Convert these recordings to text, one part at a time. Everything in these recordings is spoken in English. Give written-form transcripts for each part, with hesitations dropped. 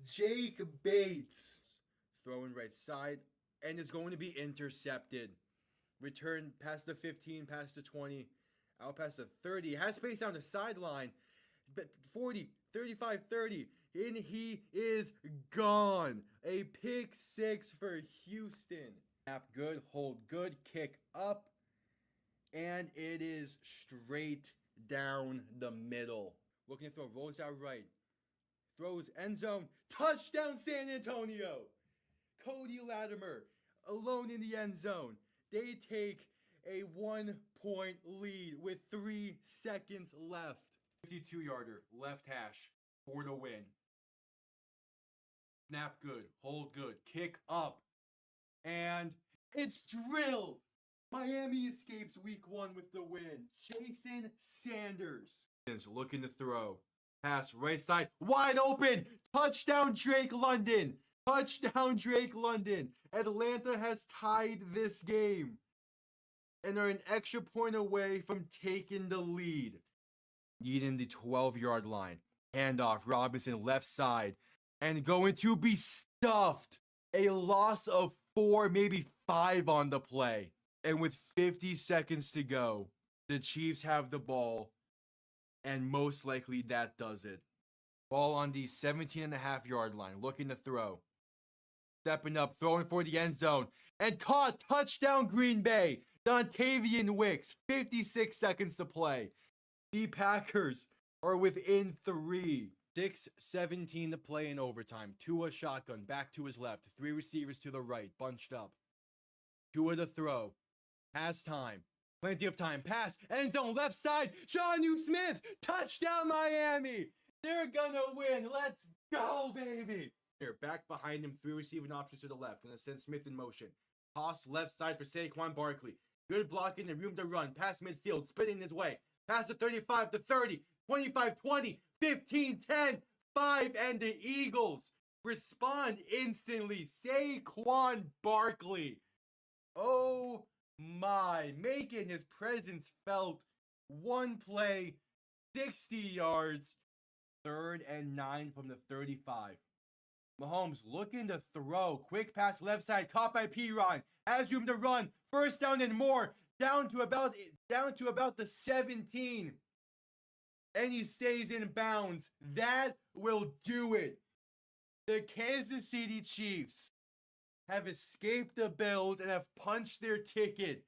Jake Bates. Throwing right side, and it's going to be intercepted. Return past the 15, past the 20, out past the 30. Has space down the sideline. 40, 35, 30. And he is gone. A pick six for Houston. Snap good, hold good, kick up. And it is straight down the middle. Looking to throw, rolls out right. Throws end zone. Touchdown San Antonio. Cody Latimer alone in the end zone. They take a 1-point lead with 3 seconds left. 52-yarder, left hash for the win. Snap good, hold good, kick up, and it's drilled. Miami escapes week 1 with the win. Jason Sanders is looking to throw. Pass right side, wide open. Touchdown Drake London. Touchdown Drake London. Atlanta has tied this game and are an extra point away from taking the lead. Needing the 12-yard line. Handoff, Robinson left side. And going to be stuffed. A loss of 4, maybe 5 on the play. And with 50 seconds to go, the Chiefs have the ball. And most likely that does it. Ball on the 17.5-yard line. Looking to throw. Stepping up, throwing for the end zone. And caught. Touchdown Green Bay. Dontavian Wicks. 56 seconds to play. The Packers are within 3. 6:17 to play in overtime. Tua shotgun. Back to his left. 3 receivers to the right. Bunched up. Tua to throw. Has time. Plenty of time. Pass. End zone left side. Jonnu Smith. Touchdown Miami. They're gonna win. Let's go, baby. Here, back behind him. 3 receiving options to the left. Gonna send Smith in motion. Toss left side for Saquon Barkley. Good blocking and room to run. Pass midfield. Spinning his way. Pass to 35 to 30. 25, 20, 15, 10, 5, and the Eagles respond instantly. Saquon Barkley. Oh my, making his presence felt. 1 play, 60 yards, 3rd and 9 from the 35. Mahomes looking to throw. Quick pass left side, caught by Piron. Has room to run. First down and more. Down to about the 17. And he stays in bounds. That will do it. The Kansas City Chiefs have escaped the Bills and have punched their ticket.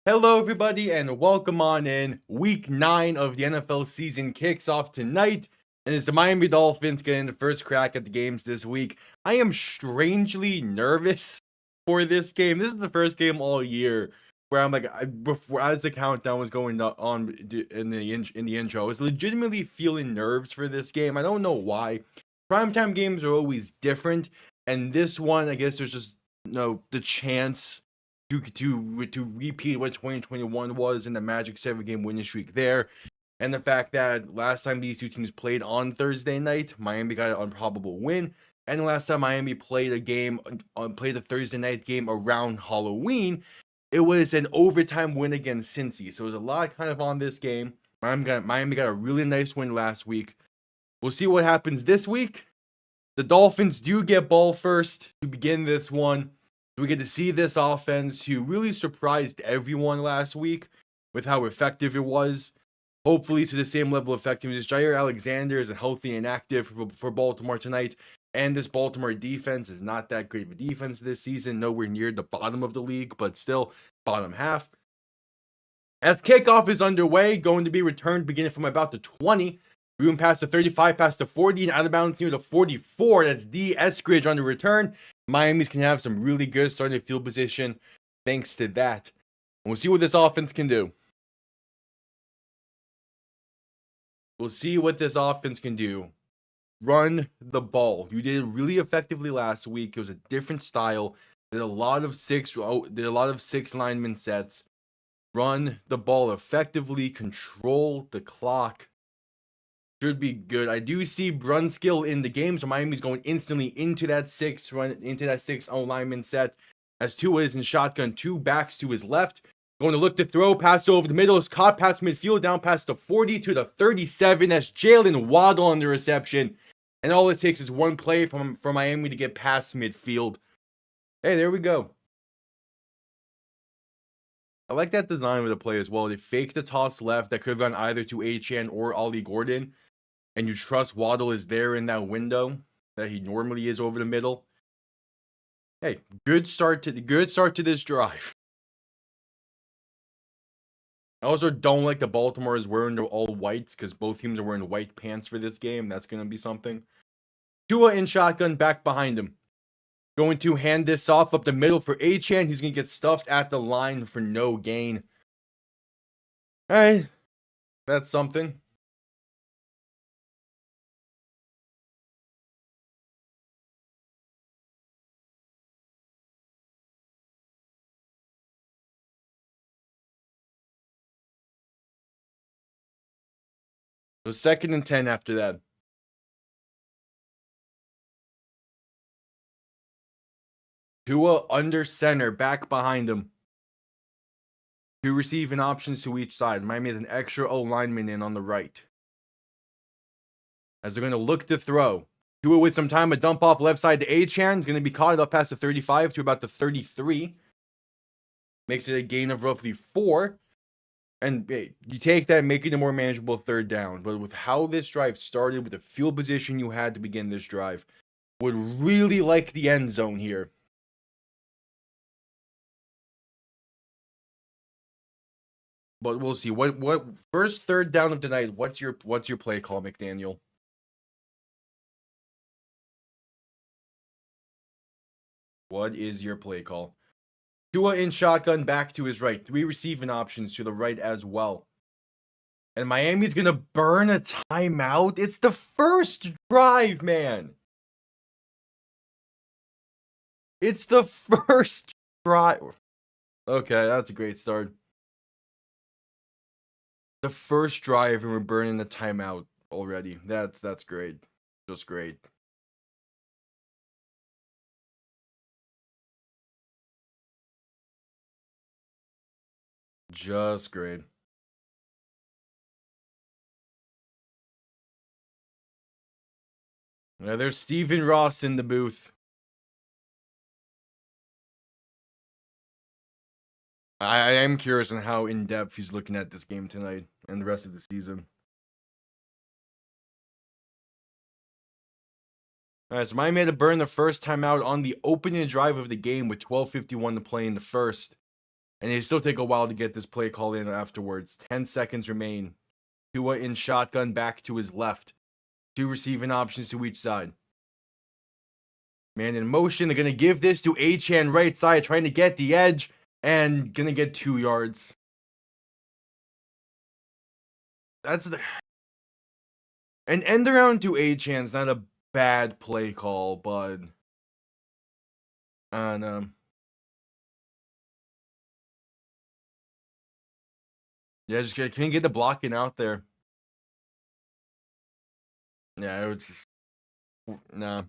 Hello, everybody, and welcome on in. Week 9 of the NFL season kicks off tonight, and it's the Miami Dolphins getting the first crack at the games this week. I am strangely nervous for this game. This is the first game all year where I'm like, before as the countdown was going on in the intro, I was legitimately feeling nerves for this game. I don't know why. Primetime games are always different, and this one, I guess, there's just the chance to repeat what 2021 was in the Magic 7-game winning streak there, and the fact that last time these two teams played on Thursday night, Miami got an improbable win, and the last time Miami played a Thursday night game around Halloween, it was an overtime win against Cincy. So there's a lot kind of on this game. Miami got a really nice win last week. We'll see what happens this week. The Dolphins do get ball first to begin this one. We get to see this offense who really surprised everyone last week with how effective it was. Hopefully to the same level of effectiveness. Jair Alexander is healthy and active for Baltimore tonight. And this Baltimore defense is not that great of a defense this season. Nowhere near the bottom of the league, but still bottom half. As kickoff is underway, going to be returned beginning from about the 20. Moving past the 35, past the 40, and out of bounds near the 44. That's D. Eskridge on the return. Miami's can have some really good starting field position thanks to that. And we'll see what this offense can do. We'll see what this offense can do. Run the ball. You did it really effectively last week. It was a different style. Did a lot of six lineman sets. Run the ball effectively. Control the clock. Should be good. I do see Brunskill in the game, so Miami's going instantly into that 6 lineman set. As Tua is in shotgun, 2 backs to his left. Going to look to throw, pass over the middle, is caught past midfield, down past the 40 to the 37. That's Jalen Waddle on the reception. And all it takes is one play from Miami to get past midfield. Hey, there we go. I like that design of the play as well. They fake the toss left that could have gone either to Achane or Ollie Gordon. And you trust Waddle is there in that window that he normally is over the middle. Hey, good start to this drive. I also don't like the Baltimore is wearing their all whites because both teams are wearing white pants for this game. That's going to be something. Tua in shotgun back behind him. Going to hand this off up the middle for Achane. He's going to get stuffed at the line for no gain. All right. That's something. So 2nd and 10 after that. Tua under center, back behind him. 2 receiving options to each side. Miami has an extra O lineman in on the right. As they're going to look to throw. Tua with some time, a dump off left side to Achane. Is going to be caught up past the 35 to about the 33. Makes it a gain of roughly 4. And hey, you take that, make it a more manageable 3rd down. But with how this drive started, with the field position you had to begin this drive, would really like the end zone here. But we'll see. What first 3rd down of the night? What's your play call, McDaniel? What is your play call? Tua in shotgun back to his right. 3 receiving options to the right as well. And Miami's going to burn a timeout. It's the first drive, man. It's the first drive. Okay, that's a great start. The first drive and we're burning the timeout already. That's great. Just great. Just great. Now there's Stephen Ross in the booth. I am curious on how in-depth he's looking at this game tonight and the rest of the season. Alright, so Miami had to burn the first timeout on the opening drive of the game with 12:51 to play in the first. And it still take a while to get this play call in afterwards. 10 seconds remain. Tua in shotgun back to his left. 2 receiving options to each side. Man in motion. They're going to give this to Achane right side, trying to get the edge. And going to get 2 yards. That's the... An end around to Achane's not a bad play call, but... I don't know. Yeah, just can't get the blocking out there. Yeah, it was just... Nah.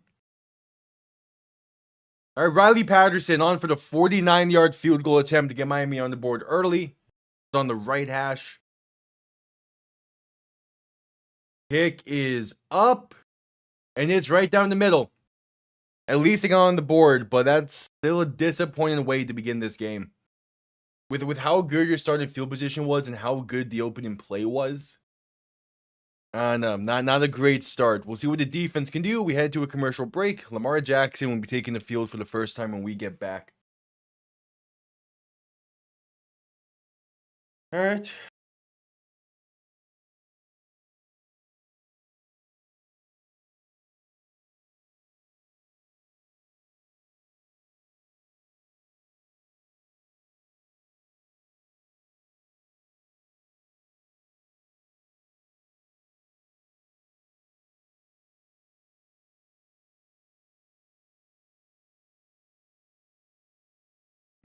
All right, Riley Patterson on for the 49-yard field goal attempt to get Miami on the board early. It's on the right hash. Kick is up. And it's right down the middle. At least it got on the board, but that's still a disappointing way to begin this game. With how good your starting field position was and how good the opening play was. No, not a great start. We'll see what the defense can do. We head to a commercial break. Lamar Jackson will be taking the field for the first time when we get back. All right.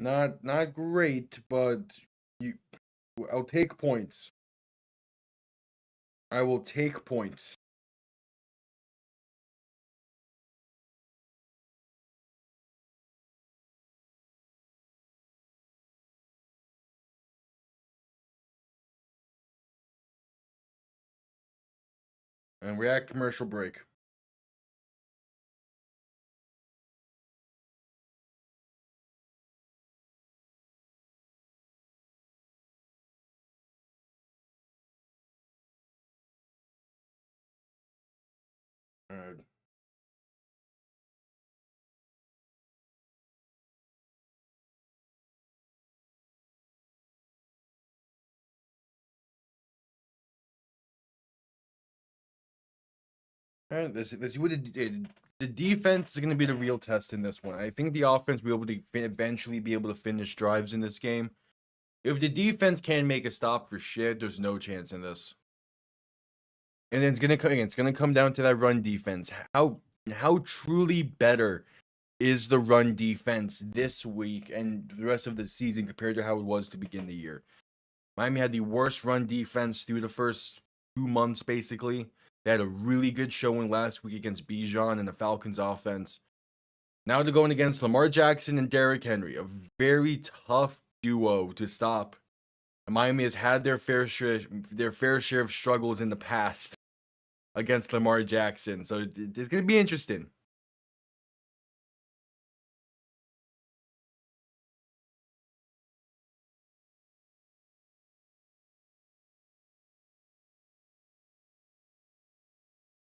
Not great, but I'll take points. I will take points. And we're at commercial break. All right. All right, this what the defense is going to be the real test in this one. I think the offense will be able to eventually be able to finish drives in this game. If the defense can't make a stop for shit, there's no chance in this. And then it's gonna come down to that run defense. How truly better is the run defense this week and the rest of the season compared to how it was to begin the year? Miami had the worst run defense through the first 2 months, basically. They had a really good showing last week against Bijan and the Falcons offense. Now they're going against Lamar Jackson and Derrick Henry, a very tough duo to stop. Miami has had their fair share of struggles in the past against Lamar Jackson, so it's going to be interesting.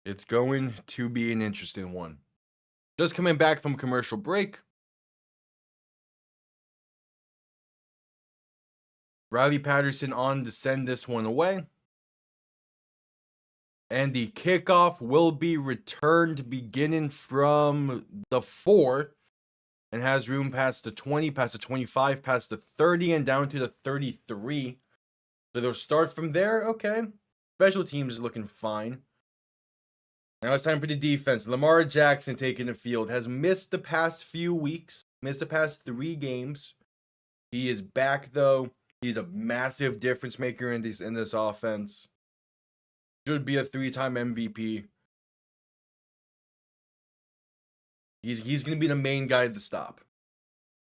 It's going to be an interesting one. Just coming back from commercial break, Riley Patterson on to send this one away. And the kickoff will be returned beginning from the 4 and has room past the 20, past the 25, past the 30, and down to the 33. So they'll start from there. Okay. Special teams is looking fine. Now it's time for the defense. Lamar Jackson taking the field. Has missed the past few weeks. Missed the past 3 games. He is back though. He's a massive difference maker in this offense. Should be a 3-time MVP. He's gonna be the main guy to stop.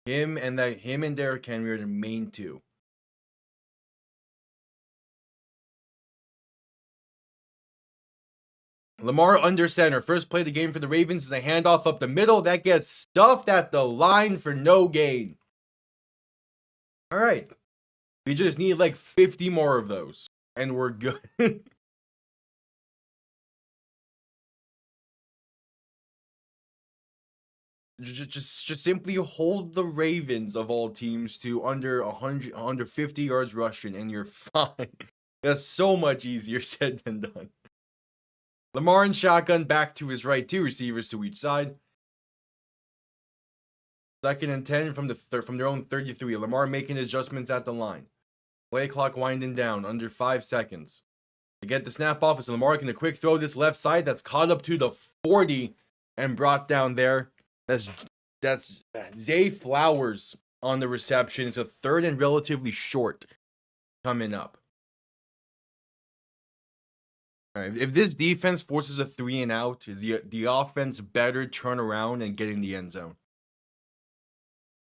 Him and Derrick Henry are the main two. Lamar under center. First play of the game for the Ravens is a handoff up the middle. That gets stuffed at the line for no gain. All right. We just need like 50 more of those. And we're good. just simply hold the Ravens of all teams to under 100, under 50 yards rushing, and you're fine. That's so much easier said than done. Lamar in shotgun, back to his right, 2 receivers to each side. 2nd and 10 from their own 33. Lamar making adjustments at the line. Play clock winding down, under 5 seconds. To get the snap off, is Lamar going to quick throw this left side that's caught up to the 40 and brought down there. That's Zay Flowers on the reception. It's a 3rd and relatively short coming up. All right, if this defense forces a 3 and out, the offense better turn around and get in the end zone.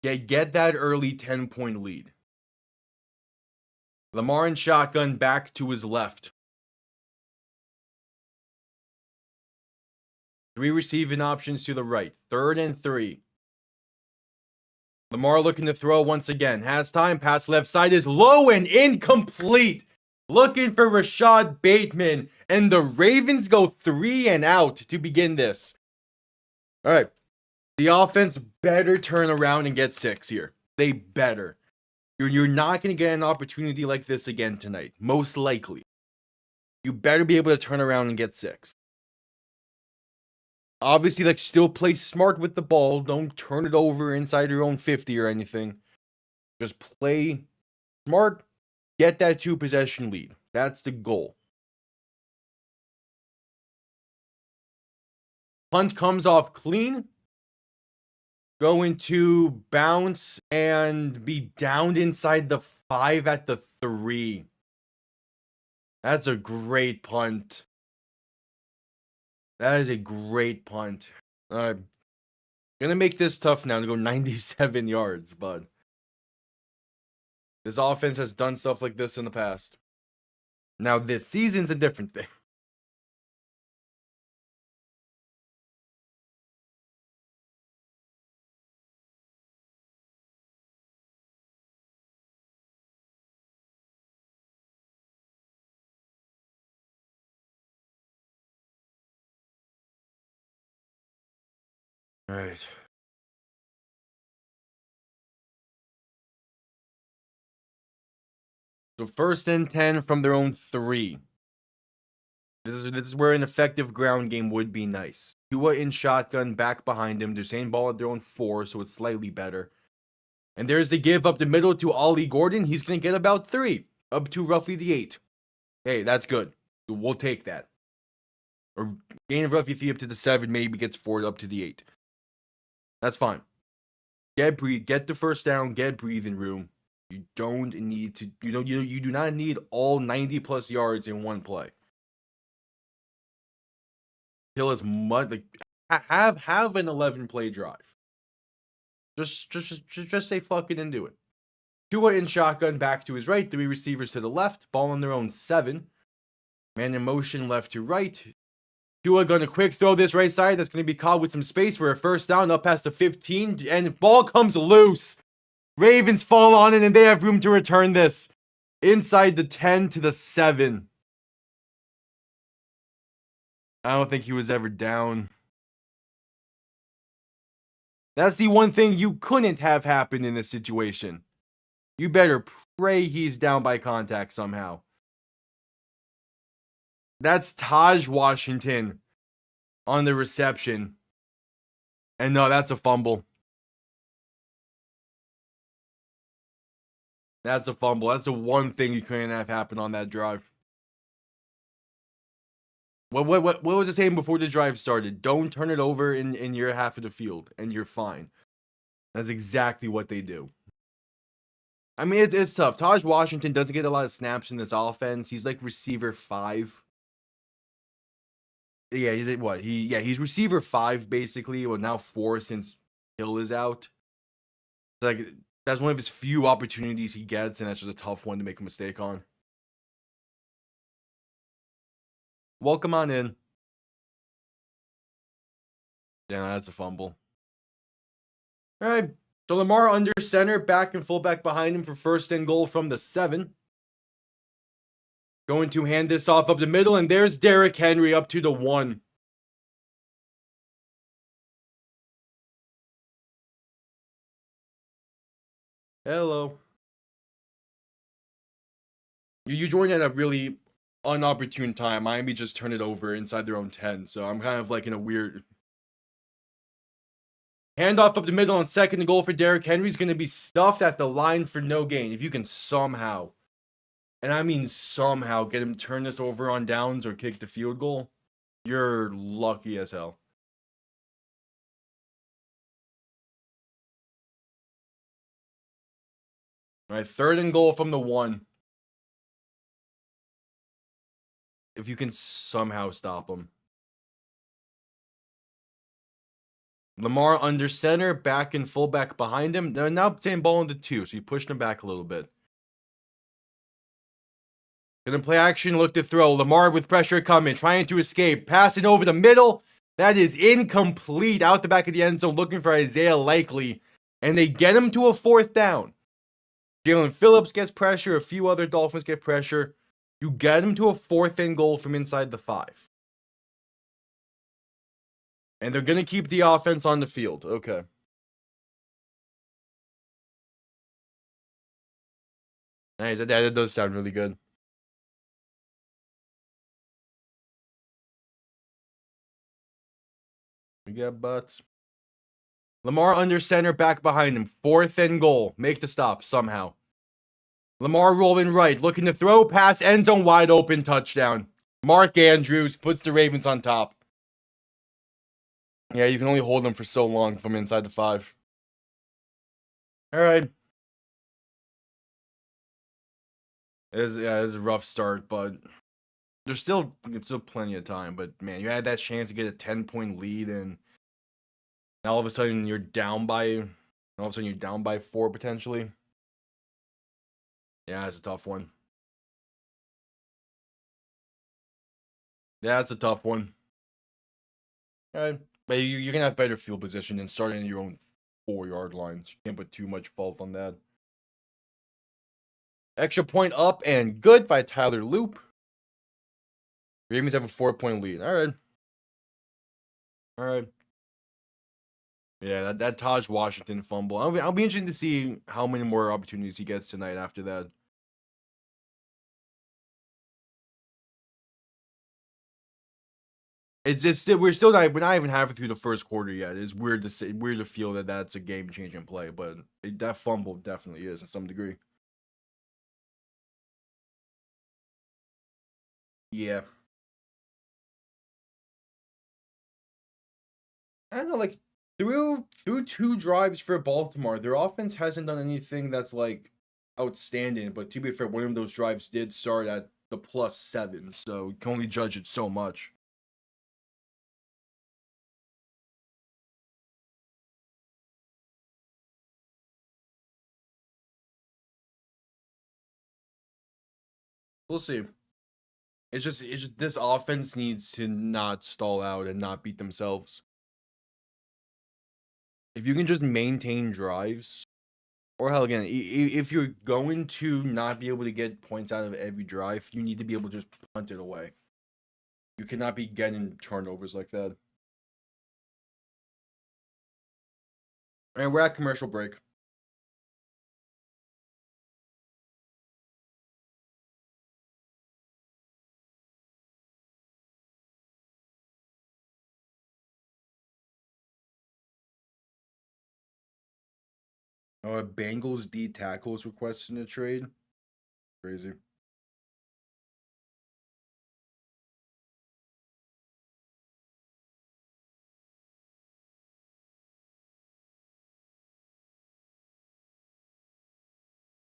Get that early 10-point lead. Lamar in shotgun, back to his left. 3 receiving options to the right. 3rd and 3. Lamar looking to throw once again. Has time. Pass left side is low and incomplete. Looking for Rashad Bateman. And the Ravens go 3 and out to begin this. All right. The offense better turn around and get 6 here. They better. You're not going to get an opportunity like this again tonight. Most likely. You better be able to turn around and get 6. Obviously, like, still play smart with the ball. Don't turn it over inside your own 50 or anything. Just play smart. Get that 2-possession lead. That's the goal. Punt comes off clean. Going to bounce and be downed inside the 5 at the 3. That's a great punt. That is a great punt. Gonna make this tough now to go 97 yards, but this offense has done stuff like this in the past. Now, this season's a different thing. All right. So 1st and 10 from their own 3. This is where an effective ground game would be nice. Tua in shotgun, back behind him. They're saying ball at their own 4, so it's slightly better. And there's the give up the middle to Ollie Gordon. He's going to get about 3, up to roughly the 8. Hey, that's good. We'll take that. Or gain of roughly 3 up to the 7, maybe gets 4 up to the 8. That's fine. Get the first down, get breathing room. You don't need to, you do not need all 90 plus yards in one play. Kill as much, like, have an 11 play drive. Just say fuck it and do it. Tua in shotgun, back to his right, 3 receivers to the left, ball on their own 7. Man in motion left to right. Tua gonna quick throw this right side. That's gonna be caught with some space for a first down up past the 15, and ball comes loose. Ravens fall on it, and they have room to return this inside the 10 to the 7. I don't think he was ever down. That's the one thing you couldn't have happened in this situation. You better pray he's down by contact somehow. That's Taj Washington on the reception. And no, that's a fumble. That's a fumble. That's the one thing you couldn't have happen on that drive. What was it saying before the drive started? Don't turn it over in your half of the field, and you're fine. That's exactly what they do. I mean, it's tough. Taj Washington doesn't get a lot of snaps in this offense. He's like receiver 5. Yeah, he's at what? He's receiver 5 basically. Well, now 4 since Hill is out. It's like that's one of his few opportunities he gets, and that's just a tough one to make a mistake on. Welcome on in. Yeah, that's a fumble. All right. So Lamar under center, back and fullback behind him for 1st and goal from the 7. Going to hand this off up the middle, and there's Derrick Henry up to the 1. Hello. You joined at a really unopportune time. Miami just turned it over inside their own 10, so I'm kind of like in a weird... Handoff up the middle on 2nd and goal for Derrick Henry is going to be stuffed at the line for no gain. If you can somehow, and I mean somehow, get him to turn this over on downs or kick the field goal, you're lucky as hell. All right, 3rd and goal from the 1. If you can somehow stop him. Lamar under center, back and fullback behind him. Now same ball into 2, so you pushed him back a little bit. Gonna play action, look to throw. Lamar with pressure coming, trying to escape. Passing over the middle. That is incomplete. Out the back of the end zone, looking for Isaiah Likely. And they get him to a 4th down. Jalen Phillips gets pressure. A few other Dolphins get pressure. You get him to a 4th and goal from inside the 5. And they're going to keep the offense on the field. Okay. Hey, that does sound really good. We got butts. Lamar under center, back behind him. 4th and goal. Make the stop somehow. Lamar rolling right, looking to throw, pass, end zone wide open, touchdown. Mark Andrews puts the Ravens on top. Yeah, you can only hold them for so long from inside the 5. All right. It is a rough start, but there's still plenty of time. But man, you had that chance to get a 10-point lead, and now all of a sudden you're down by 4 potentially. Yeah, it's a tough one. Yeah, it's a tough one. All right. But you're going to have better field position than starting in your own 4-yard lines. You can't put too much fault on that. Extra point up and good by Tyler Loop. Ravens have a 4-point lead. All right. Yeah, that Taj Washington fumble. I'll be interested to see how many more opportunities he gets tonight after that. We're not even halfway through the first quarter yet. It's weird to feel that that's a game changing play, but that fumble definitely is to some degree. Yeah, I don't know. Like through two drives for Baltimore, their offense hasn't done anything that's like outstanding. But to be fair, one of those drives did start at the +7, so you can only judge it so much. We'll see. It's just this offense needs to not stall out and not beat themselves. If you can just maintain drives, or hell, again, if you're going to not be able to get points out of every drive, you need to be able to just punt it away. You cannot be getting turnovers like that. And we're at commercial break. Bengals D tackles requesting a trade. Crazy.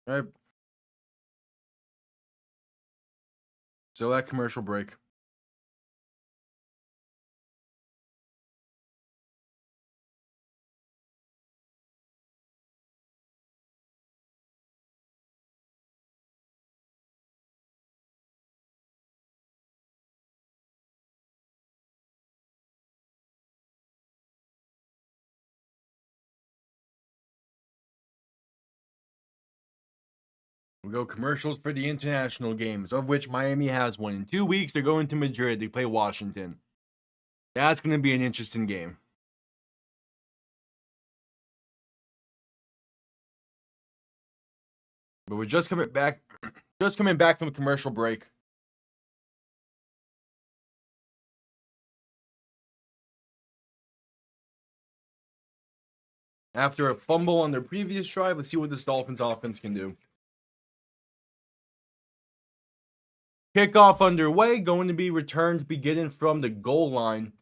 All right. So at commercial break. We go commercials for the international games, of which Miami has one. In 2 weeks, they're going to Madrid. They play Washington. That's going to be an interesting game. But we're just coming back, from commercial break. After a fumble on their previous drive, let's see what this Dolphins offense can do. Kickoff underway, going to be returned beginning from the goal line.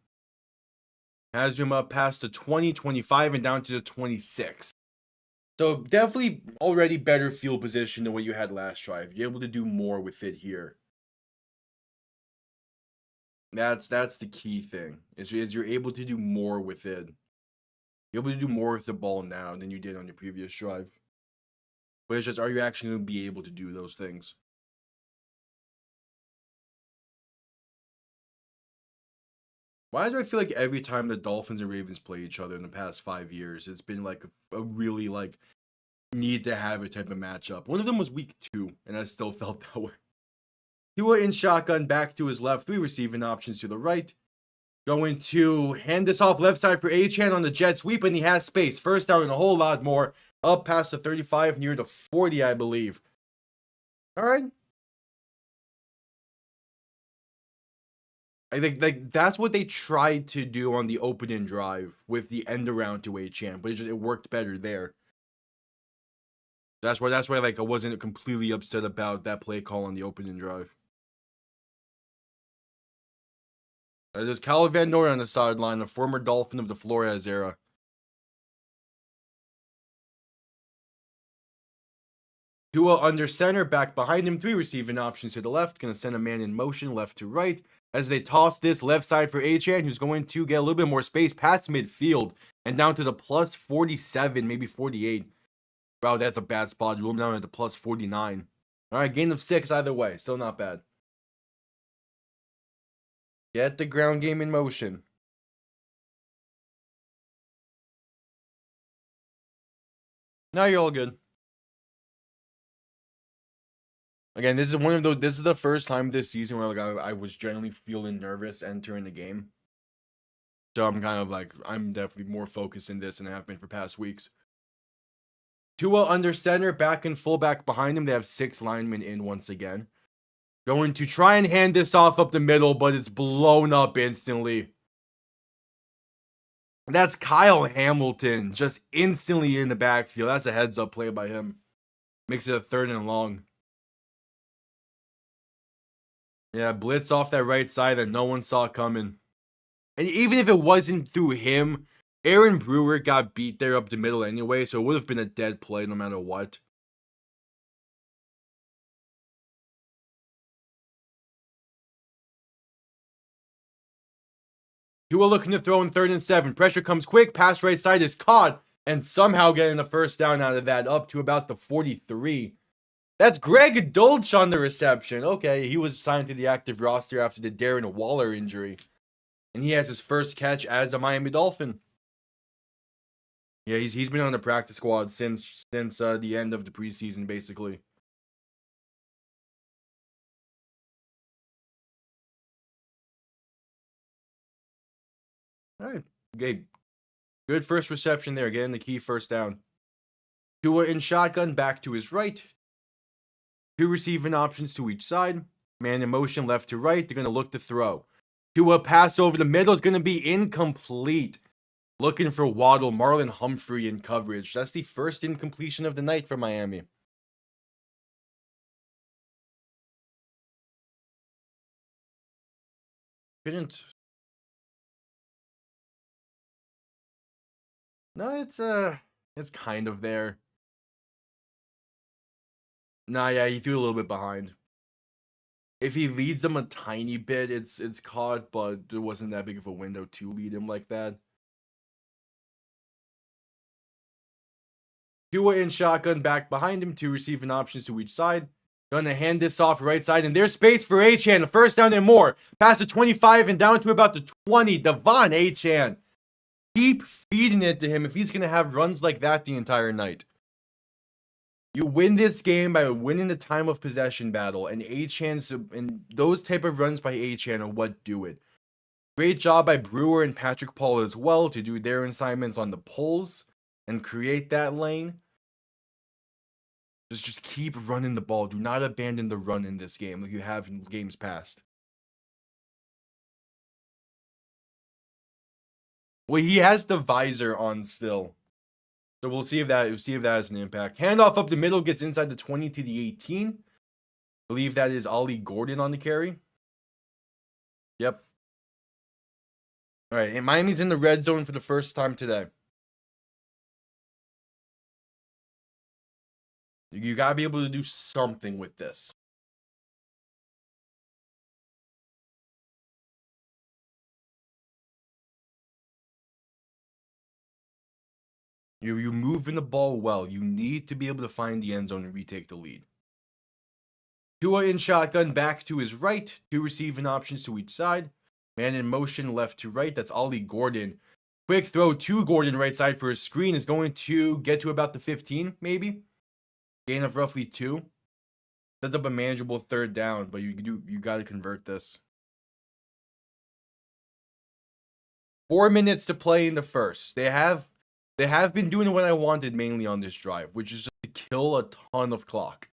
Has him up past the 20, 25, and down to the 26. So definitely already better field position than what you had last drive. You're able to do more with it here. That's the key thing. Is you're able to do more with it. You're able to do more with the ball now than you did on your previous drive. But it's just, are you actually going to be able to do those things? Why do I feel like every time the Dolphins and Ravens play each other in the past 5 years, it's been like a really like need to have it type of matchup? One of them was week 2, and I still felt that way. Tua in shotgun, back to his left, 3 receiving options to the right. Going to hand this off left side for Achane on the jet sweep, and he has space. First down and a whole lot more. Up past the 35, near the 40, I believe. All right. I think like that's what they tried to do on the opening drive with the end around to Achane, but it worked better there. That's why like I wasn't completely upset about that play call on the opening drive. There's Kyle Van Noy on the sideline, a former Dolphin of the Flores era. Tua under center, back behind him, 3 receiving options to the left, gonna send a man in motion left to right as they toss this left side for Achane, who's going to get a little bit more space past midfield and down to the +47, maybe 48. Wow, that's a bad spot. Room down at the +49. All right, gain of 6 either way. Still not bad. Get the ground game in motion. Now you're all good. Again, this is one of those. This is the first time this season where like I was generally feeling nervous entering the game. So I'm kind of like, I'm definitely more focused in this than I have been for past weeks. Tua under center, back and fullback behind him. They have 6 linemen in once again. Going to try and hand this off up the middle, but it's blown up instantly. That's Kyle Hamilton just instantly in the backfield. That's a heads-up play by him. Makes it a 3rd and long. Yeah, blitz off that right side that no one saw coming. And even if it wasn't through him, Aaron Brewer got beat there up the middle anyway, so it would have been a dead play no matter what. Tua looking to throw in 3rd and 7. Pressure comes quick. Pass right side is caught. And somehow getting the first down out of that up to about the 43. That's Greg Dulcich on the reception. Okay, he was signed to the active roster after the Darren Waller injury. And he has his first catch as a Miami Dolphin. Yeah, he's been on the practice squad since the end of the preseason, basically. All right, okay. Good first reception there, getting the key first down. Tua in shotgun, back to his right. 2 receiving options to each side. Man in motion, left to right. They're going to look to throw. Tua pass over the middle is going to be incomplete. Looking for Waddle, Marlon Humphrey in coverage. That's the first incompletion of the night for Miami. Couldn't. No, it's kind of there. Nah, yeah, he threw a little bit behind. If he leads them a tiny bit, it's caught, but there wasn't that big of a window to lead him like that. Tua in shotgun, back behind him, 2 receiving options to each side. Gonna hand this off right side, and there's space for Achane. A first down and more. Past the 25 and down to about the 20. Devon Achane. Keep feeding it to him if he's gonna have runs like that the entire night. You win this game by winning the time of possession battle, and those type of runs by Achane are what do it. Great job by Brewer and Patrick Paul as well to do their assignments on the pulls and create that lane. Just keep running the ball. Do not abandon the run in this game like you have in games past. Well, he has the visor on still. So we'll see if that has an impact. Handoff up the middle, gets inside the 20 to the 18. I believe that is Ollie Gordon on the carry. Yep. All right, and Miami's in the red zone for the first time today. You gotta be able to do something with this. You moving the ball well. You need to be able to find the end zone and retake the lead. Tua in shotgun, back to his right. 2 receiving options to each side. Man in motion, left to right. That's Ollie Gordon. Quick throw to Gordon right side for his screen is going to get to about the 15, maybe. Gain of roughly 2. Set up a manageable 3rd down, but you got to convert this. 4 minutes to play in the first. They have been doing what I wanted mainly on this drive, which is just to kill a ton of clock.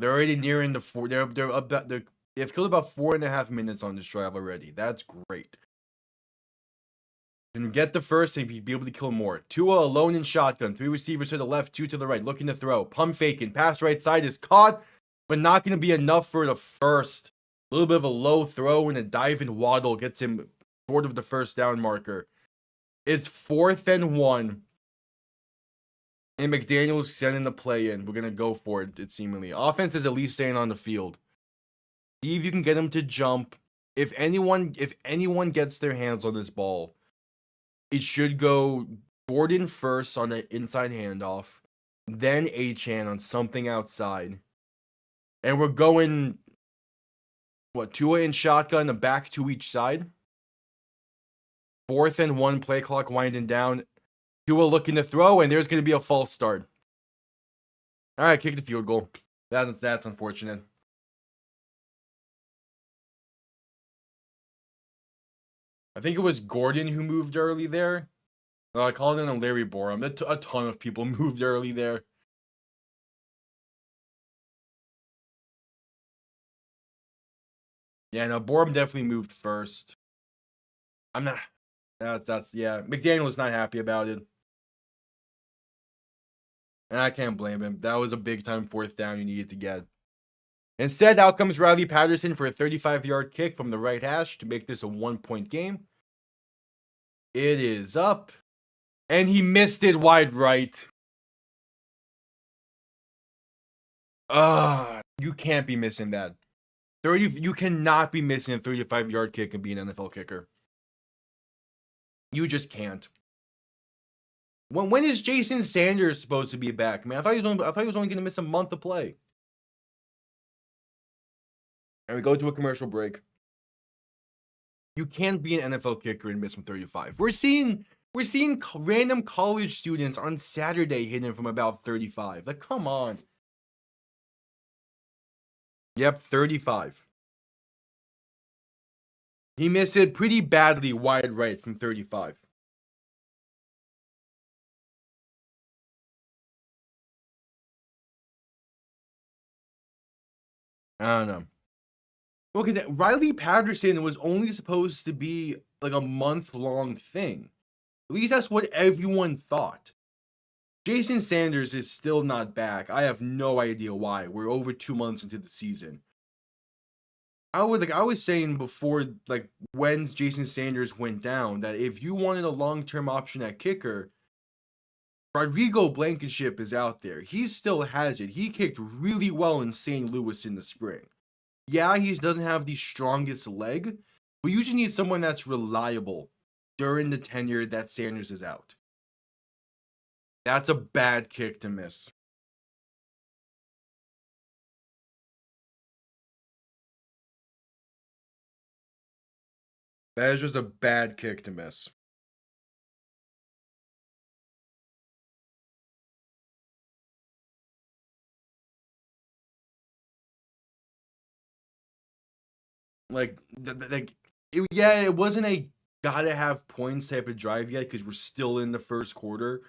They're already nearing the 4. They've killed about 4.5 minutes on this drive already. That's great. And get the first and be able to kill more. Tua alone in shotgun. 3 receivers to the left, 2 to the right. Looking to throw. Pump faking. Pass right side is caught, but not going to be enough for the first. A little bit of a low throw and a dive and Waddle gets him short of the first down marker. It's 4th and 1. And McDaniel's sending the play in. We're going to go for it seemingly. Offense is at least staying on the field. See if you can get him to jump. If anyone gets their hands on this ball, it should go Gordon first on the inside handoff, then Achane on something outside. And we're going, Tua in shotgun, a back to each side. 4th and 1, play clock winding down. Tua looking to throw, and there's going to be a false start. All right, kick the field goal. That's unfortunate. I think it was Gordon who moved early there. I called in a Larry Borum. A ton of people moved early there. Yeah, no, Borum definitely moved first. I'm not. That's yeah. McDaniel was not happy about it, and I can't blame him. That was a big time 4th down you needed to get. Instead, out comes Riley Patterson for a 35-yard kick from the right hash to make this a 1-point game. It is up, and he missed it wide right. You can't be missing that. You cannot be missing a 35-yard kick and be an NFL kicker. You just can't. When is Jason Sanders supposed to be back, man? I thought he was only going to miss a month of play. And we go to a commercial break. You can't be an NFL kicker and miss from 35. We're seeing random college students on Saturday hitting from about 35. Like, come on. Yep, 35. He missed it pretty badly wide right from 35. I don't know. Look at that. Riley Patterson was only supposed to be like a month-long thing. At least that's what everyone thought. Jason Sanders is still not back. I have no idea why. We're over 2 months into the season. I was saying before, like when Jason Sanders went down, that if you wanted a long-term option at kicker, Rodrigo Blankenship is out there. He still has it. He kicked really well in St. Louis in the spring. Yeah, he doesn't have the strongest leg, but you just need someone that's reliable during the tenure that Sanders is out. That's a bad kick to miss. That is just a bad kick to miss. It wasn't a gotta have points type of drive yet because we're still in the first quarter.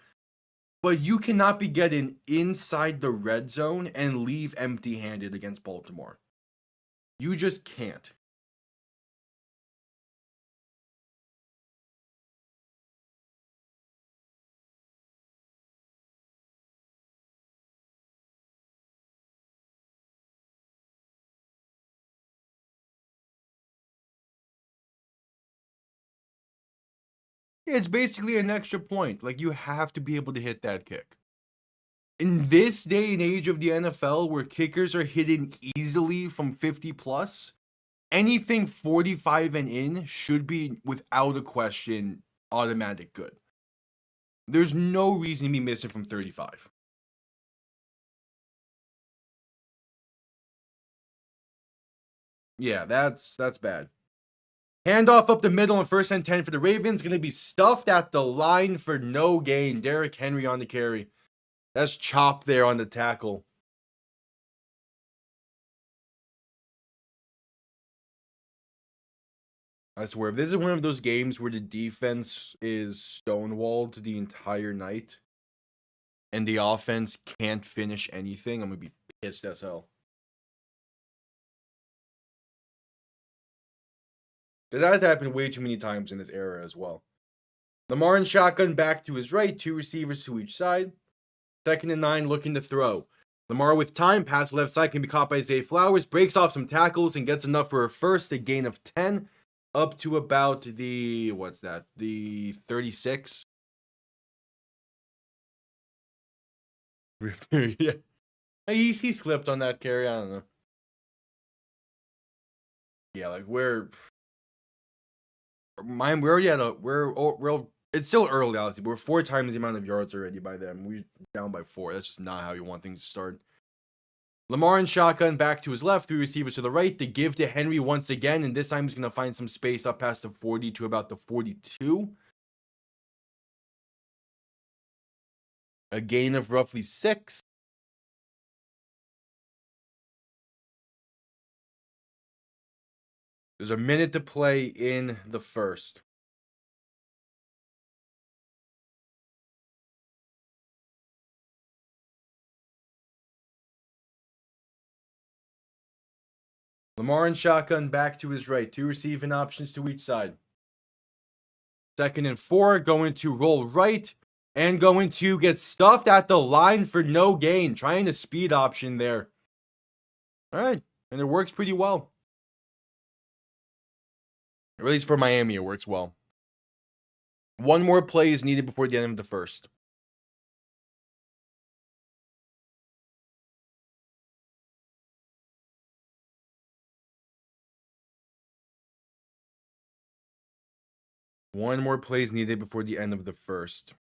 But you cannot be getting inside the red zone and leave empty-handed against Baltimore. You just can't. It's basically an extra point. Like, you have to be able to hit that kick. In this day and age of the NFL where kickers are hitting easily from 50 plus, anything 45 and in should be, without a question, automatic good. There's no reason to be missing from 35. Yeah, that's bad. Handoff up the middle on 1st and 10 for the Ravens. Going to be stuffed at the line for no gain. Derrick Henry on the carry. That's Chop there on the tackle. I swear, if this is one of those games where the defense is stonewalled the entire night and the offense can't finish anything, I'm going to be pissed as hell. That has happened way too many times in this era as well. Lamar in shotgun back to his right, 2 receivers to each side. 2nd and 9, looking to throw. Lamar with time, pass left side can be caught by Zay Flowers, breaks off some tackles and gets enough for a first, a gain of 10, up to about the, the 36. Yeah. He slipped on that carry, I don't know. Yeah, like we're already at it's still early, obviously. We're 4 times the amount of yards already by them. We're down by 4. That's just not how you want things to start. Lamar in shotgun back to his left, 3 receivers to the right. They give to Henry once again, and this time he's going to find some space up past the 40 to about the 42. A gain of roughly 6. There's a minute to play in the first. Lamar and shotgun back to his right. 2 receiving options to each side. 2nd and 4, going to roll right and going to get stuffed at the line for no gain. Trying the speed option there. All right, and it works pretty well. Or at least for Miami, it works well. 1 more play is needed before the end of the first. One more play is needed before the end of the first.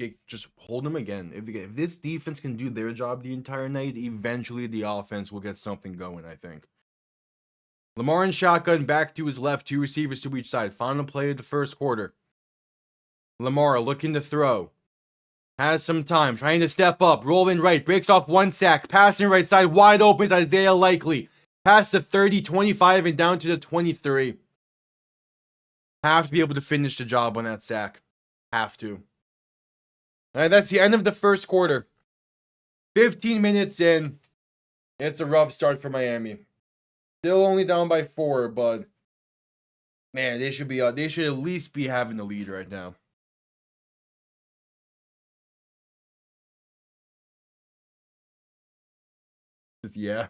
Okay, just hold them again. If this defense can do their job the entire night, eventually the offense will get something going, I think. Lamar in shotgun, back to his left, 2 receivers to each side. Final play of the first quarter. Lamar looking to throw. Has some time, trying to step up, rolling right, breaks off 1 sack, passing right side, wide open is Isaiah Likely. Past the 30, 25, and down to the 23. Have to be able to finish the job on that sack. Have to. All right, that's the end of the first quarter. 15 minutes in. It's a rough start for Miami. Still only down by 4, but man, they should at least be having the lead right now. Yeah.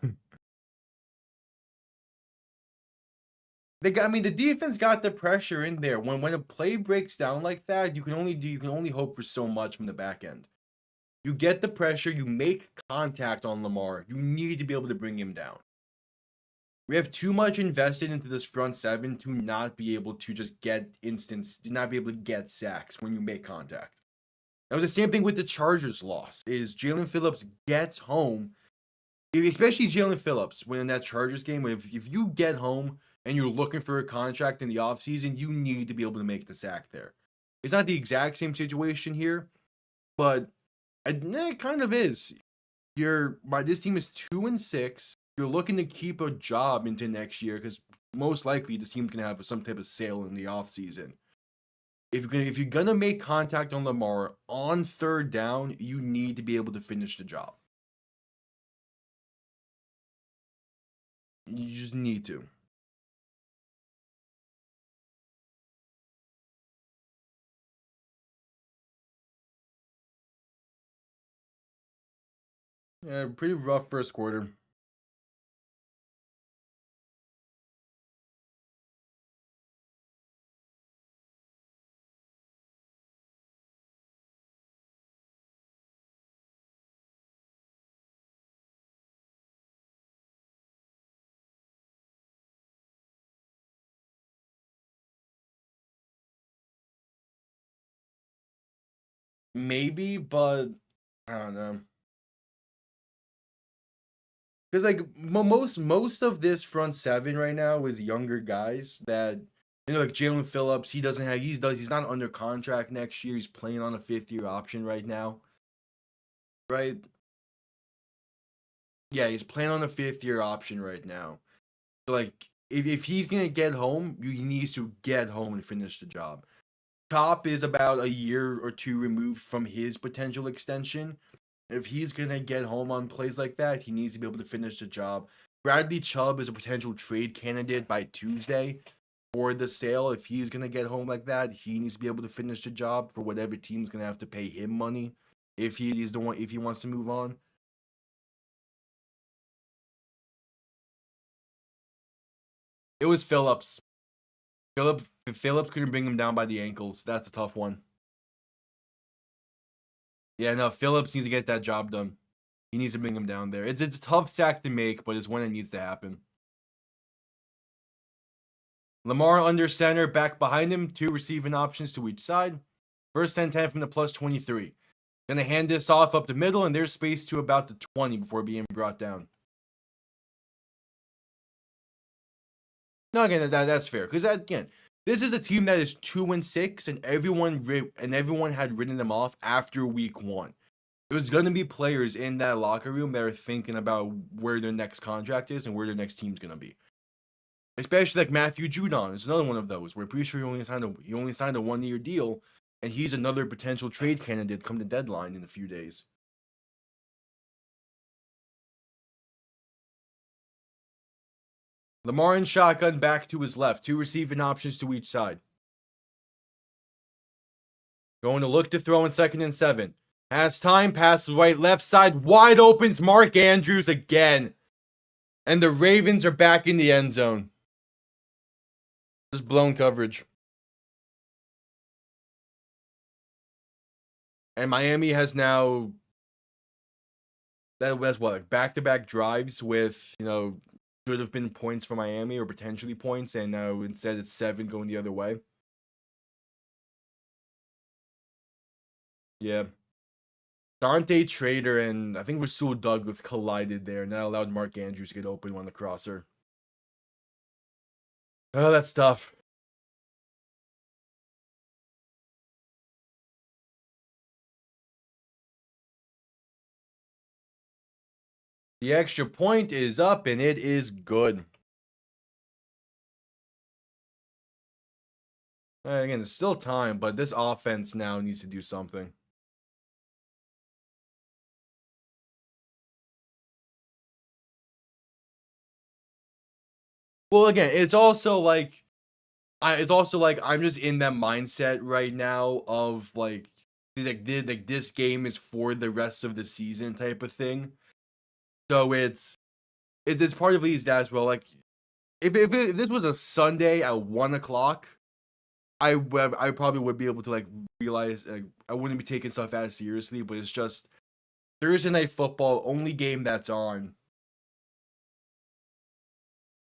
The defense got the pressure in there. When a play breaks down like that, you can only hope for so much from the back end. You get the pressure, you make contact on Lamar. You need to be able to bring him down. We have too much invested into this front 7 to not be able to just not be able to get sacks when you make contact. That was the same thing with the Chargers loss. Is Jalen Phillips gets home, especially Jalen Phillips, when in that Chargers game, if you get home and you're looking for a contract in the offseason, you need to be able to make the sack there. It's not the exact same situation here, but it kind of is. This team is 2-6. You're looking to keep a job into next year because most likely this team's going to have some type of sale in the offseason. If you're going to make contact on Lamar on 3rd down, you need to be able to finish the job. You just need to. Yeah, pretty rough first quarter. Maybe, but I don't know. Because most of this front 7 right now is younger guys that like Jalen Phillips. He's not under contract next year. He's playing on a 5th-year option right now, right? Yeah, he's playing on a 5th-year option right now. So if he's gonna get home, he needs to get home and finish the job. Top is about a year or 2 removed from his potential extension. If he's going to get home on plays like that, he needs to be able to finish the job. Bradley Chubb is a potential trade candidate by Tuesday for the sale. If he's going to get home like that, he needs to be able to finish the job for whatever team's going to have to pay him money if he wants to move on. It was Phillips. Phillips couldn't bring him down by the ankles. That's a tough one. Yeah, no, Phillips needs to get that job done. He needs to bring him down there. It's a tough sack to make, but it's one that needs to happen. Lamar under center, back behind him, 2 receiving options to each side. 1st and 10 from the plus 23. Gonna hand this off up the middle, and there's space to about the 20 before being brought down. No, again, that's fair. Because again, this is a team that is 2-6, and everyone had written them off after week 1. There's gonna be players in that locker room that are thinking about where their next contract is and where their next team's gonna be. Especially like Matthew Judon is another one of those. We're pretty sure he only signed a 1-year deal, and he's another potential trade candidate come the deadline in a few days. Lamar in shotgun, back to his left. 2 receiving options to each side. Going to look to throw in 2nd and 7. Has time, passes right, left side, wide opens Mark Andrews again. And the Ravens are back in the end zone. Just blown coverage. And Miami has now, that was what, like back-to-back drives with, should have been points for Miami or potentially points, and now instead it's 7 going the other way. Yeah. Dante Trader and I think Rasul Douglas collided there, and that allowed Mark Andrews to get open on the crosser. Oh, that's tough. The extra point is up, and it is good. Again, there's still time, but this offense now needs to do something. Well, again, it's also like I'm just in that mindset right now of like this game is for the rest of the season type of thing. So it's part of these as well. Like if this was a Sunday at 1:00, I probably would be able to like realize I wouldn't be taking stuff as seriously. But it's just Thursday night football, only game that's on.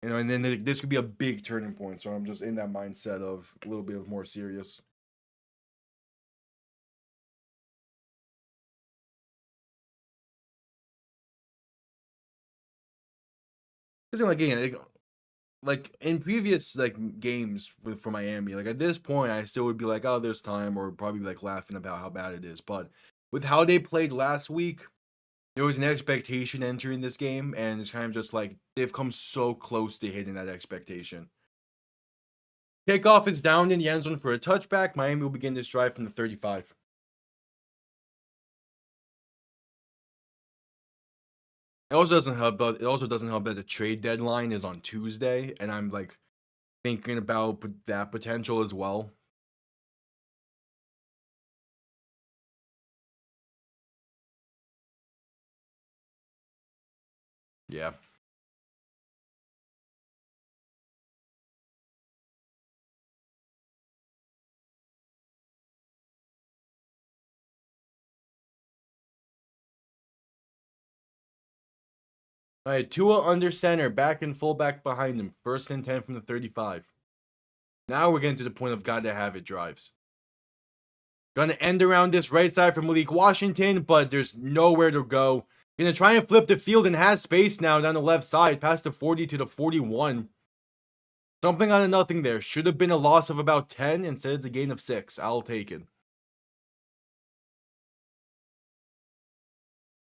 And then this could be a big turning point. So I'm just in that mindset of a little bit of more serious. Because like again, like in previous like games for Miami, like at this point, I still would be like, oh, there's time, or probably like laughing about how bad it is. But with how they played last week, there was an expectation entering this game, and it's kind of just like they've come so close to hitting that expectation. Kickoff is down in the end zone for a touchback. Miami will begin this drive from the 35. It also doesn't help, but that the trade deadline is on Tuesday, and I'm like thinking about that potential as well. Yeah. All right, Tua under center, back and fullback behind him. 1st and 10 from the 35. Now we're getting to the point of gotta have it drives. Gonna end around this right side for Malik Washington, but there's nowhere to go. Gonna try and flip the field and has space now down the left side, past the 40 to the 41. Something out of nothing there. Should have been a loss of about 10. Instead, it's a gain of 6. I'll take it.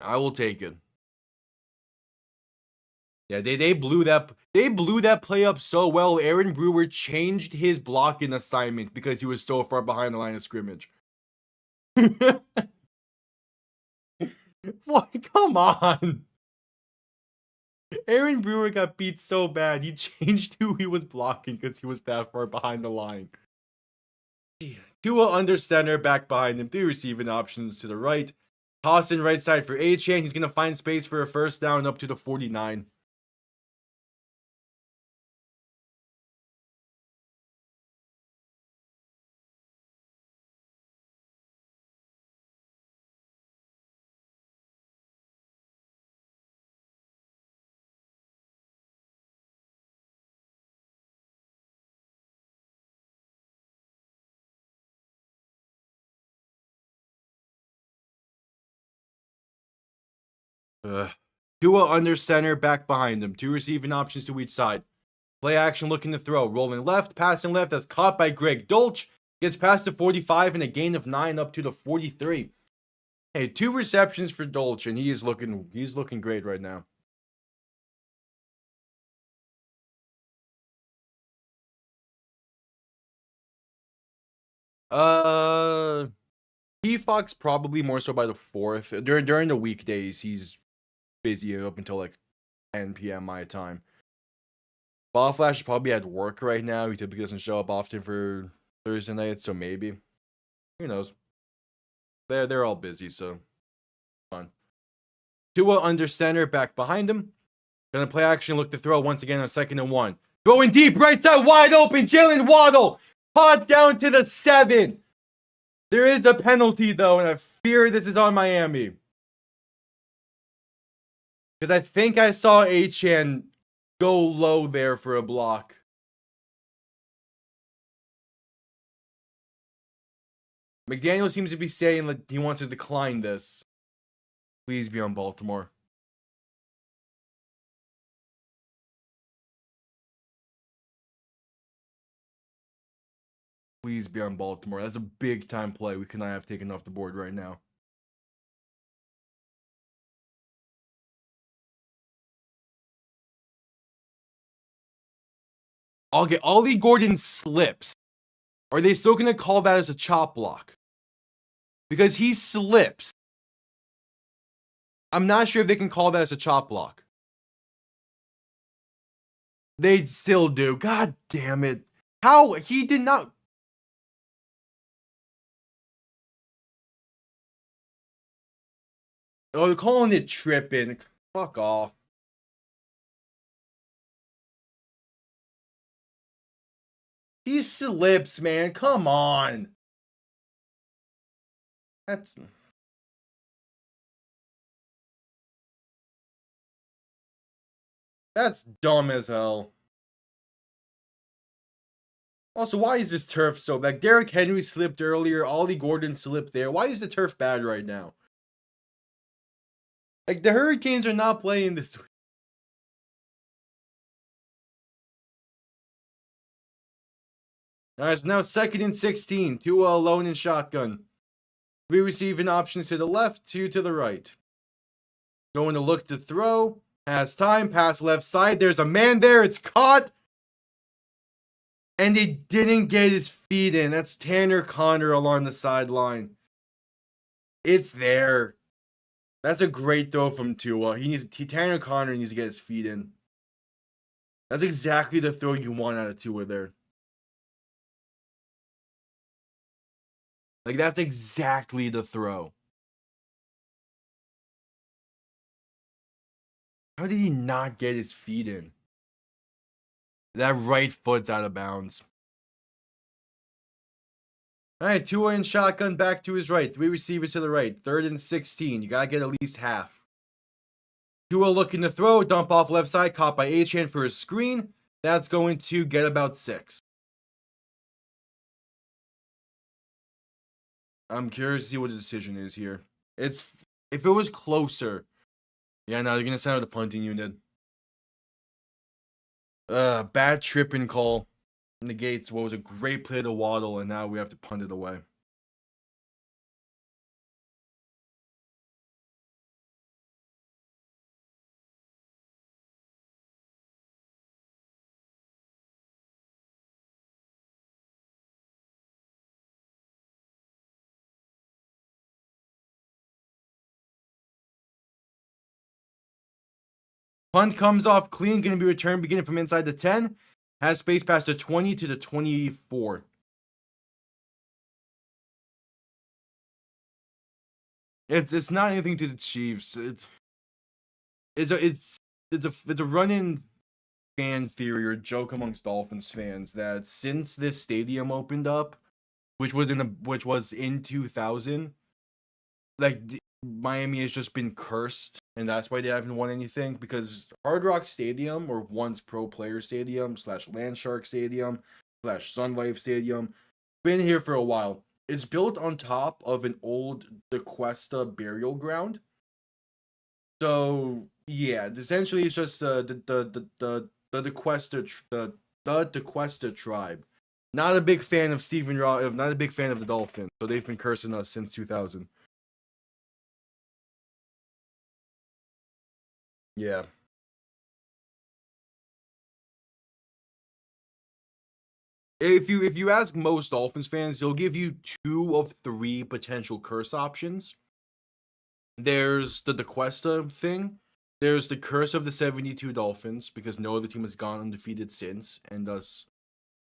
I will take it. Yeah, they blew that play up so well. Aaron Brewer changed his blocking assignment because he was so far behind the line of scrimmage. What? Come on. Aaron Brewer got beat so bad, he changed who he was blocking because he was that far behind the line. Tua under center, back behind him, 3 receiving options to the right. Toss in right side for Achane. He's going to find space for a 1st down up to the 49. Tua under center, back behind him. 2 receiving options to each side. Play action looking to throw. Rolling left, passing left. That's caught by Greg Dolch. Gets past the 45 and a gain of 9 up to the 43. Hey, 2 receptions for Dolch, and he's looking great right now. P-Fox probably more so by the 4th. During the weekdays, he's busy up until like 10 p.m. my time. Ball Flash is probably at work right now. He typically doesn't show up often for Thursday night, so maybe. Who knows? They're all busy, so fun. Tua under center, back behind him. Gonna play action, look to throw once again on 2nd and 1. Throwing deep, right side, wide open. Jalen Waddle caught down to the 7. There is a penalty though, and I fear this is on Miami. Because I think I saw Achane go low there for a block. McDaniel seems to be saying that he wants to decline this. Please be on Baltimore. Please be on Baltimore. That's a big time play we cannot have taken off the board right now. I'll get Ollie Gordon slips. Are they still going to call that as a chop block? Because he slips. I'm not sure if they can call that as a chop block. They still do. God damn it. How? He did not. Oh, they're calling it tripping. Fuck off. He slips, man. Come on. That's dumb as hell. Also, why is this turf so bad? Derrick Henry slipped earlier. Ollie Gordon slipped there. Why is the turf bad right now? Like, the Hurricanes are not playing this week. Alright, so now 2nd and 16. Tua alone in shotgun. We receive an options to the left, 2 to the right. Going to look to throw. Has time. Pass left side. There's a man there. It's caught. And he didn't get his feet in. That's Tanner Conner along the sideline. It's there. That's a great throw from Tua. Tanner Conner needs to get his feet in. That's exactly the throw you want out of Tua there. Like, that's exactly the throw. How did he not get his feet in? That right foot's out of bounds. Alright, Tua in shotgun, back to his right. 3 receivers to the right. 3rd and 16. You gotta get at least half. Tua looking to throw. Dump off left side. Caught by Achane for a screen. That's going to get about 6. I'm curious to see what the decision is here. If it was closer. Yeah, no, they're gonna send out the punting unit. Bad tripping call. Negates what was a great play to Waddle, and now we have to punt it away. Punt comes off clean, going to be returned beginning from inside the 10. Has space past the 20 to the 24. It's not anything to the Chiefs. It's a run-in fan theory or joke amongst Dolphins fans that since this stadium opened up, which was in 2000, like Miami has just been cursed, and that's why they haven't won anything. Because Hard Rock Stadium, or once Pro Player Stadium / Landshark Stadium / Sun Life Stadium, been here for a while. It's built on top of an old DeQuesta burial ground. So yeah, essentially it's just the DeQuesta tribe. Not a big fan of not a big fan of the Dolphins. So they've been cursing us since 2000. Yeah. If you ask most Dolphins fans, they'll give you 2 of 3 potential curse options. There's the DeQuesta thing, There's the curse of the 72 Dolphins because no other team has gone undefeated since, and thus,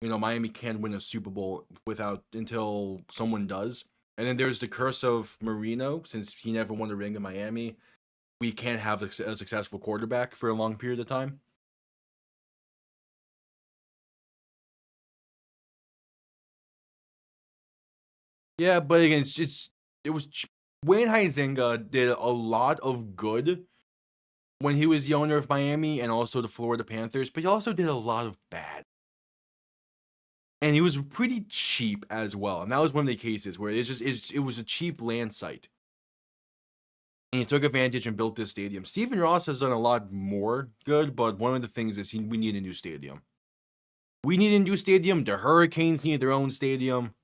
Miami can't win a Super Bowl without until someone does. And then there's the curse of Marino since he never won a ring in Miami. We can't have a successful quarterback for a long period of time. Yeah, but again, it was Wayne Huizenga did a lot of good when he was the owner of Miami and also the Florida Panthers, but he also did a lot of bad. And he was pretty cheap as well. And that was one of the cases where it was a cheap land site. And he took advantage and built this stadium. Stephen Ross has done a lot more good, but one of the things is we need a new stadium. We need a new stadium. The Hurricanes need their own stadium.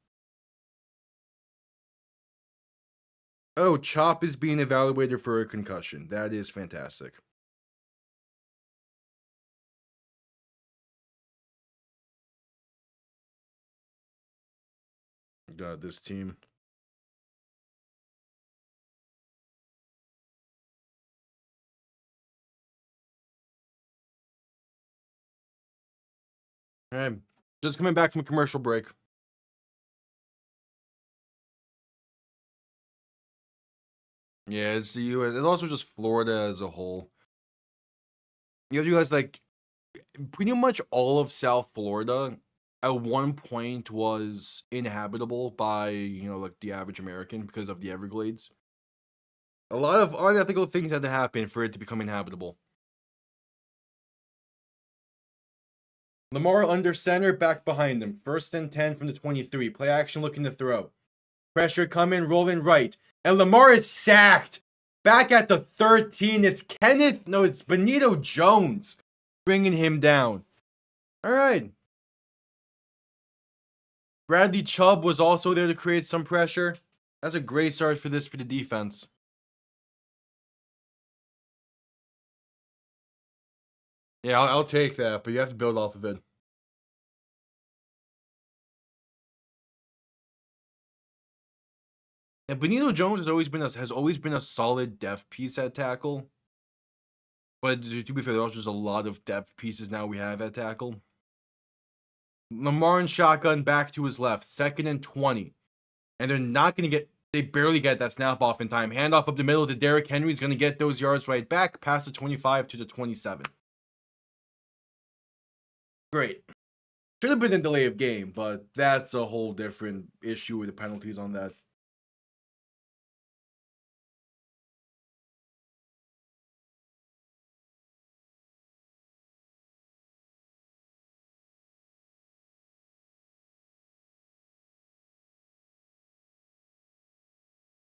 Oh, Chop is being evaluated for a concussion. That is fantastic. Got this team. All right. Just coming back from a commercial break. Yeah, it's the U.S. It's also just Florida as a whole. You guys like pretty much all of South Florida at one point was inhabitable by, like the average American because of the Everglades. A lot of unethical things had to happen for it to become inhabitable. Lamar under center, back behind him. 1st and 10 from the 23. Play action looking to throw. Pressure coming, rolling right. And Lamar is sacked. Back at the 13. It's Benito Jones bringing him down. All right. Bradley Chubb was also there to create some pressure. That's a great start for the defense. Yeah, I'll take that, but you have to build off of it. And Benito Jones has always been a solid depth piece at tackle. But to be fair, there's just a lot of depth pieces now we have at tackle. Lamar and shotgun back to his left, 2nd and 20. And they're not going to they barely get that snap off in time. Handoff up the middle to Derrick Henry's going to get those yards right back, past the 25 to the 27. Great. Should have been a delay of game, but that's a whole different issue with the penalties on that.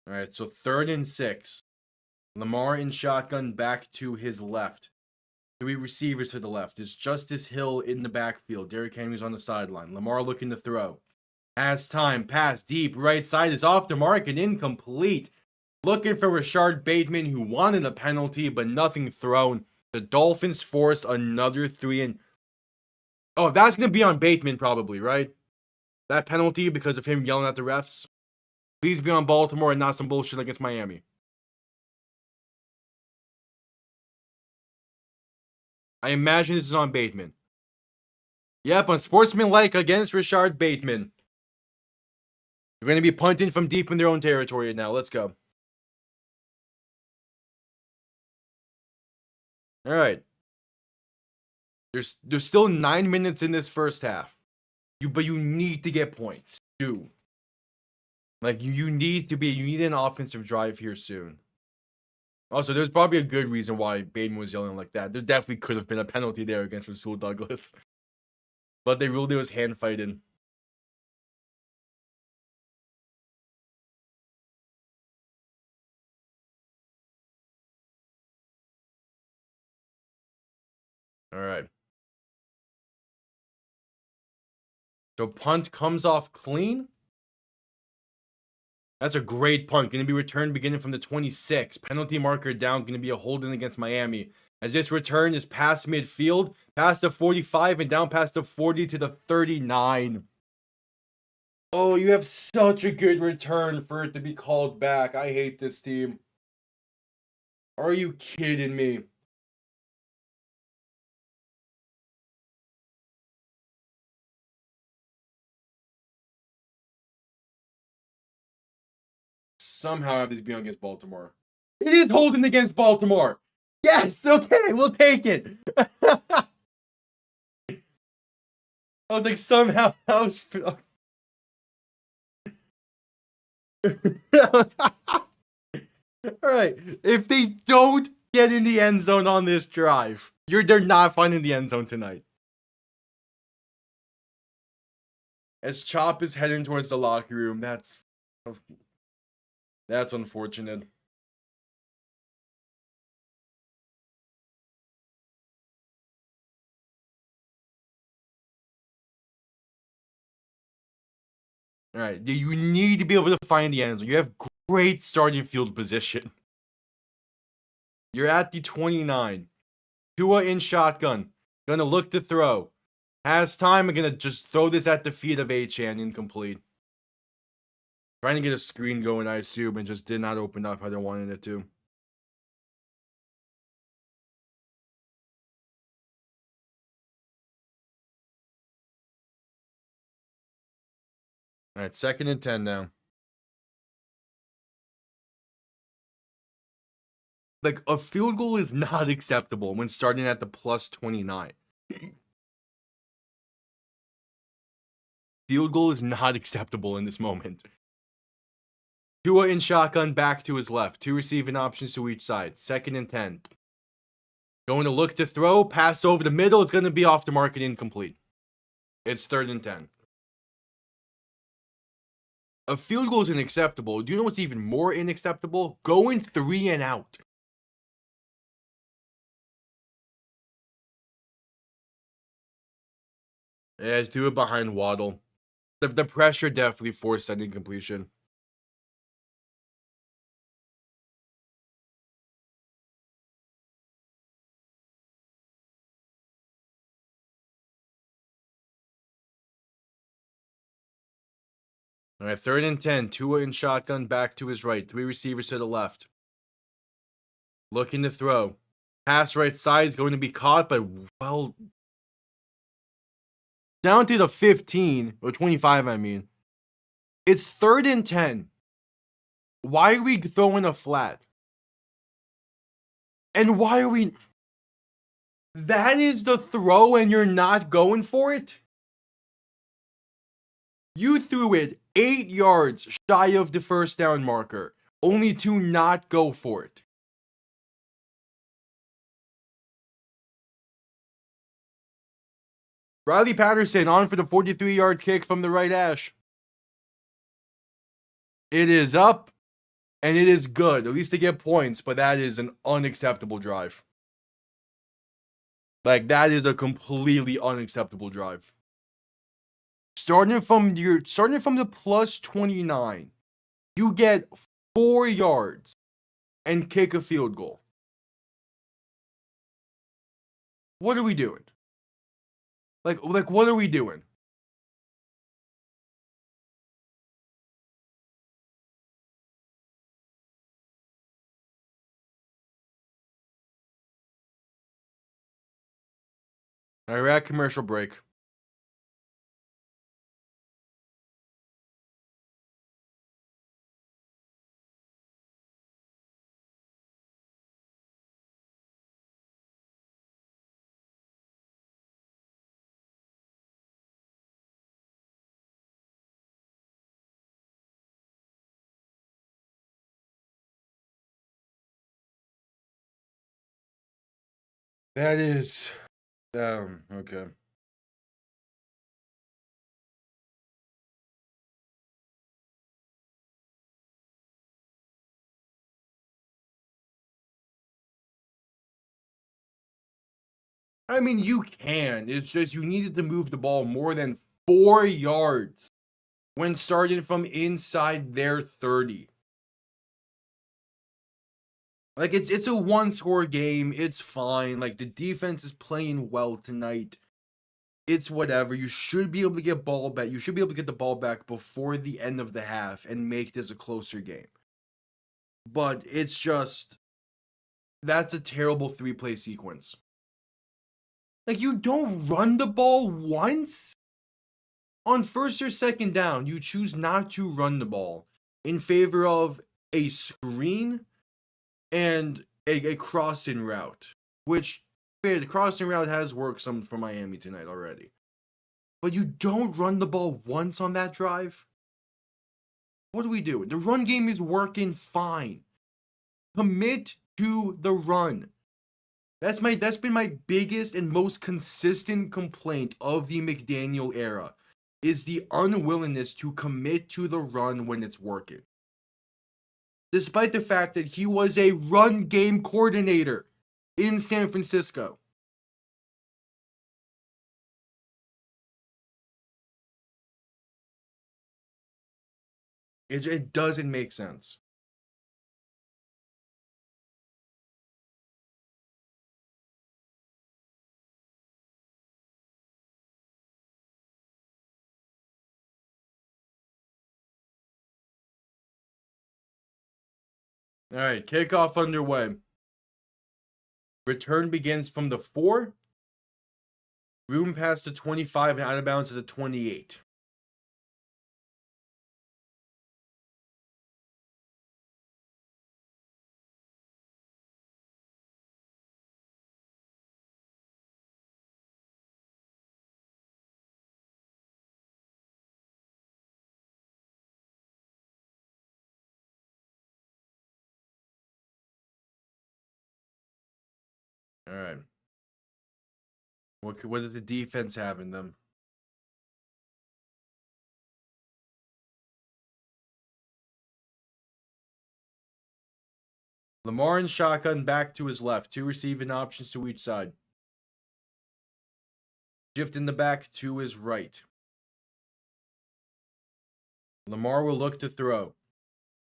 All right, so 3rd and 6. Lamar in shotgun back to his left. 3 receivers to the left. It's Justice Hill in the backfield. Derrick Henry's on the sideline. Lamar looking to throw. Has time. Pass deep. Right side is off the mark and incomplete. Looking for Rashard Bateman, who wanted a penalty, but nothing thrown. The Dolphins force another 3 and... Oh, that's going to be on Bateman probably, right? That penalty because of him yelling at the refs. Please be on Baltimore and not some bullshit against Miami. I imagine this is on Bateman. Yep, unsportsmanlike against Rashard Bateman. They're going to be punting from deep in their own territory now. Let's go. All right. There's still 9 minutes in this first half. But you need to get points too. Like you need an offensive drive here soon. Also, there's probably a good reason why Bateman was yelling like that. There definitely could have been a penalty there against Rasul Douglas. But they ruled it was hand fighting. All right. So punt comes off clean. That's a great punt. Going to be returned beginning from the 26. Penalty marker down. Going to be a holding against Miami. As this return is past midfield, past the 45 and down past the 40 to the 39. Oh, you have such a good return for it to be called back. I hate this team. Are you kidding me? somehow have this be against Baltimore. It is holding against Baltimore. Yes, okay, we'll take it. I was like, somehow that was. All right, if they don't get in the end zone on this drive, they're not finding the end zone tonight. As Chop is heading towards the locker room, that's unfortunate. All right, you need to be able to find the end zone. You have great starting field position. You're at the 29. Tua in shotgun. Gonna look to throw. Has time. I'm gonna just throw this at the feet of Achane. Incomplete. Trying to get a screen going, I assume, and just did not open up how they wanted it to. All right, 2nd and 10 now. Like, a field goal is not acceptable when starting at the plus 29. Field goal is not acceptable in this moment. Tua in shotgun, back to his left. 2 receiving options to each side. 2nd and 10. Going to look to throw. Pass over the middle. It's going to be off the mark and incomplete. It's 3rd and 10. A field goal is unacceptable. Do you know what's even more unacceptable? Going 3 and out. Yeah, let's do it behind Waddle. The pressure definitely forced that incompletion. All right, 3rd and 10. Tua in shotgun, back to his right. 3 receivers to the left. Looking to throw. Pass right side is going to be caught, but well, down to the 15 or 25. I mean, it's 3rd and 10. Why are we throwing a flat? And why are we? That is the throw, and you're not going for it. You threw it 8 yards shy of the 1st down marker, only to not go for it. Riley Patterson on for the 43-yard kick from the right hash. It is up, and it is good. At least they get points, but that is an unacceptable drive. Like, that is a completely unacceptable drive. Starting from the plus 29, you get 4 yards and kick a field goal. What are we doing? Like what are we doing? All right, we're at commercial break. That is, okay. I mean, you can. It's just you needed to move the ball more than 4 yards when starting from inside their 30. Like, it's a 1-score game. It's fine. Like, the defense is playing well tonight. It's whatever. You should be able to get ball back. You should be able to get the ball back before the end of the half and make this a closer game. But it's just, that's a terrible 3-play sequence. Like, you don't run the ball once? On 1st or 2nd down, you choose not to run the ball in favor of a screen and a crossing route, which the crossing route has worked some for Miami tonight already. But you don't run the ball once on that drive. What do we do? The run game is working fine. Commit to the run. That's been my biggest and most consistent complaint of the McDaniel era, is the unwillingness to commit to the run when it's working. Despite the fact that he was a run game coordinator in San Francisco. It doesn't make sense. All right, kickoff underway. Return begins from the 4. Room past the 25 and out of bounds at the 28. All right. What does the defense have in them? Lamar in shotgun back to his left. 2 receiving options to each side. Shift in the back to his right. Lamar will look to throw.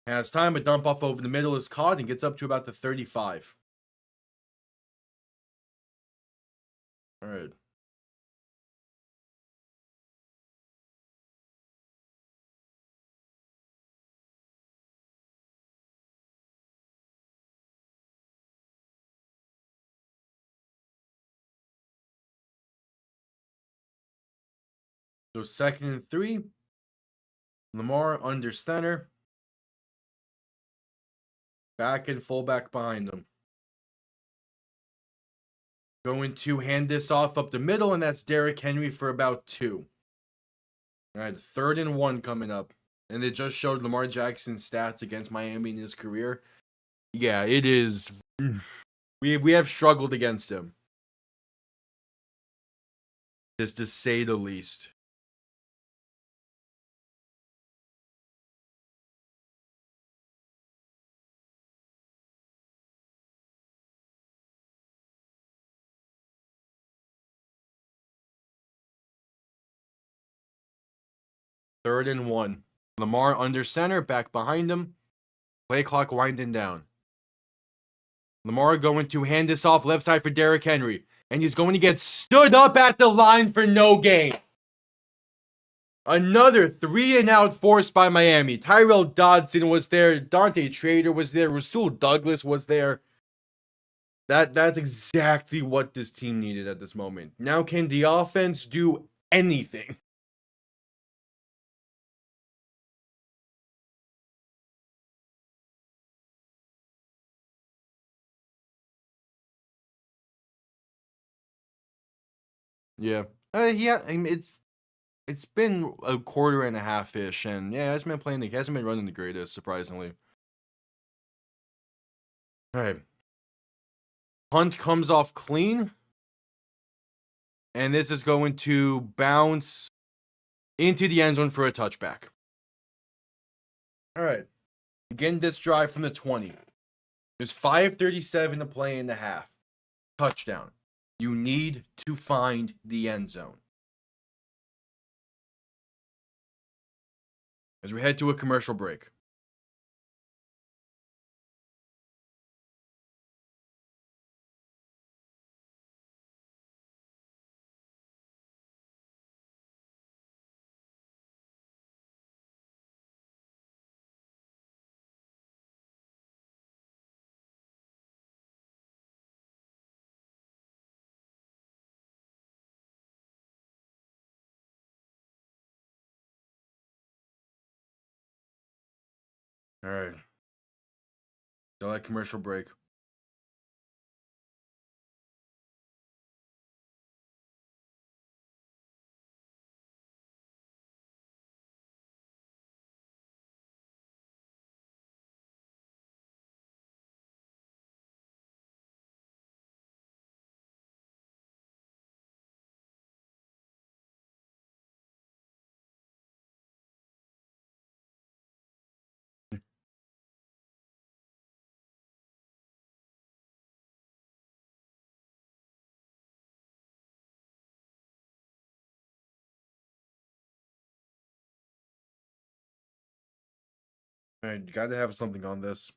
Has time, a dump off over the middle is caught and gets up to about the 35. All right. So 2nd and 3. Lamar under center. Back and fullback behind him. Going to hand this off up the middle, and that's Derrick Henry for about 2. All right, 3rd and 1 coming up. And they just showed Lamar Jackson's stats against Miami in his career. Yeah, it is. We have struggled against him. Just to say the least. Third and 1. Lamar under center, back behind him. Play clock winding down. Lamar going to hand this off left side for Derrick Henry. And he's going to get stood up at the line for no gain. Another 3 and out forced by Miami. Tyrell Dodson was there. Dante Trader was there. Rasul Douglas was there. That's exactly what this team needed at this moment. Now can the offense do anything? Yeah. Yeah, I mean, it's been a quarter and a half ish, and yeah, he hasn't been running the greatest, surprisingly. All right. Punt comes off clean. And this is going to bounce into the end zone for a touchback. All right. Begin this drive from the 20. There's 5:37 to play in the half. Touchdown. You need to find the end zone. As we head to a commercial break. All right. Still at commercial break. All right, you got to have something on this.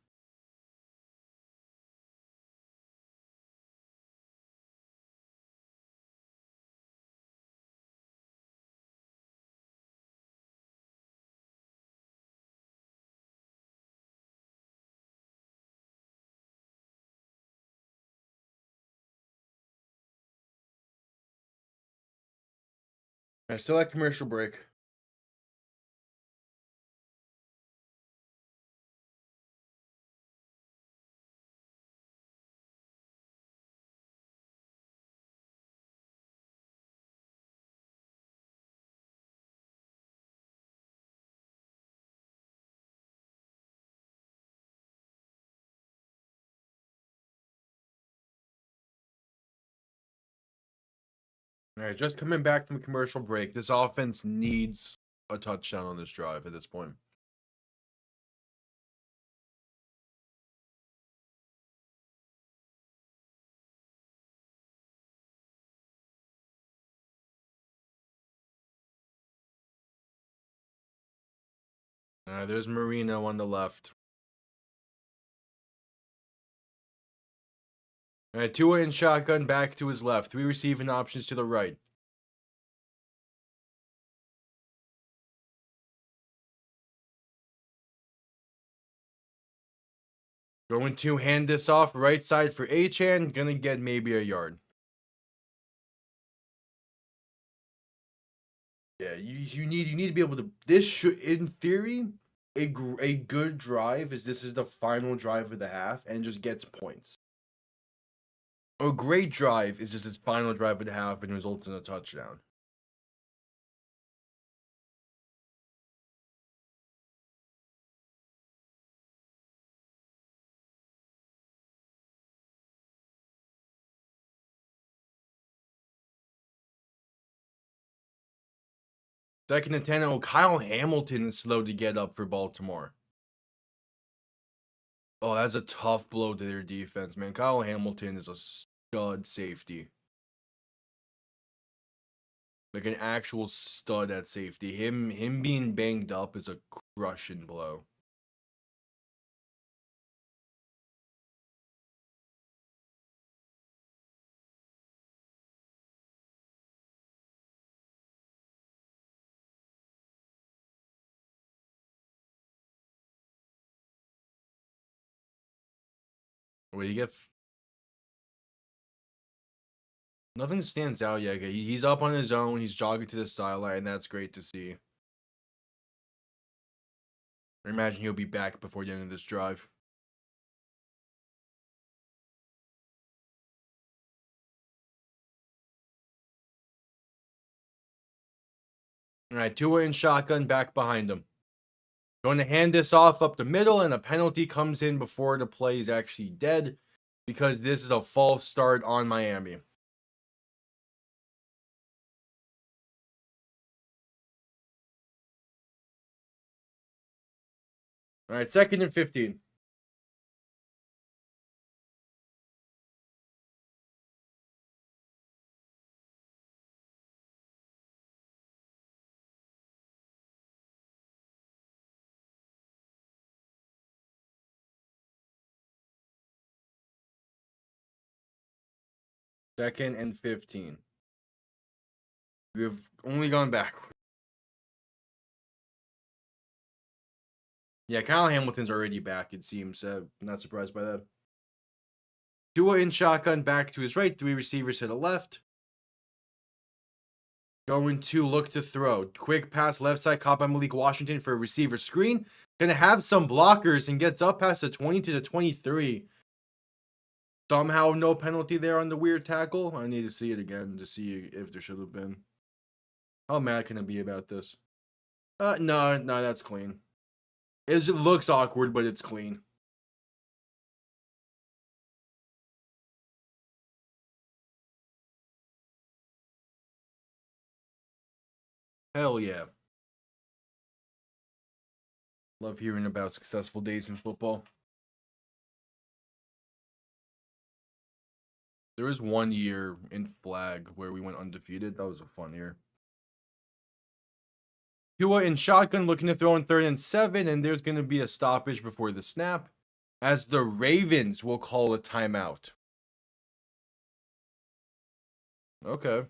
All right, still at commercial break. All right, just coming back from commercial break. This offense needs a touchdown on this drive at this point. There's Marino on the left. All right, Tua in shotgun back to his left. 3 receiving options to the right. Going to hand this off right side for Achane. Gonna get maybe a yard. Yeah, you need to be able to. This should, in theory, a good drive is this is the final drive of the half and just gets points. A great drive is just its final drive of the half and results in a touchdown. Second and 10. Oh, Kyle Hamilton is slow to get up for Baltimore. Oh, that's a tough blow to their defense, man. Kyle Hamilton is a stud safety. Like an actual stud at safety. Him being banged up is a crushing blow. Wait, you get nothing stands out yet. He's up on his own. He's jogging to the sideline, and that's great to see. I imagine he'll be back before the end of this drive. All right, Tua in shotgun back behind him. Going to hand this off up the middle, and a penalty comes in before the play is actually dead because this is a false start on Miami. All right, 2nd and 15. Second and 15. We have only gone back. Yeah, Kyle Hamilton's already back, it seems. Not surprised by that. Tua in shotgun back to his right. 3 receivers to the left. Going to look to throw. Quick pass left side caught by Malik Washington for a receiver screen. Gonna have some blockers and gets up past the 20 to the 23. Somehow no penalty there on the weird tackle. I need to see it again to see if there should have been. How mad can I be about this? No, that's clean. It just looks awkward, but it's clean. Hell yeah. Love hearing about successful days in football. There was 1 year in flag where we went undefeated. That was a fun year. Tua in shotgun looking to throw in 3rd and 7, and there's going to be a stoppage before the snap as the Ravens will call a timeout. Okay.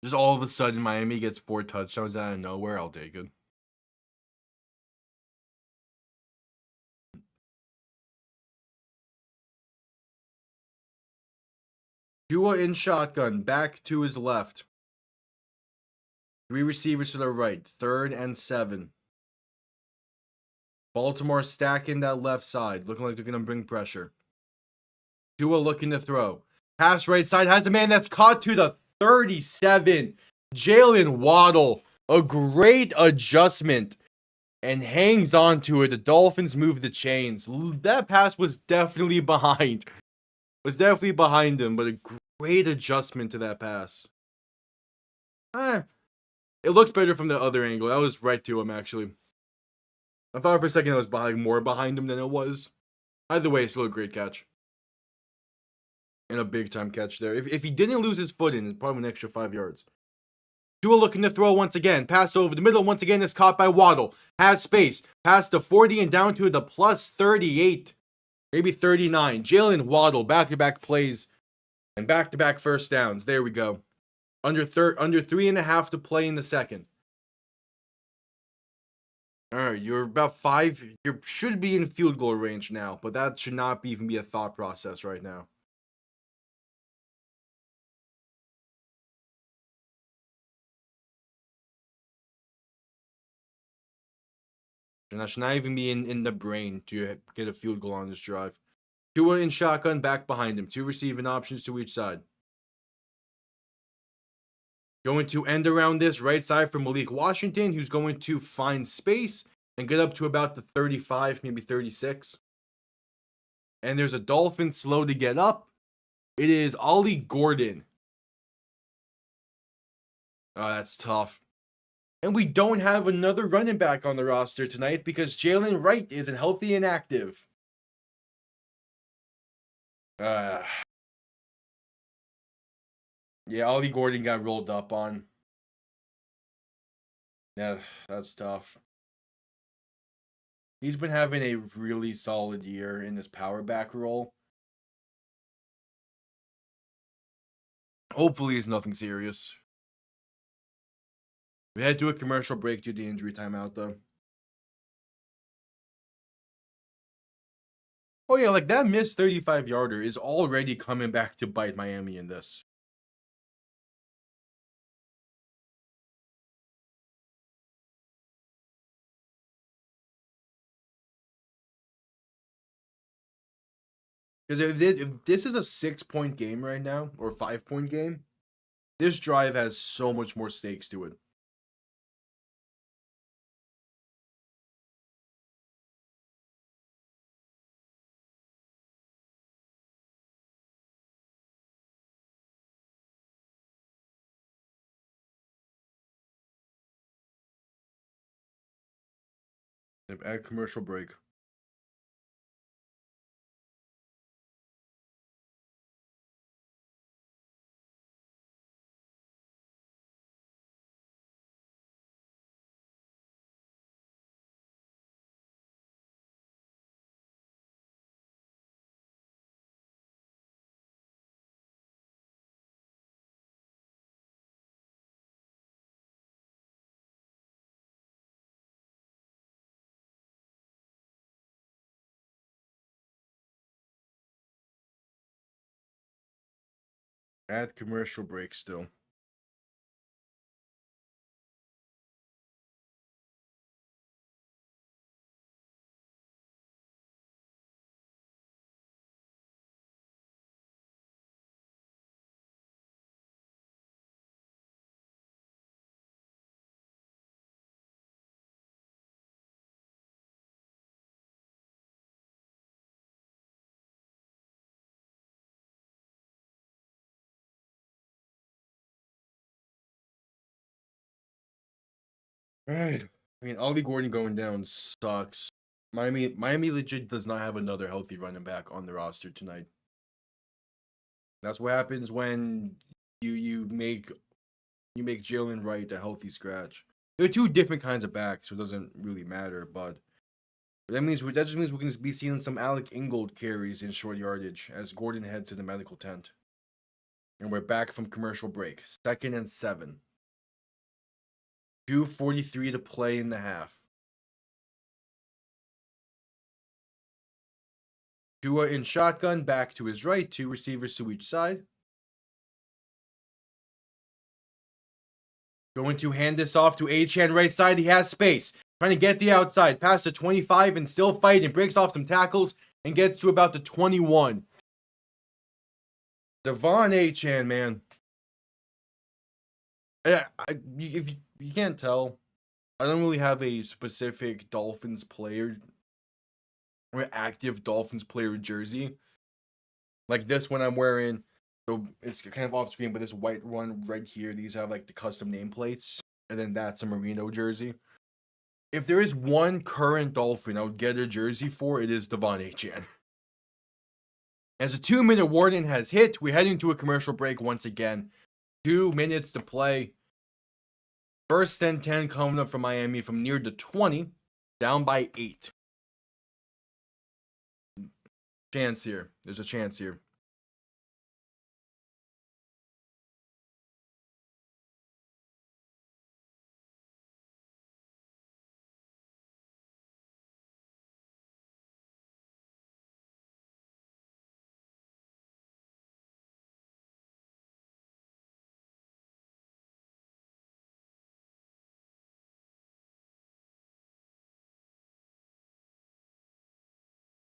Just all of a sudden, Miami gets 4 touchdowns out of nowhere. I'll take it. Tua in shotgun, back to his left. 3 receivers to the right, 3rd and 7. Baltimore stacking that left side, looking like they're going to bring pressure. Tua looking to throw. Pass right side, has a man that's caught to the 37. Jalen Waddle, a great adjustment, and hangs on to it. The Dolphins move the chains. That pass was definitely behind. Him, but a great adjustment to that pass. It looked better from the other angle. That was right to him, actually. I thought for a second it was more behind him than it was. Either way, still a great catch. And a big time catch there. If he didn't lose his footing, it's probably an extra 5 yards. Tua looking to throw once again. Pass over the middle once again is caught by Waddle. Has space. Past the 40 and down to the plus 38. Maybe 39. Jalen Waddle, back-to-back plays and back-to-back first downs. There we go. Under 3.5 to play in the second. Alright, you're about 5. You should be in field goal range now, but that should not even be a thought process right now. And that should not even be in the brain to get a field goal on this drive. Tua in shotgun, back behind him. 2 receiving options to each side. Going to end around this right side for Malik Washington, who's going to find space and get up to about the 35, maybe 36. And there's a Dolphin slow to get up. It is Ollie Gordon. Oh, that's tough. And we don't have another running back on the roster tonight because Jalen Wright isn't healthy and active. Yeah, Ollie Gordon got rolled up on. Yeah, that's tough. He's been having a really solid year in this power back role. Hopefully it's nothing serious. We had to do a commercial break due to the injury timeout, though. Oh, yeah, like that missed 35-yarder is already coming back to bite Miami in this. Because if this is a 6-point game right now, or 5-point game, this drive has so much more stakes to it. At commercial break. At commercial break still. Alright. I mean, Ollie Gordon going down sucks. Miami legit does not have another healthy running back on the roster tonight. That's what happens when you make Jalen Wright a healthy scratch. They're two different kinds of backs, so it doesn't really matter. But that just means we're going to be seeing some Alec Ingold carries in short yardage as Gordon heads to the medical tent. And we're back from commercial break. 2nd and 7. 2:43 to play in the half. Tua in shotgun, back to his right, 2 receivers to each side. Going to hand this off to Achane right side. He has space. Trying to get the outside. Past the 25 and still fighting. Breaks off some tackles and gets to about the 21. Devon Achane, man. If you can't tell, I don't really have a specific Dolphins player or active Dolphins player jersey. Like this one I'm wearing. So it's kind of off screen, but this white one right here, these have like the custom nameplates. And then that's a Merino jersey. If there is one current Dolphin I would get a jersey for, it is Devon Achane. As a 2-minute warning has hit, we're heading to a commercial break once again. 2 minutes to play. 1st and 10 coming up from Miami from near the 20, down by 8. Chance here. There's a chance here.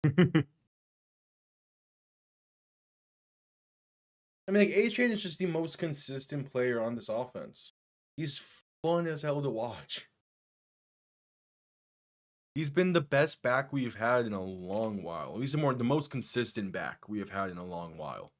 I mean, like, A-Train is just the most consistent player on this offense. He's fun as hell to watch. He's been the best back we've had in a long while. He's the most consistent back we have had in a long while.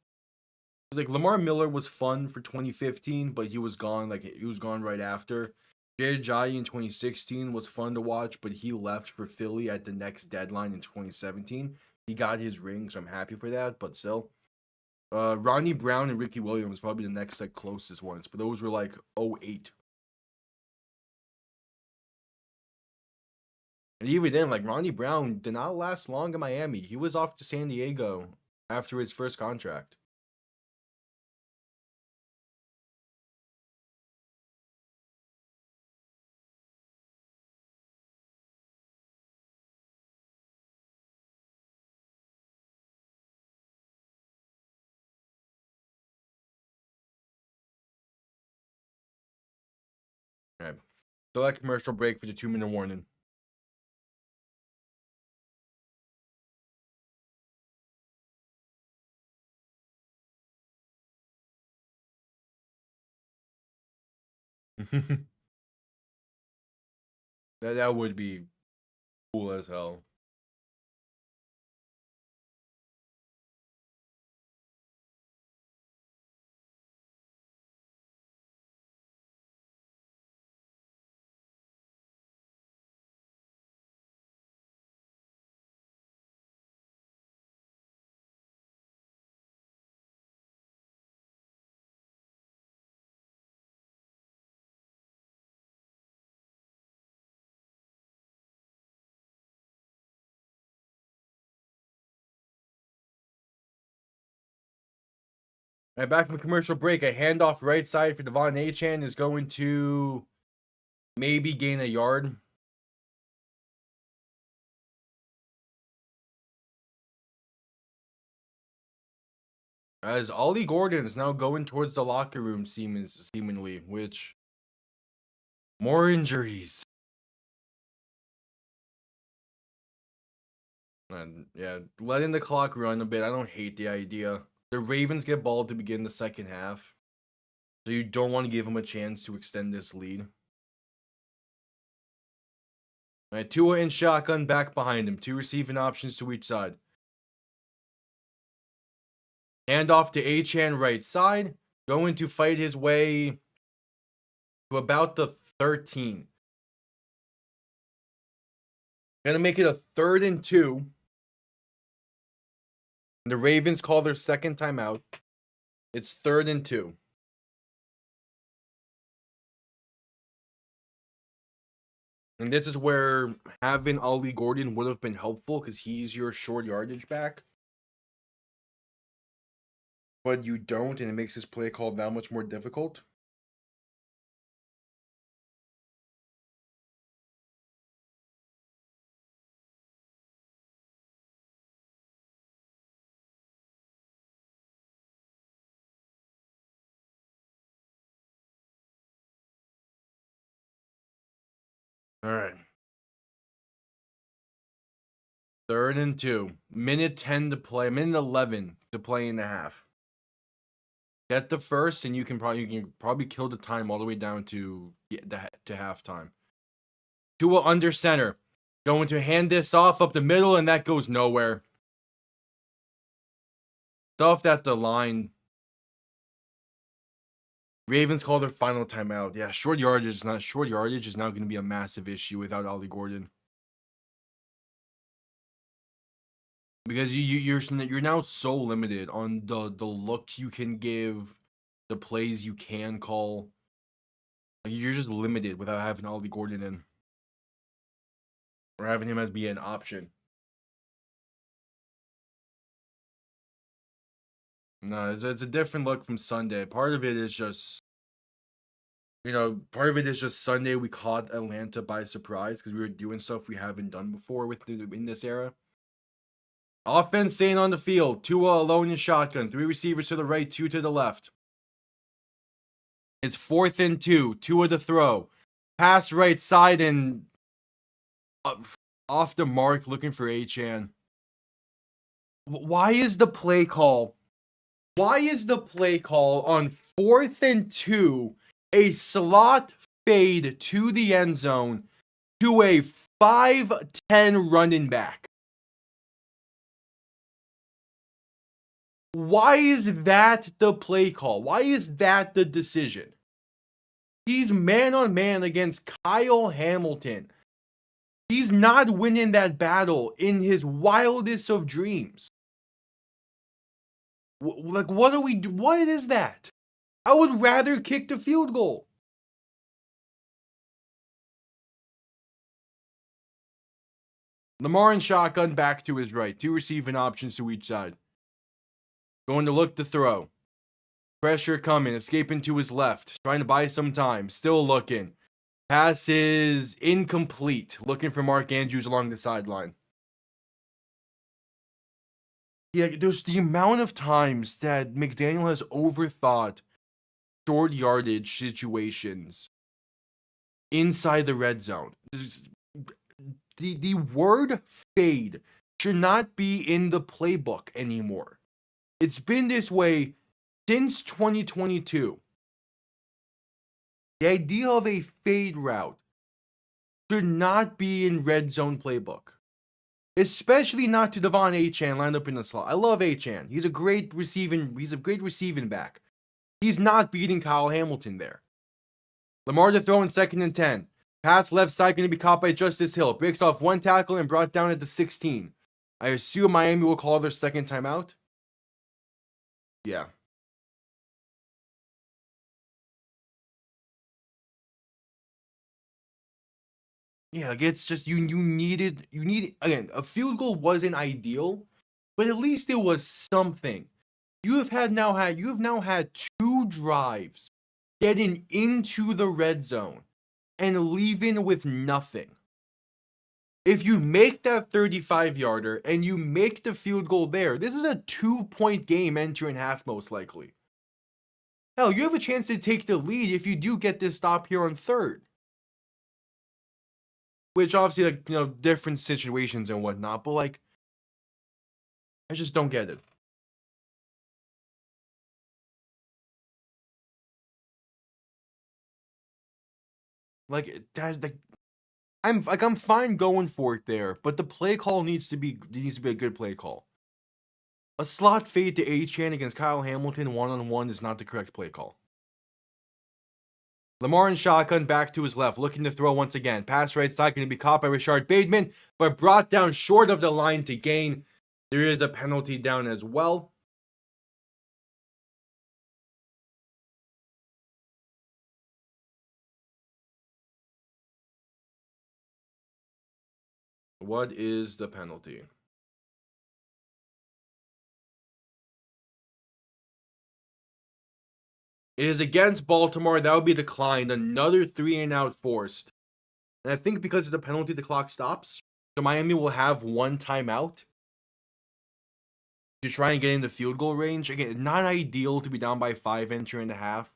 Like, Lamar Miller was fun for 2015, but he was gone. Like, he was gone right after. Jay Ajayi in 2016 was fun to watch, but he left for Philly at the next deadline in 2017. He got his ring, so I'm happy for that, but still. Ronnie Brown and Ricky Williams probably the next like closest ones, but those were like 08. And even then, like Ronnie Brown did not last long in Miami. He was off to San Diego after his first contract. Okay. Select commercial break for the 2-minute warning. that would be cool as hell. Right, back from commercial break, a handoff right side for Devon Achane is going to maybe gain a yard. As Ollie Gordon is now going towards the locker room, seemingly, which more injuries. And yeah, letting the clock run a bit. I don't hate the idea. The Ravens get ball to begin the second half, so you don't want to give them a chance to extend this lead. All right, Tua in shotgun back behind him. 2 receiving options to each side. Hand off to Achane right side. Going to fight his way to about the 13. Gonna make it a 3rd and 2. The Ravens call their second timeout. It's 3rd and 2. And this is where having Ollie Gordon would have been helpful because he's your short yardage back. But you don't, and it makes this play call that much more difficult. All right. 3rd and 2. Minute 10 to play. Minute 11 to play in the half. Get the first, and you can probably kill the time all the way down to halftime. Tua under center. Going to hand this off up the middle, and that goes nowhere. Stuffed at the line. Ravens call their final timeout. Yeah, short yardage is now going to be a massive issue without Ollie Gordon. Because you're now so limited on the looks you can give, the plays you can call. Like, you're just limited without having Ollie Gordon in. Or having him as be an option. No, it's a different look from Sunday. Part of it is just, Sunday we caught Atlanta by surprise because we were doing stuff we haven't done before in this era. Offense staying on the field. Tua alone in shotgun. 3 receivers to the right, 2 to the left. It's 4th and 2. Tua to throw. Pass right side and off the mark looking for Achane. Why is the play call on 4th and 2 a slot fade to the end zone to a 5'10" running back? Why is that the play call? Why is that the decision? He's man on man against Kyle Hamilton. He's not winning that battle in his wildest of dreams. What is that? I would rather kick the field goal. Lamar in shotgun back to his right. 2 receiving options to each side. Going to look to throw. Pressure coming. Escaping to his left. Trying to buy some time. Still looking. Pass is incomplete. Looking for Mark Andrews along the sideline. Yeah, there's the amount of times that McDaniel has overthought short yardage situations inside the red zone. The word fade should not be in the playbook anymore. It's been this way since 2022. The idea of a fade route should not be in red zone playbook. Especially not to Devon Achane lined up in the slot. I love Achane. He's a great receiving back. He's not beating Kyle Hamilton there. Lamar to throw in 2nd and 10. Pass left side going to be caught by Justice Hill. Breaks off 1 tackle and brought down at the 16. I assume Miami will call their second timeout. Yeah. Yeah, like it's just you needed again, a field goal wasn't ideal, but at least it was something. You have now had 2 drives getting into the red zone and leaving with nothing. If you make that 35-yarder and you make the field goal there, this is a 2-point game entering half most likely. Hell, you have a chance to take the lead if you do get this stop here on third. Which obviously, like, you know, different situations and whatnot, but like, I just don't get it. Like that, like I'm fine going for it there, but the play call needs to be a good play call. A slot fade to Achane against Kyle Hamilton one-on-one is not the correct play call. Lamar in shotgun, back to his left, looking to throw once again. Pass right side, going to be caught by Rashard Bateman, but brought down short of the line to gain. There is a penalty down as well. What is the penalty? It is against Baltimore. That would be declined. Another 3-and-out forced. And I think because of the penalty, the clock stops. So Miami will have one timeout to try and get in the field goal range. Again, not ideal to be down by 5 entering the half,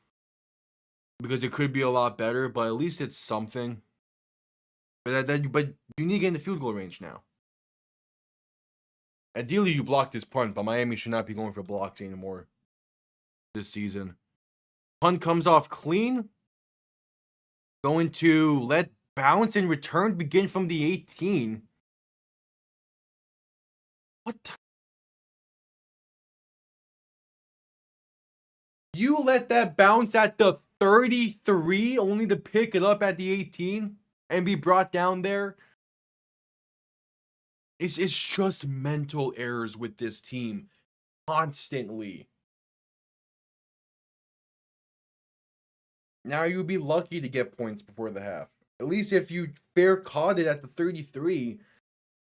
because it could be a lot better, but at least it's something. But you need to get in the field goal range now. Ideally, you block this punt, but Miami should not be going for blocks anymore this season. Punt comes off clean. Going to let bounce and return begin from the 18. What? You let that bounce at the 33 only to pick it up at the 18 and be brought down there? It's just mental errors with this team constantly. Now you'd be lucky to get points before the half. At least if you fair caught it at the 33,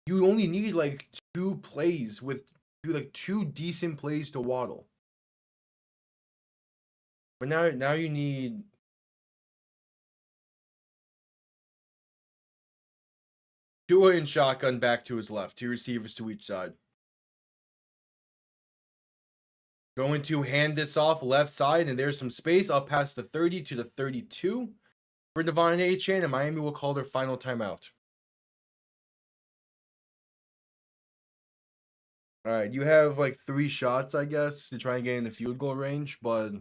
you only need like 2 plays with like 2 decent plays to Waddle. But now you need Tua in shotgun, back to his left, 2 receivers to each side. Going to hand this off left side, and there's some space up past the 30 to the 32 for Devon Achane, and Miami will call their final timeout. All right, you have like 3 shots, I guess, to try and get in the field goal range, but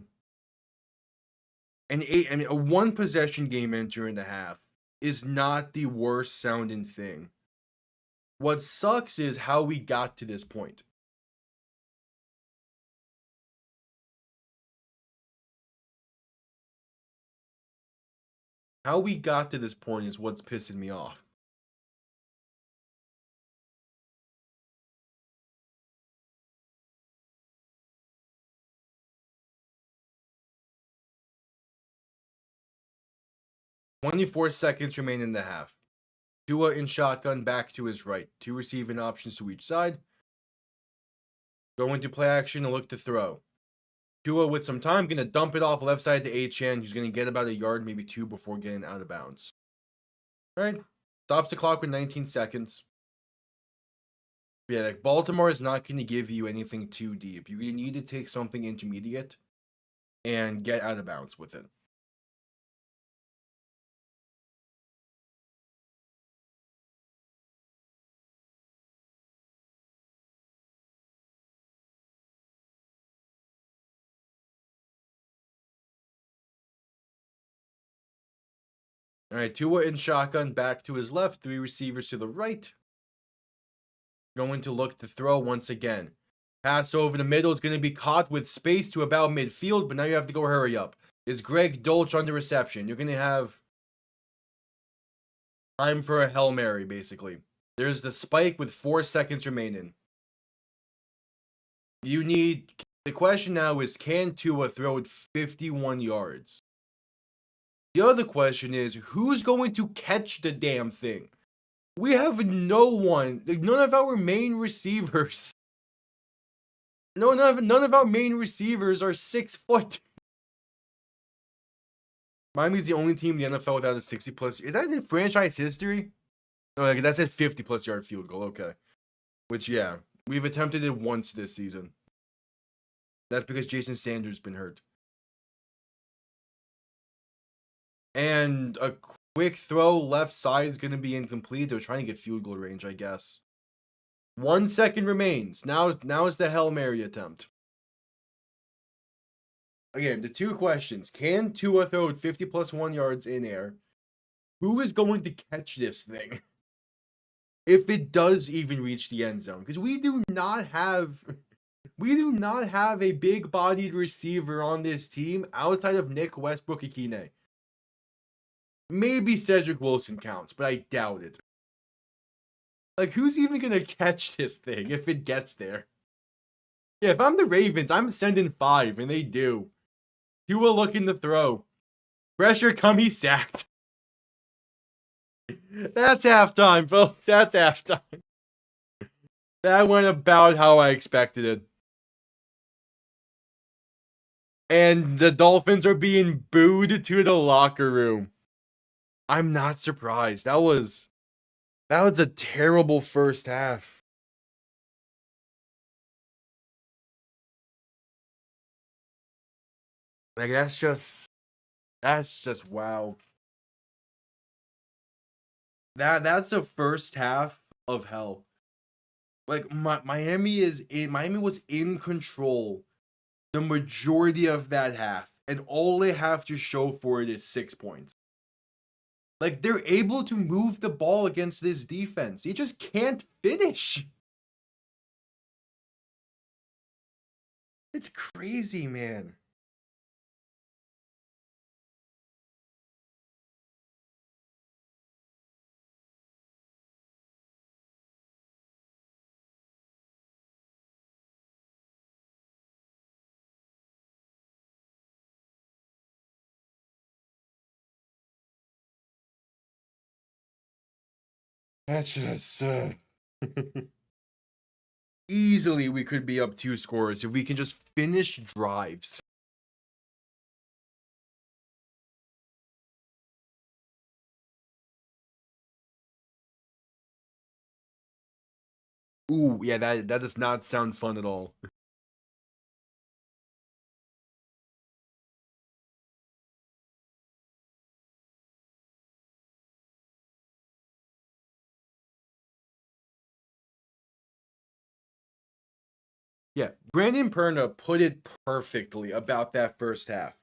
a 1-possession game entering the half is not the worst sounding thing. What sucks is how we got to this point. How we got to this point is what's pissing me off. "24 seconds remain in the half. Tua in shotgun, back to his right. 2 receiving options to each side. Going to play action and look to throw. Tua with some time, going to dump it off left side to Achane, who's going to get about a yard, maybe 2 before getting out of bounds. All right. Stops the clock with 19 seconds. Yeah, like Baltimore is not going to give you anything too deep. You're going to need to take something intermediate and get out of bounds with it. All right, Tua in shotgun, back to his left, 3 receivers to the right. Going to look to throw once again. Pass over the middle is going to be caught with space to about midfield, but now you have to go hurry up. It's Greg Dolch on the reception. You're going to have time for a Hail Mary, basically. There's the spike with 4 seconds remaining. The question now is, can Tua throw it 51 yards? The other question is, who's going to catch the damn thing? We have no one. None of our main receivers. None of our main receivers are 6 foot. Miami's the only team in the NFL without a 60-plus. Is that in franchise history? Oh, like, that's a 50+ yard field goal. Okay. Which, yeah, we've attempted it once this season. That's because Jason Sanders been hurt. And a quick throw left side is going to be incomplete. They're trying to get field goal range, I guess. 1 second remains. Now is the Hail Mary attempt. Again, the two questions. Can Tua throw 50+1 yards in air? Who is going to catch this thing? If it does even reach the end zone. Because we do not have a big-bodied receiver on this team outside of Nick Westbrook-Ikine. Maybe Cedric Wilson counts, but I doubt it. Like, who's even going to catch this thing if it gets there? Yeah, if I'm the Ravens, I'm sending 5, and they do. Tua looking to throw. Pressure come, he's sacked. That's halftime, folks. That's halftime. That went about how I expected it. And the Dolphins are being booed to the locker room. I'm not surprised. That was a terrible first half. Like, that's just wow. That's a first half of hell. Like, Miami was in control the majority of that half, and all they have to show for it is 6 points. Like, they're able to move the ball against this defense. You just can't finish. It's crazy, man. That's just easily we could be up 2 scores if we can just finish drives. Ooh, yeah, that does not sound fun at all. Yeah, Brandon Perna put it perfectly about that first half.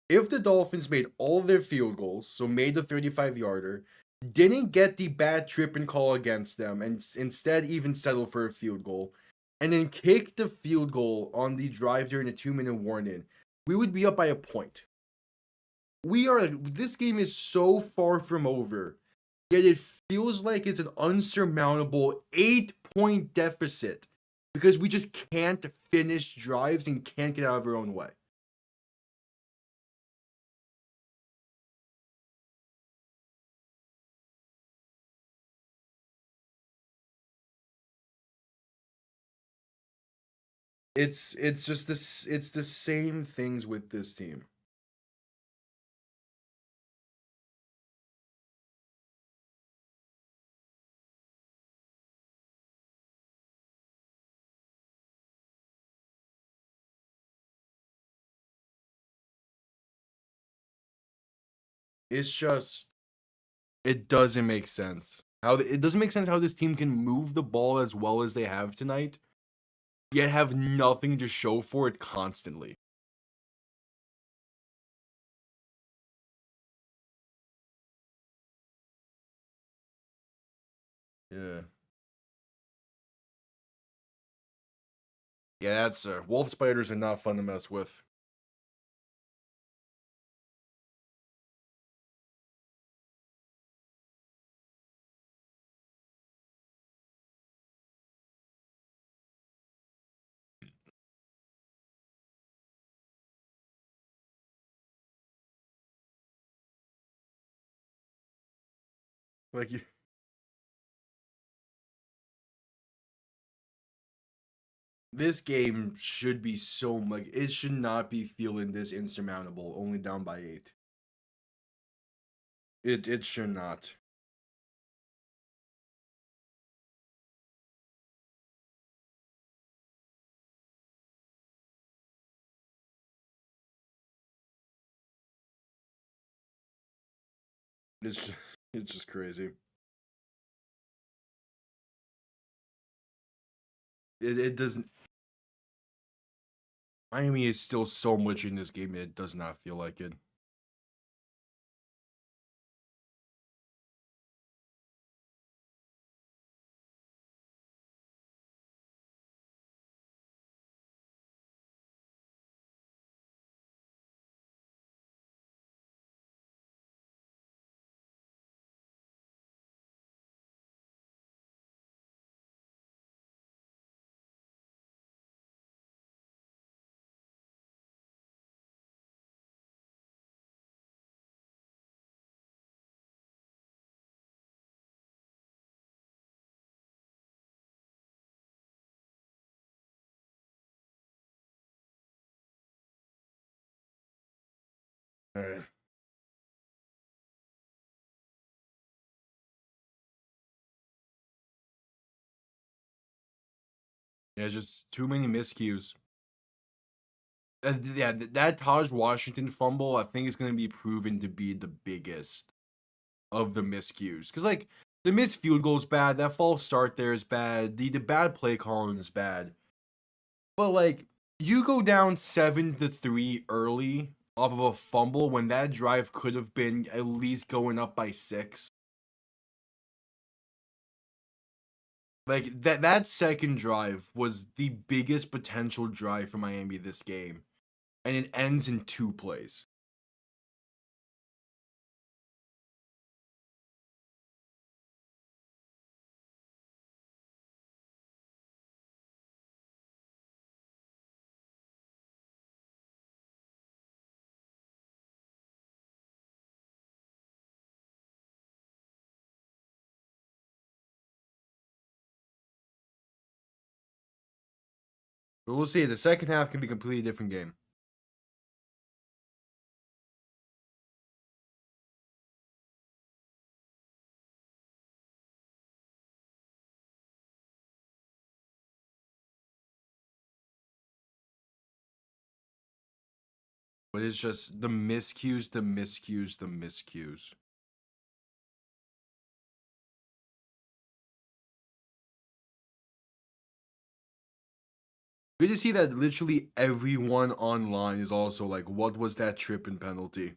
If the Dolphins made all their field goals, so made the 35-yarder, didn't get the bad trip and call against them, and instead even settled for a field goal, and then kicked the field goal on the drive during a 2-minute warning, we would be up by a point. This game is so far from over, yet it feels like it's an unsurmountable 8-point deficit because we just can't finish drives and can't get out of our own way. It's just this it's the same things with this team. It's just it doesn't make sense. It doesn't make sense how this team can move the ball as well as they have tonight, yet have nothing to show for it constantly. Yeah. Yeah, that's wolf spiders are not fun to mess with. Like this game should be so like it should not be feeling this insurmountable, only down by 8. It should not. It's just, it's just crazy. It doesn't. Miami is still so much in this game, and it does not feel like it. All right. Yeah, just too many miscues. Yeah, that Taj Washington fumble, I think, is going to be proven to be the biggest of the miscues. Because, like, the missed field goal is bad. That false start there is bad. The bad play calling is bad. But, like, you go down 7-3 early off of a fumble when that drive could have been at least going up by 6. Like, that second drive was the biggest potential drive for Miami this game. And it ends in 2 plays. But we'll see. The second half can be a completely different game. But it's just the miscues, the miscues, the miscues. Good to see that literally everyone online is also like, what was that tripping penalty?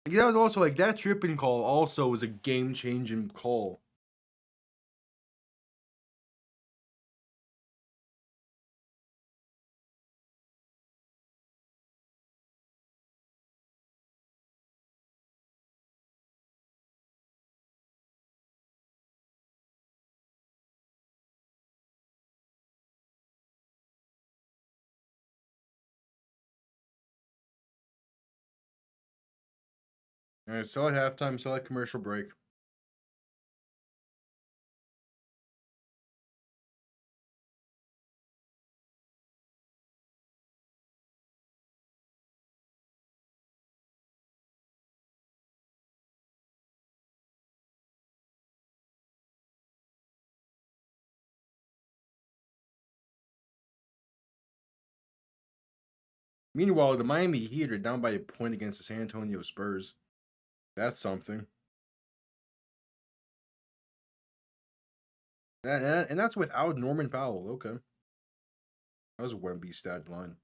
Like, that was also like that tripping call also was a game changing call. All right, sell at halftime, sell at commercial break. Meanwhile, the Miami Heat are down by a point against the San Antonio Spurs. That's something. And that's without Norman Powell. Okay. That was a Wemby stat line.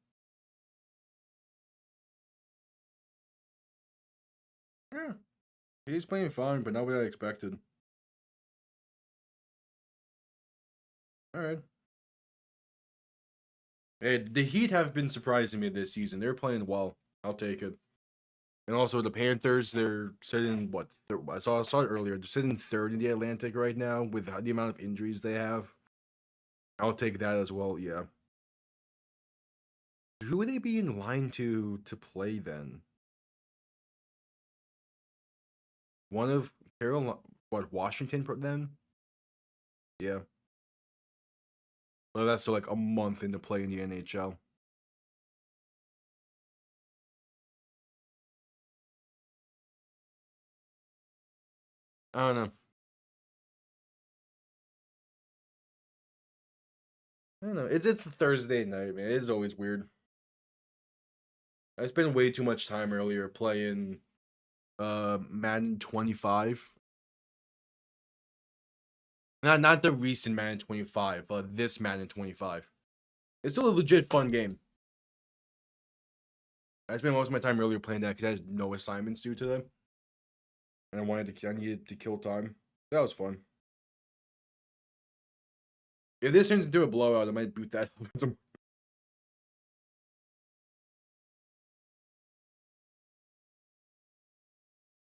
Yeah. He's playing fine, but not what I expected. All right. Hey, the Heat have been surprising me this season. They're playing well. I'll take it. And also the Panthers, they're sitting what? I saw it earlier. They're sitting third in the Atlantic right now with the amount of injuries they have. I'll take that as well. Yeah. Who would they be in line to play then? One of Carolina, what Washington then? Yeah. Well, that's still like a month into play in the NHL. I don't know. I don't know. It's a Thursday night, man. It is always weird. I spent way too much time earlier playing Madden 25. Not the recent Madden 25, but this Madden 25. It's still a legit fun game. I spent most of my time earlier playing that because I had no assignments due today. And I needed to kill time. That was fun. If this turns into a blowout, I might boot that.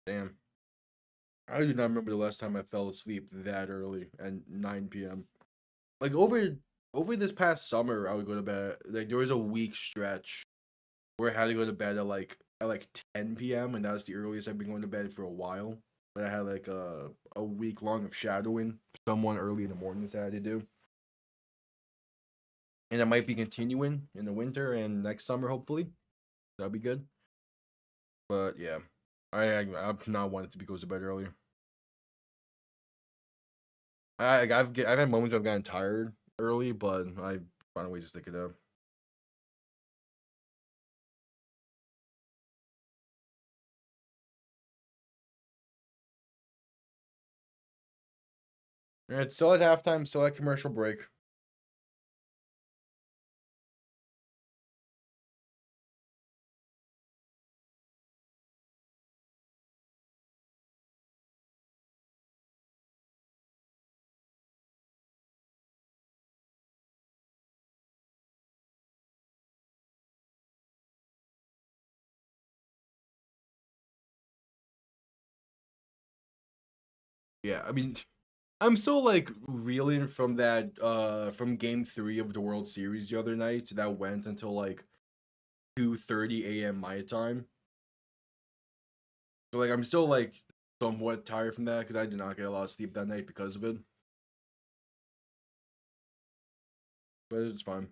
Damn. I do not remember the last time I fell asleep that early at 9 p.m. Like over this past summer, I would go to bed. Like there was a week stretch where I had to go to bed at 10 p.m. and that's the earliest I've been going to bed for a while. But I had like a week long of shadowing someone early in the mornings that I had to do. And I might be continuing in the winter and next summer, hopefully. That'll be good. But yeah, I've not wanted to go to bed earlier. I've had moments where I've gotten tired early, but I find ways to stick it out. It's still at halftime, still at commercial break. Yeah, I mean, I'm still like reeling from that from game 3 of the World Series the other night that went until like 2:30 a.m. my time. So like I'm still like somewhat tired from that because I did not get a lot of sleep that night because of it. But it's fine.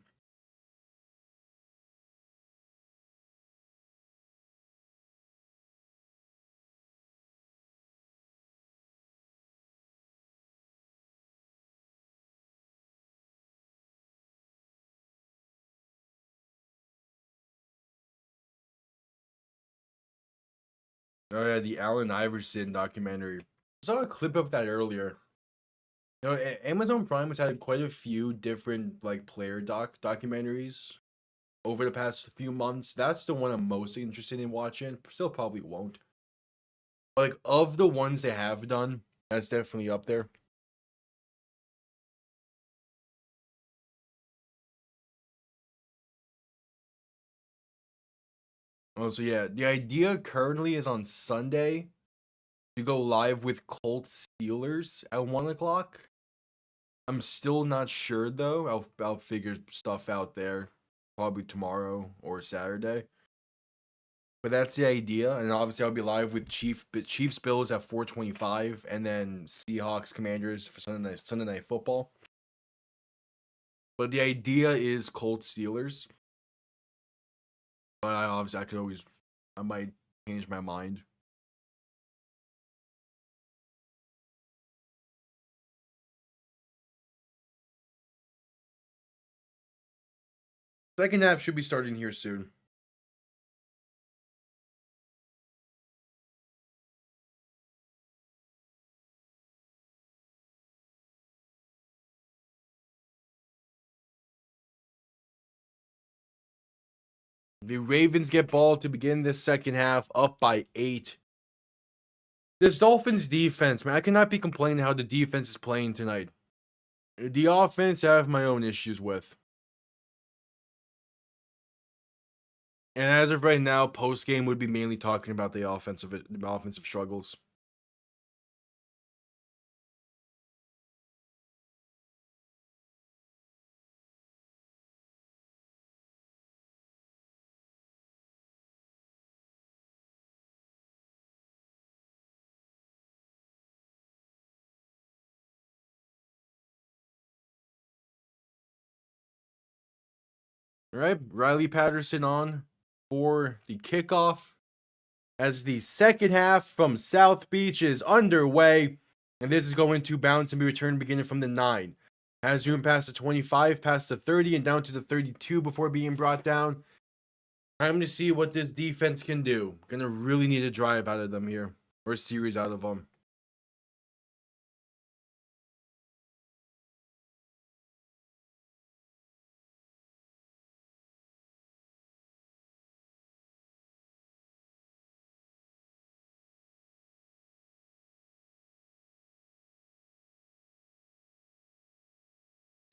Oh yeah, the Allen Iverson documentary. I saw a clip of that earlier. You know, Amazon Prime has had quite a few different like player documentaries over the past few months. That's the one I'm most interested in watching. Still probably won't. Like of the ones they have done, that's definitely up there. Oh, so yeah, the idea currently is on Sunday to go live with Colts Steelers at 1 o'clock. I'm still not sure though. I'll figure stuff out there probably tomorrow or Saturday. But that's the idea, and obviously I'll be live with Chiefs Bills at 4:25, and then Seahawks Commanders for Sunday night football. But the idea is Colts Steelers. But I might change my mind. Second half should be starting here soon. The Ravens get ball to begin this second half, up by 8. This Dolphins defense, man, I cannot be complaining how the defense is playing tonight. The offense, I have my own issues with. And as of right now, post game would be mainly talking about the offensive struggles. All right, Riley Patterson on for the kickoff as the second half from South Beach is underway. And this is going to bounce and be returned beginning from the 9. Has room past the 25, past the 30, and down to the 32 before being brought down. Time to see what this defense can do. Gonna really need a drive out of them here. Or a series out of them.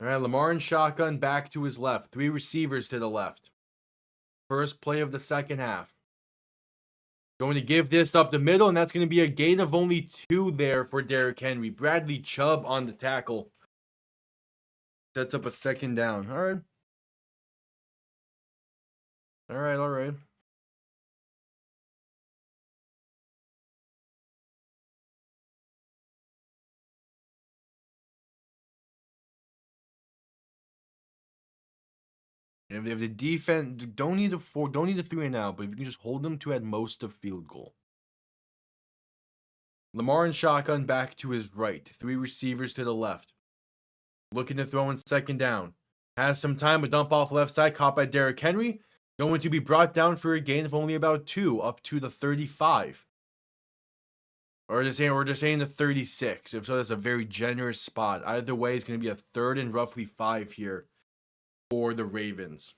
All right, Lamar in shotgun back to his left. 3 receivers to the left. First play of the second half. Going to give this up the middle, and that's going to be a gain of only 2 there for Derrick Henry. Bradley Chubb on the tackle. Sets up a second down. All right. All right, all right. And if the defense don't need a 3 and out, but if you can just hold them to at most a field goal. Lamar in shotgun back to his right. 3 receivers to the left. Looking to throw in second down. Has some time, a dump off left side, caught by Derrick Henry. Going to be brought down for a gain of only about 2, up to the 35. Or they're saying the 36. If so, that's a very generous spot. Either way, it's going to be a 3rd and roughly 5 here for the Ravens.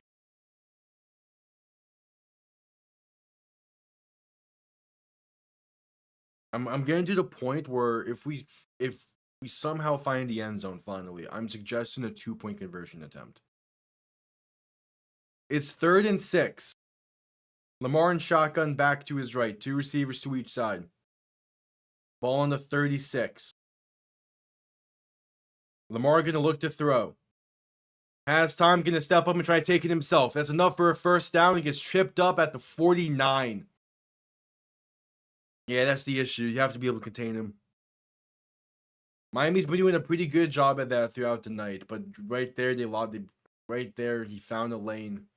I'm getting to the point where if we somehow find the end zone finally, I'm suggesting a 2-point conversion attempt. It's 3rd and 6. Lamar in shotgun back to his right. 2 receivers to each side. Ball on the 36. Lamar gonna look to throw. Has time, gonna step up and try to take it himself. That's enough for a first down. He gets tripped up at the 49. Yeah, that's the issue. You have to be able to contain him. Miami's been doing a pretty good job at that throughout the night, but right there right there he found a lane.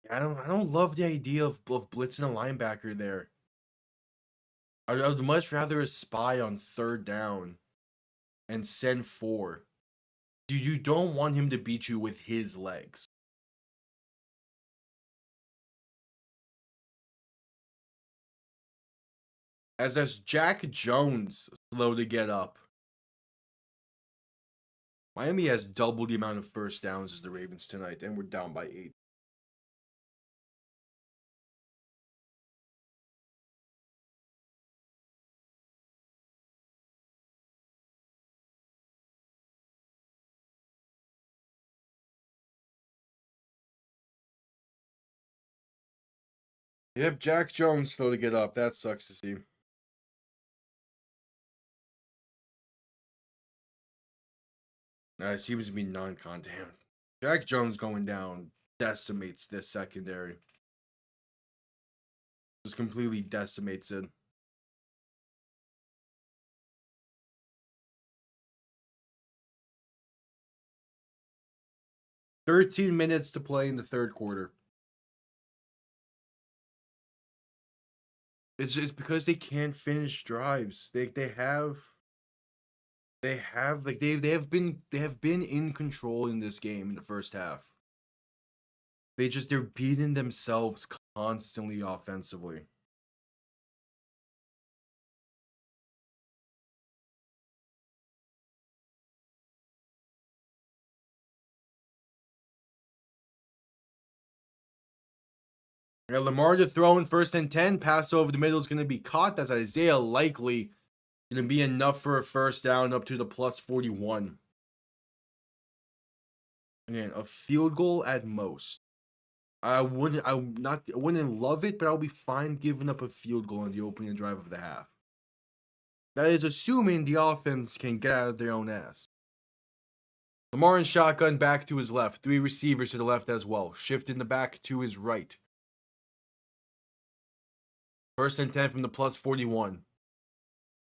I don't love the idea of blitzing a linebacker there. I'd much rather a spy on 3rd down and send 4. You don't want him to beat you with his legs. As Jack Jones slow to get up. Miami has double the amount of first downs as the Ravens tonight, and we're down by 8. Yep, Jack Jones slow to get up. That sucks to see. It seems to be non-con. Damn. Jack Jones going down decimates this secondary. Just completely decimates it. "13 minutes to play in the 3rd quarter. It's just because they can't finish drives. They have like they have been in control in this game in the first half. They're beating themselves constantly offensively. Yeah, Lamar to throw in 1st and 10. Pass over the middle is going to be caught. That's Isaiah Likely. Going to be enough for a first down up to the plus 41. Again, a field goal at most. I wouldn't love it, but I'll be fine giving up a field goal on the opening drive of the half. That is assuming the offense can get out of their own ass. Lamar in shotgun back to his left. 3 receivers to the left as well. Shifting the back to his right. 1st and 10 from the plus 41.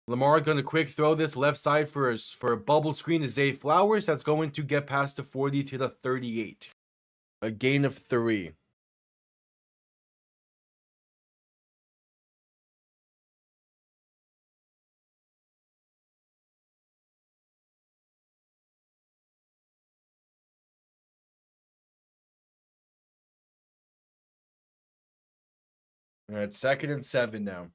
Lamar gonna quick throw this left side for a bubble screen to Zay Flowers. That's going to get past the 40 to the 38. A gain of 3. All right, 2nd and 7 now.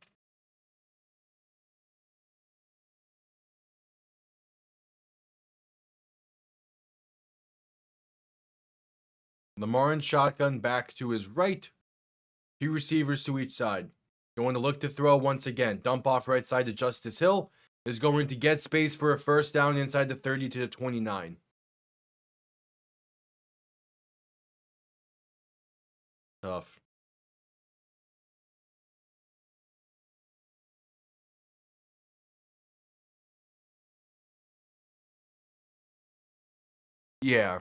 Lamar in shotgun back to his right. 2 receivers to each side. Going to look to throw once again. Dump off right side to Justice Hill. Is going to get space for a first down inside the 30 to the 29. Tough. Yeah.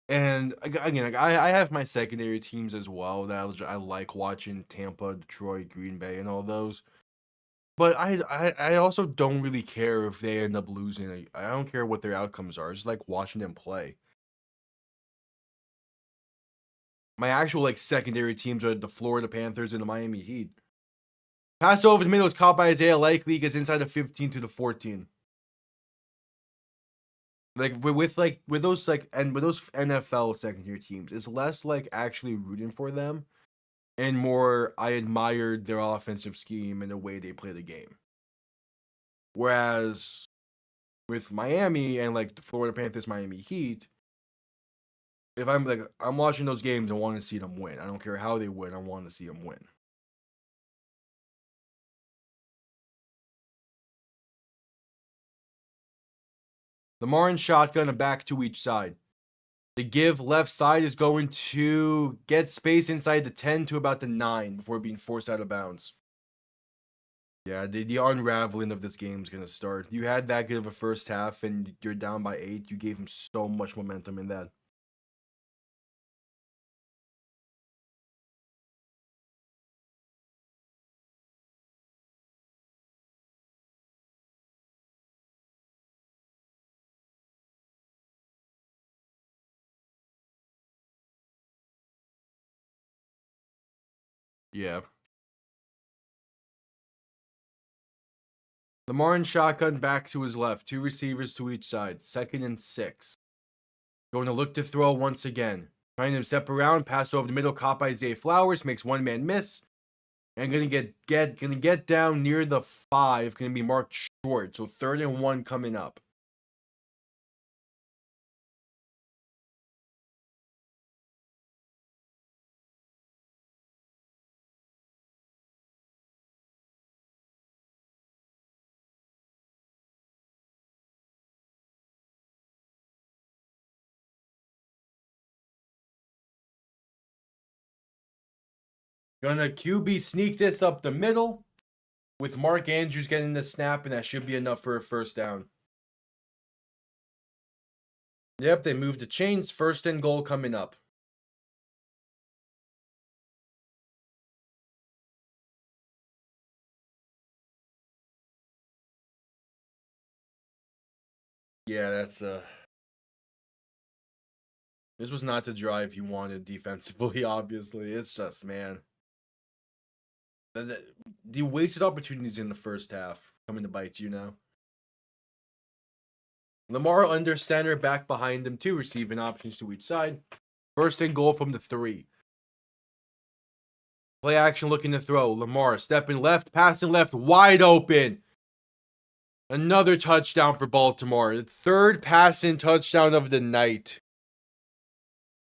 And again, like I have my secondary teams as well that I like watching: Tampa, Detroit, Green Bay, and all those. But I also don't really care if they end up losing. I don't care what their outcomes are. I just like watching them play. My actual like secondary teams are the Florida Panthers and the Miami Heat. Pass over the middle is caught by Isaiah Likely, gets inside the 15 to the 14. Like with those like and with those NFL secondary teams, it's less like actually rooting for them and more I admired their offensive scheme and the way they play the game. Whereas with Miami and like the Florida Panthers, Miami Heat, if I'm watching those games, I want to see them win. I don't care how they win. I want to see them win. Lamar in shotgun and back to each side. The give left side is going to get space inside the 10 to about the 9 before being forced out of bounds. Yeah, the unraveling of this game is going to start. You had that good of a first half and you're down by 8. You gave him so much momentum in that. Yeah. Lamar in shotgun back to his left. 2 receivers to each side. 2nd and 6. Going to look to throw once again. Trying to step around, pass over the middle, caught by Zay Flowers, makes one man miss. And gonna get down near the 5, gonna be marked short. So 3rd and 1 coming up. Gonna QB sneak this up the middle with Mark Andrews getting the snap, and that should be enough for a first down. Yep, they moved the chains. 1st and goal coming up. Yeah, that's this was not the drive you wanted defensively, obviously. It's just, man. The wasted opportunities in the first half coming to bite you now. Lamar under center, back behind him, 2 receiving options to each side. 1st and goal from the 3. Play action looking to throw. Lamar stepping left, passing left, wide open. Another touchdown for Baltimore. The 3rd passing touchdown of the night.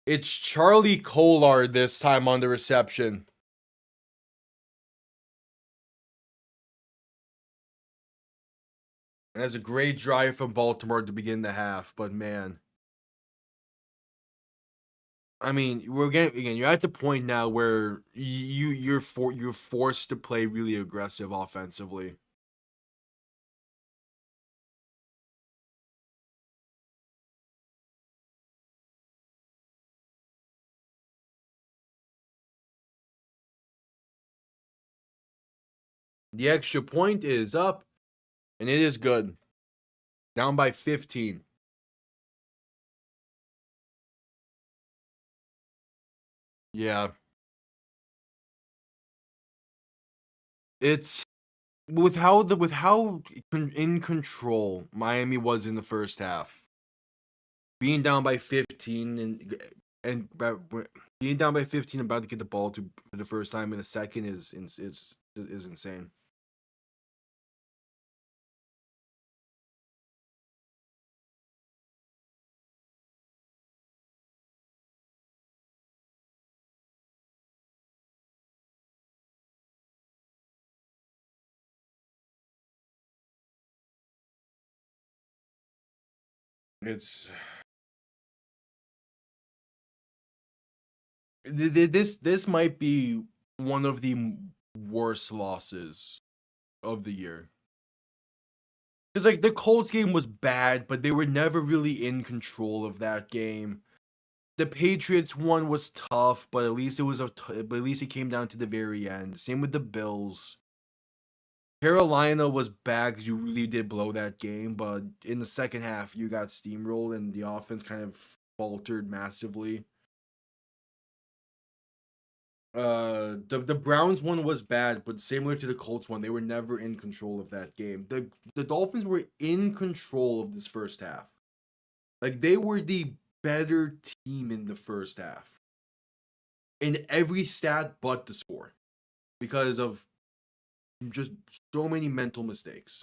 It's Charlie Collard this time on the reception. And that's a great drive from Baltimore to begin the half, but man. I mean, we're getting again. You're at the point now where you're forced to play really aggressive offensively. The extra point is up, and it is good. Down by 15. Yeah, it's with how in control Miami was in the first half. Being down by 15 and and being down by 15, about to get the ball to for the first time in a second is insane. It's this might be one of the worst losses of the year. Because like the Colts game was bad, but they were never really in control of that game. The Patriots one was tough, but at least but at least it came down to the very end. Same with the Bills. Carolina was bad because you really did blow that game, but in the second half you got steamrolled and the offense kind of faltered massively. The Browns one was bad, but similar to the Colts one, they were never in control of that game. The Dolphins were in control of this first half. Like they were the better team in the first half. In every stat but the score. Because of just so many mental mistakes.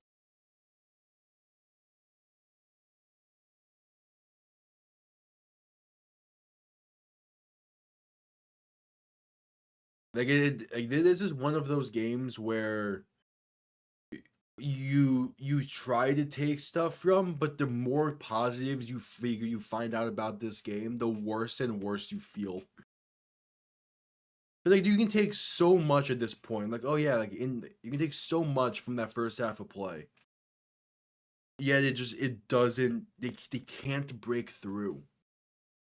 This is one of those games where you try to take stuff from, but the more positives you find out about this game, the worse and worse you feel. But like you can take so much at this point. Like, oh yeah, you can take so much from that first half of play. Yet it doesn't they can't break through.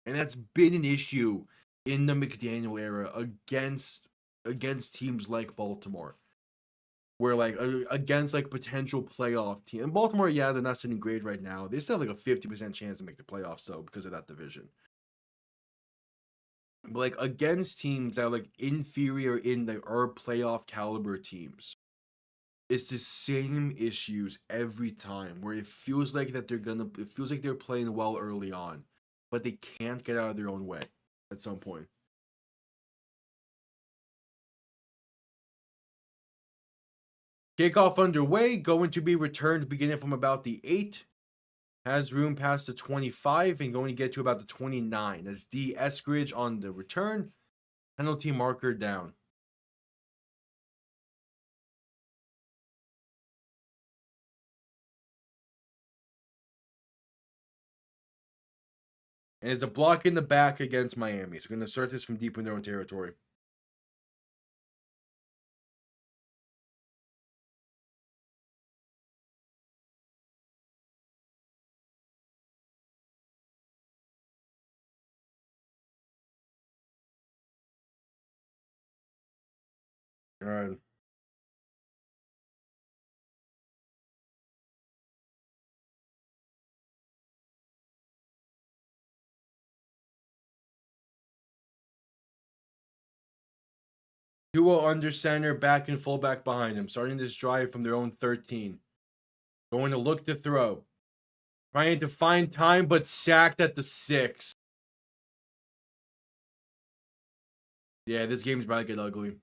And that's been an issue in the McDaniel era against teams like Baltimore. Where like against like potential playoff team. And Baltimore, yeah, they're not sitting great right now. They still have like a 50% chance to make the playoffs though because of that division. But like against teams that are like inferior in the or playoff caliber teams, it's the same issues every time where it feels like it feels like they're playing well early on, but they can't get out of their own way at some point. Kickoff underway, going to be returned beginning from about the 8. Has room past the 25 and going to get to about the 29. That's D. Eskridge on the return. Penalty marker down. And it's a block in the back against Miami. So we're going to start this from deep in their own territory. All right. Duo under center, back and fullback behind him. Starting this drive from their own 13. Going to look to throw. Trying to find time, but sacked at the 6. Yeah, this game's about to get ugly.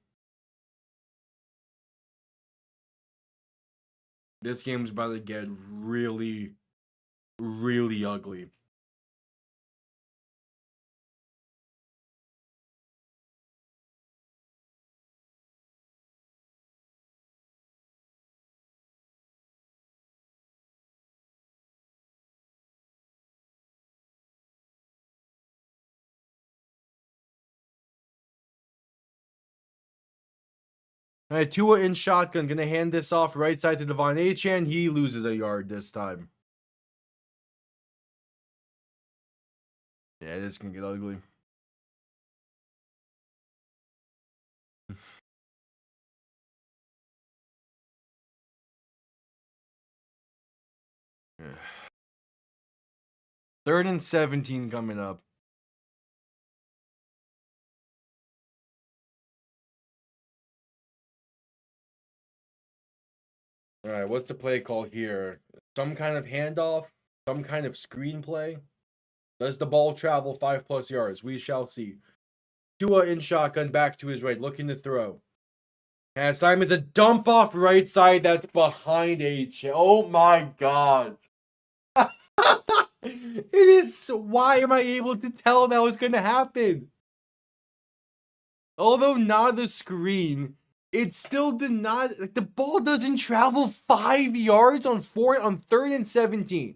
This game's about to get really, really ugly. All right, Tua in shotgun, gonna hand this off right side to Devon Achane. He loses a yard this time. Yeah, this can get ugly. Third and 17 coming up. All right, what's the play call here? Some kind of handoff, some kind of screenplay. Does the ball travel 5+ yards? We shall see. Tua in shotgun, back to his right, looking to throw. And Simon's a dump off right side that's behind H. Oh my god. It is. Why am I able to tell that was going to happen? Although not the screen, it still did not. Like, the ball doesn't travel 5 yards on 3rd and 17.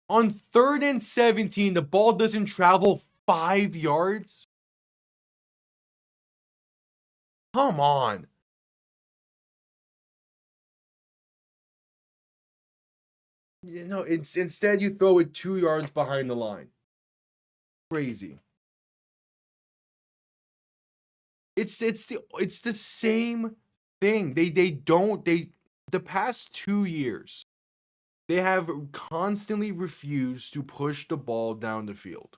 On 3rd and 17, the ball doesn't travel 5 yards. Come on. You know, instead you throw it 2 yards behind the line. Crazy. It's the same thing. The past 2 years, they have constantly refused to push the ball down the field.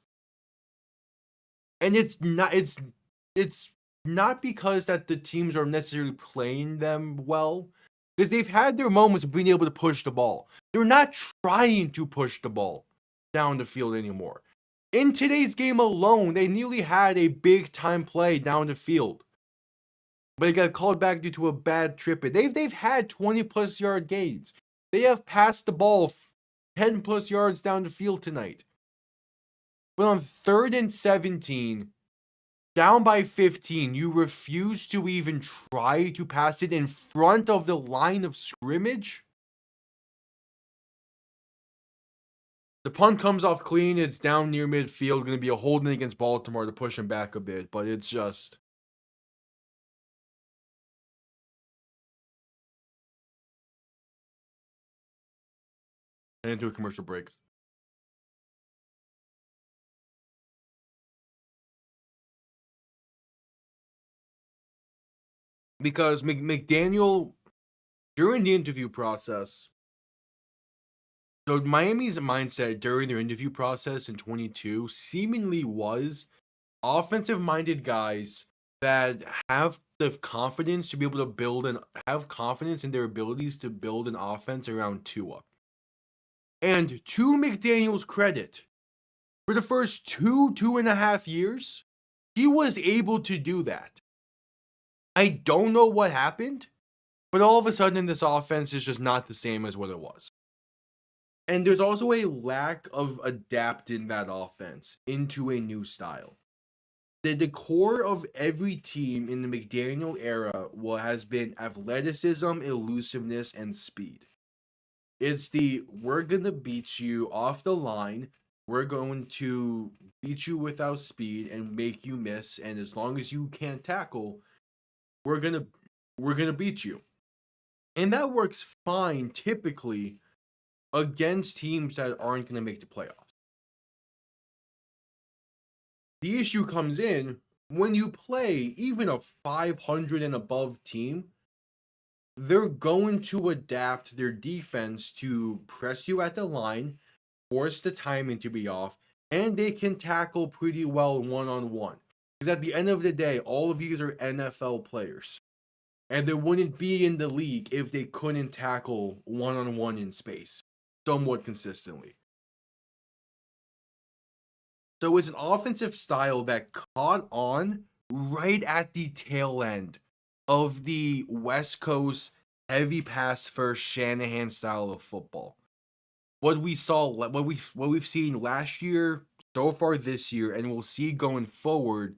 And it's not because that the teams are necessarily playing them well, because they've had their moments of being able to push the ball. They're not trying to push the ball down the field anymore. In today's game alone, they nearly had a big time play down the field, but it got called back due to a bad trip. They've had 20+ yard gains. They have passed the ball 10+ yards down the field tonight. But on 3rd and 17, down by 15, you refuse to even try to pass it in front of the line of scrimmage? The punt comes off clean. It's down near midfield. Going to be a holding against Baltimore to push him back a bit, but it's just... And into a commercial break. Because McDaniel, during the interview process, so Miami's mindset during their interview process in 22 seemingly was offensive-minded guys that have the confidence to be able to build and have confidence in their abilities to build an offense around Tua. And to McDaniel's credit, for the first 2.5 years, he was able to do that. I don't know what happened, but all of a sudden this offense is just not the same as what it was. And there's also a lack of adapting that offense into a new style. The core of every team in the McDaniel era has been athleticism, elusiveness, and speed. It's we're going to beat you off the line. We're going to beat you without speed and make you miss. And as long as you can't tackle, we're gonna beat you. And that works fine typically against teams that aren't going to make the playoffs. The issue comes in when you play even a 500 and above team. They're going to adapt their defense to press you at the line, force the timing to be off, and they can tackle pretty well one-on-one. Because at the end of the day, all of these are NFL players. And they wouldn't be in the league if they couldn't tackle one-on-one in space somewhat consistently. So it's an offensive style that caught on right at the tail end of the West Coast heavy pass first Shanahan style of football. What we've seen last year, so far this year, and we'll see going forward,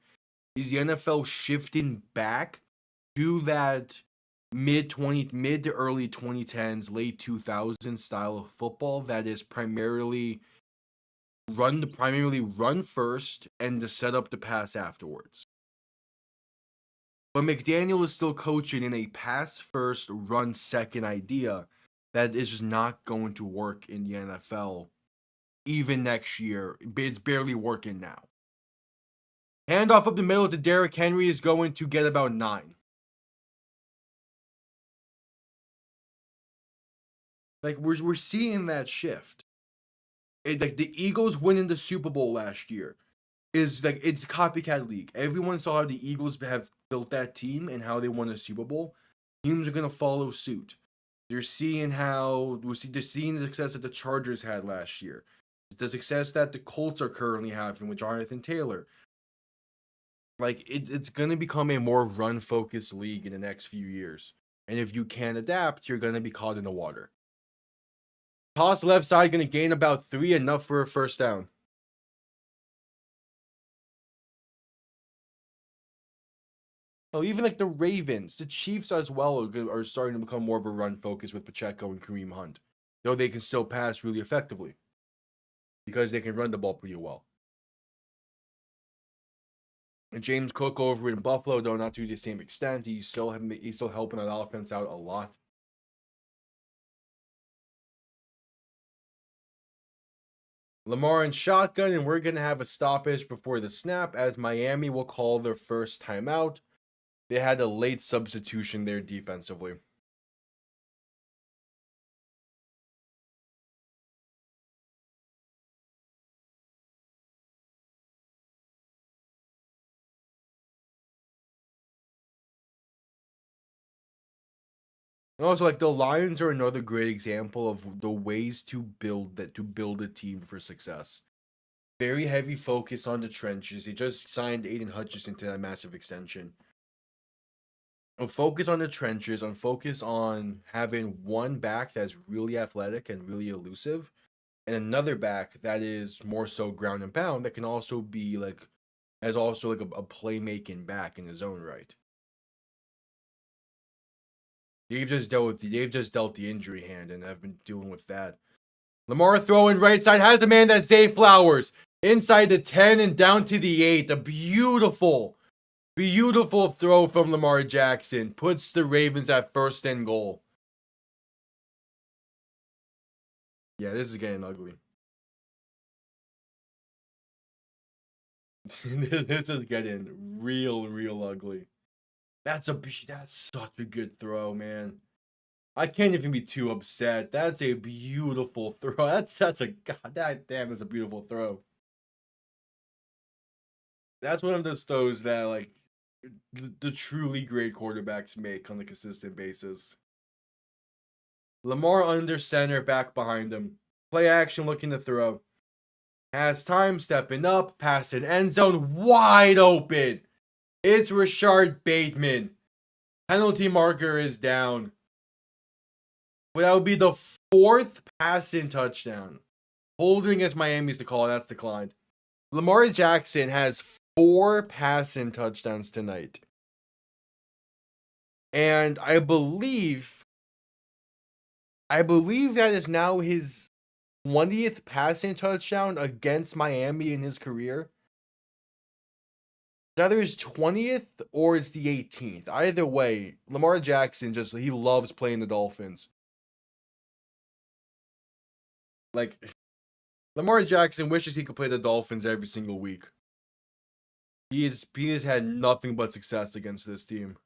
is the NFL shifting back to that mid to early 2010s, late 2000s style of football that is primarily run first and to set up the pass afterwards. But McDaniel is still coaching in a pass first, run second idea that is just not going to work in the NFL even next year. It's barely working now. Handoff up the middle to Derrick Henry is going to get about 9. Like, we're seeing that shift. Like, the Eagles winning the Super Bowl last year is like, it's a copycat league. Everyone saw how the Eagles have built that team and how they won a Super Bowl. Teams are gonna follow suit. They're seeing the success that the Chargers had last year. The success that the Colts are currently having with Jonathan Taylor. Like it's gonna become a more run-focused league in the next few years. And if you can't adapt, you're gonna be caught in the water. Toss left side gonna gain about 3, enough for a first down. Oh, even like the Ravens, the Chiefs as well are starting to become more of a run focus with Pacheco and Kareem Hunt. Though they can still pass really effectively because they can run the ball pretty well. And James Cook over in Buffalo, though not to the same extent, he's still helping that offense out a lot. Lamar in shotgun, and we're going to have a stoppage before the snap as Miami will call their first timeout. They had a late substitution there defensively. And also, like the Lions are another great example of the ways to build a team for success. Very heavy focus on the trenches. They just signed Aiden Hutchinson to that massive extension. A focus on the trenches, on focus on having one back that's really athletic and really elusive, and another back that is more so ground and pound that can also be like as also like a playmaking back in his own right. They've just dealt the injury hand and have been dealing with that. Lamar throwing right side has a man that's Zay Flowers inside the 10 and down to the 8. A beautiful throw from Lamar Jackson puts the Ravens at first and goal. Yeah, this is getting ugly. This is getting real ugly. That's such a good throw, man. I can't even be too upset. That's a beautiful throw. That's a god damn. That's a beautiful throw. That's one of those throws that like the truly great quarterbacks make on a consistent basis. Lamar under center, back behind him. Play action, looking to throw. Has time, stepping up, pass an end zone, wide open. It's Rashard Bateman. Penalty marker is down. But that would be the 4th passing touchdown. Holding against Miami's the call. That's declined. Lamar Jackson has 4 passing touchdowns tonight. And I believe that is now his 20th passing touchdown against Miami in his career. It's either his 20th or it's the 18th. Either way, Lamar Jackson he loves playing the Dolphins. Like, Lamar Jackson wishes he could play the Dolphins every single week. He has had nothing but success against this team.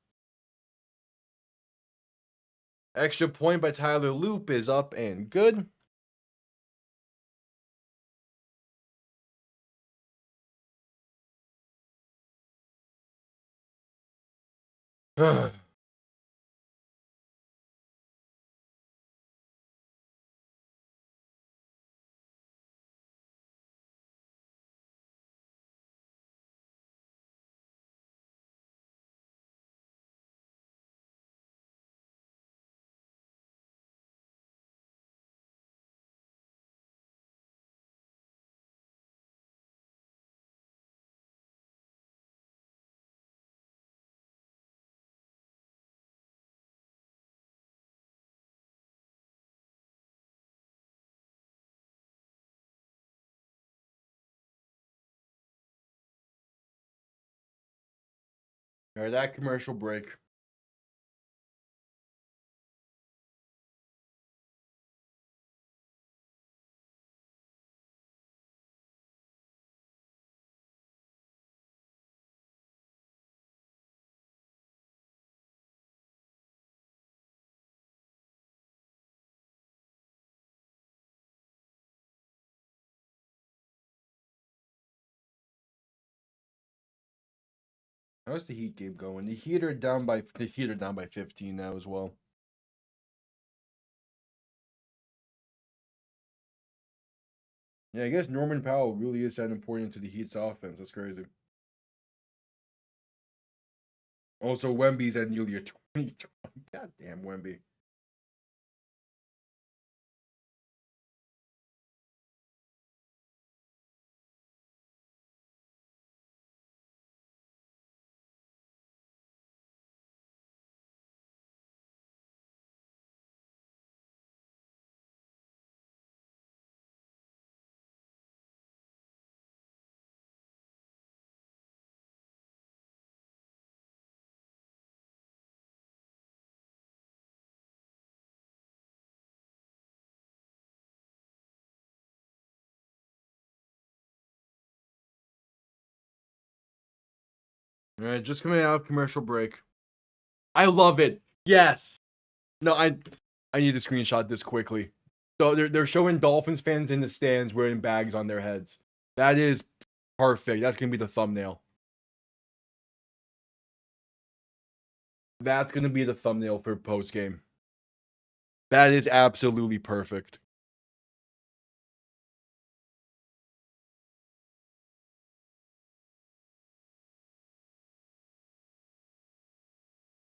Extra point by Tyler Loop is up and good. All right, that commercial break. How's the Heat game going? The Heat are down by 15 now as well. Yeah, I guess Norman Powell really is that important to the Heat's offense. That's crazy. Also, Wemby's at nearly a 20. God damn, Wemby. All right, just coming out of commercial break. I love it. Yes. No, I need to screenshot this quickly. So they're showing Dolphins fans in the stands wearing bags on their heads. That is perfect. That's gonna be the thumbnail. That's gonna be the thumbnail for post game. That is absolutely perfect.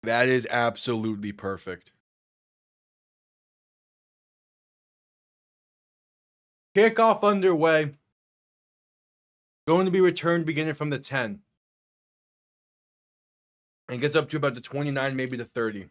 That is absolutely perfect. Kickoff underway. Going to be returned beginning from the 10. And gets up to about the 29, maybe the 30.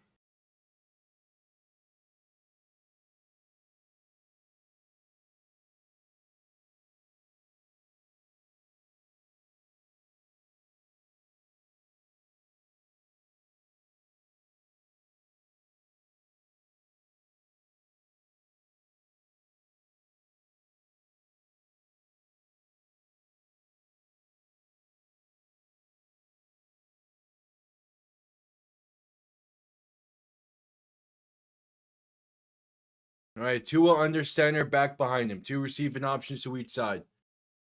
All right, Tua under center, back behind him. Two receiving options to each side.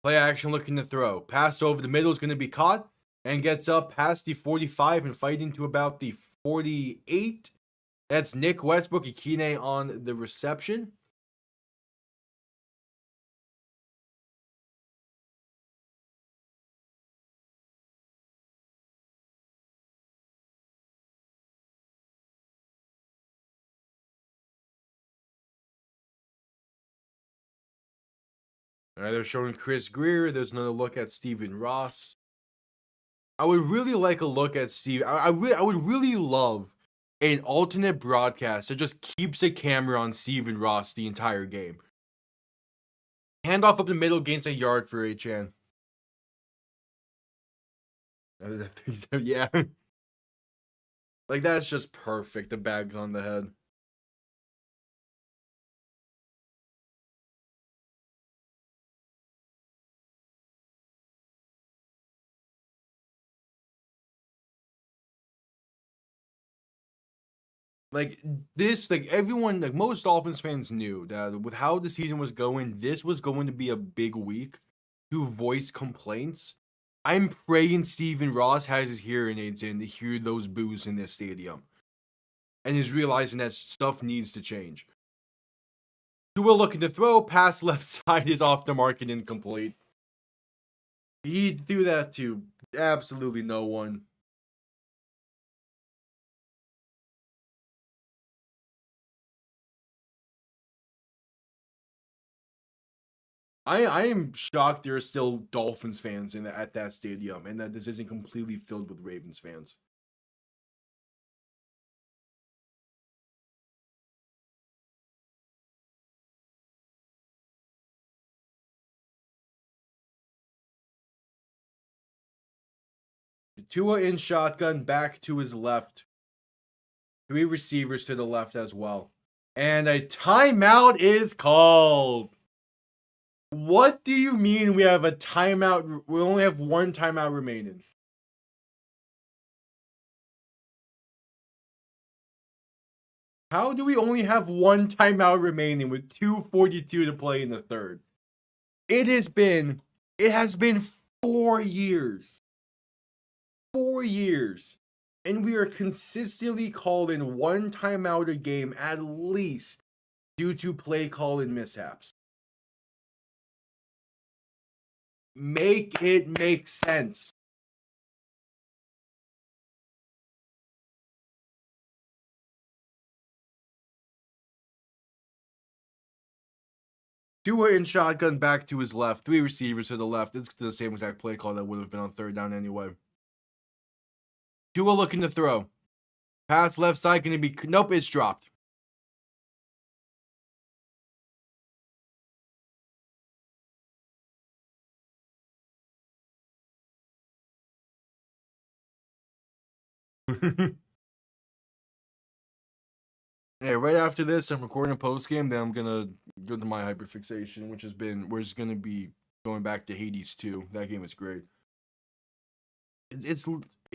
Play action looking to throw. Pass over the middle is going to be caught and gets up past the 45 and fighting to about the 48. That's Nick Westbrook Ikine on the reception. All right, they're showing Chris Greer. There's another look at Stephen Ross. I would really like a look at Steve. I would really love an alternate broadcast that just keeps a camera on Stephen Ross the entire game. Handoff up the middle, gains a yard for Achan. Yeah. Like, that's just perfect. The bag's on the head. Like, this, like, everyone, like, most Dolphins fans knew that with how the season was going, this was going to be a big week to voice complaints. I'm praying Stephen Ross has his hearing aids in to hear those boos in this stadium and is realizing that stuff needs to change. Tua looking to throw, pass left side is off the mark and incomplete. He threw that to absolutely no one. I am shocked there are still Dolphins fans at that stadium and that this isn't completely filled with Ravens fans. Tua in shotgun, back to his left. Three receivers to the left as well. And a timeout is called. What do you mean we have a timeout? We only have one timeout remaining. How do we only have one timeout remaining with 2:42 to play in the third? It has been 4 years. 4 years. And we are consistently calling one timeout a game at least due to play calling mishaps. Make it make sense. Tua in shotgun back to his left. 3 receivers to the left. It's the same exact play call that would have been on third down anyway. Tua looking to throw. Pass left side going to be... Nope, it's dropped. Yeah, right after this, I'm recording a post game. Then I'm gonna go to my hyperfixation, which has been we're just gonna be going back to Hades 2. That game is great. It's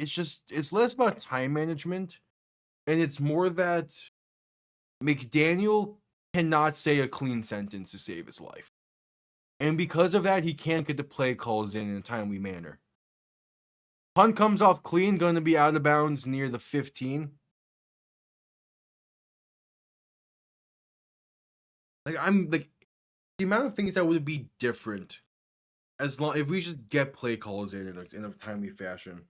just it's less about time management, and it's more that McDaniel cannot say a clean sentence to save his life, and because of that, he can't get the play calls in a timely manner. Punt comes off clean, going to be out of bounds near the 15. I'm like the amount of things that would be different as long if we just get play calls in a timely fashion.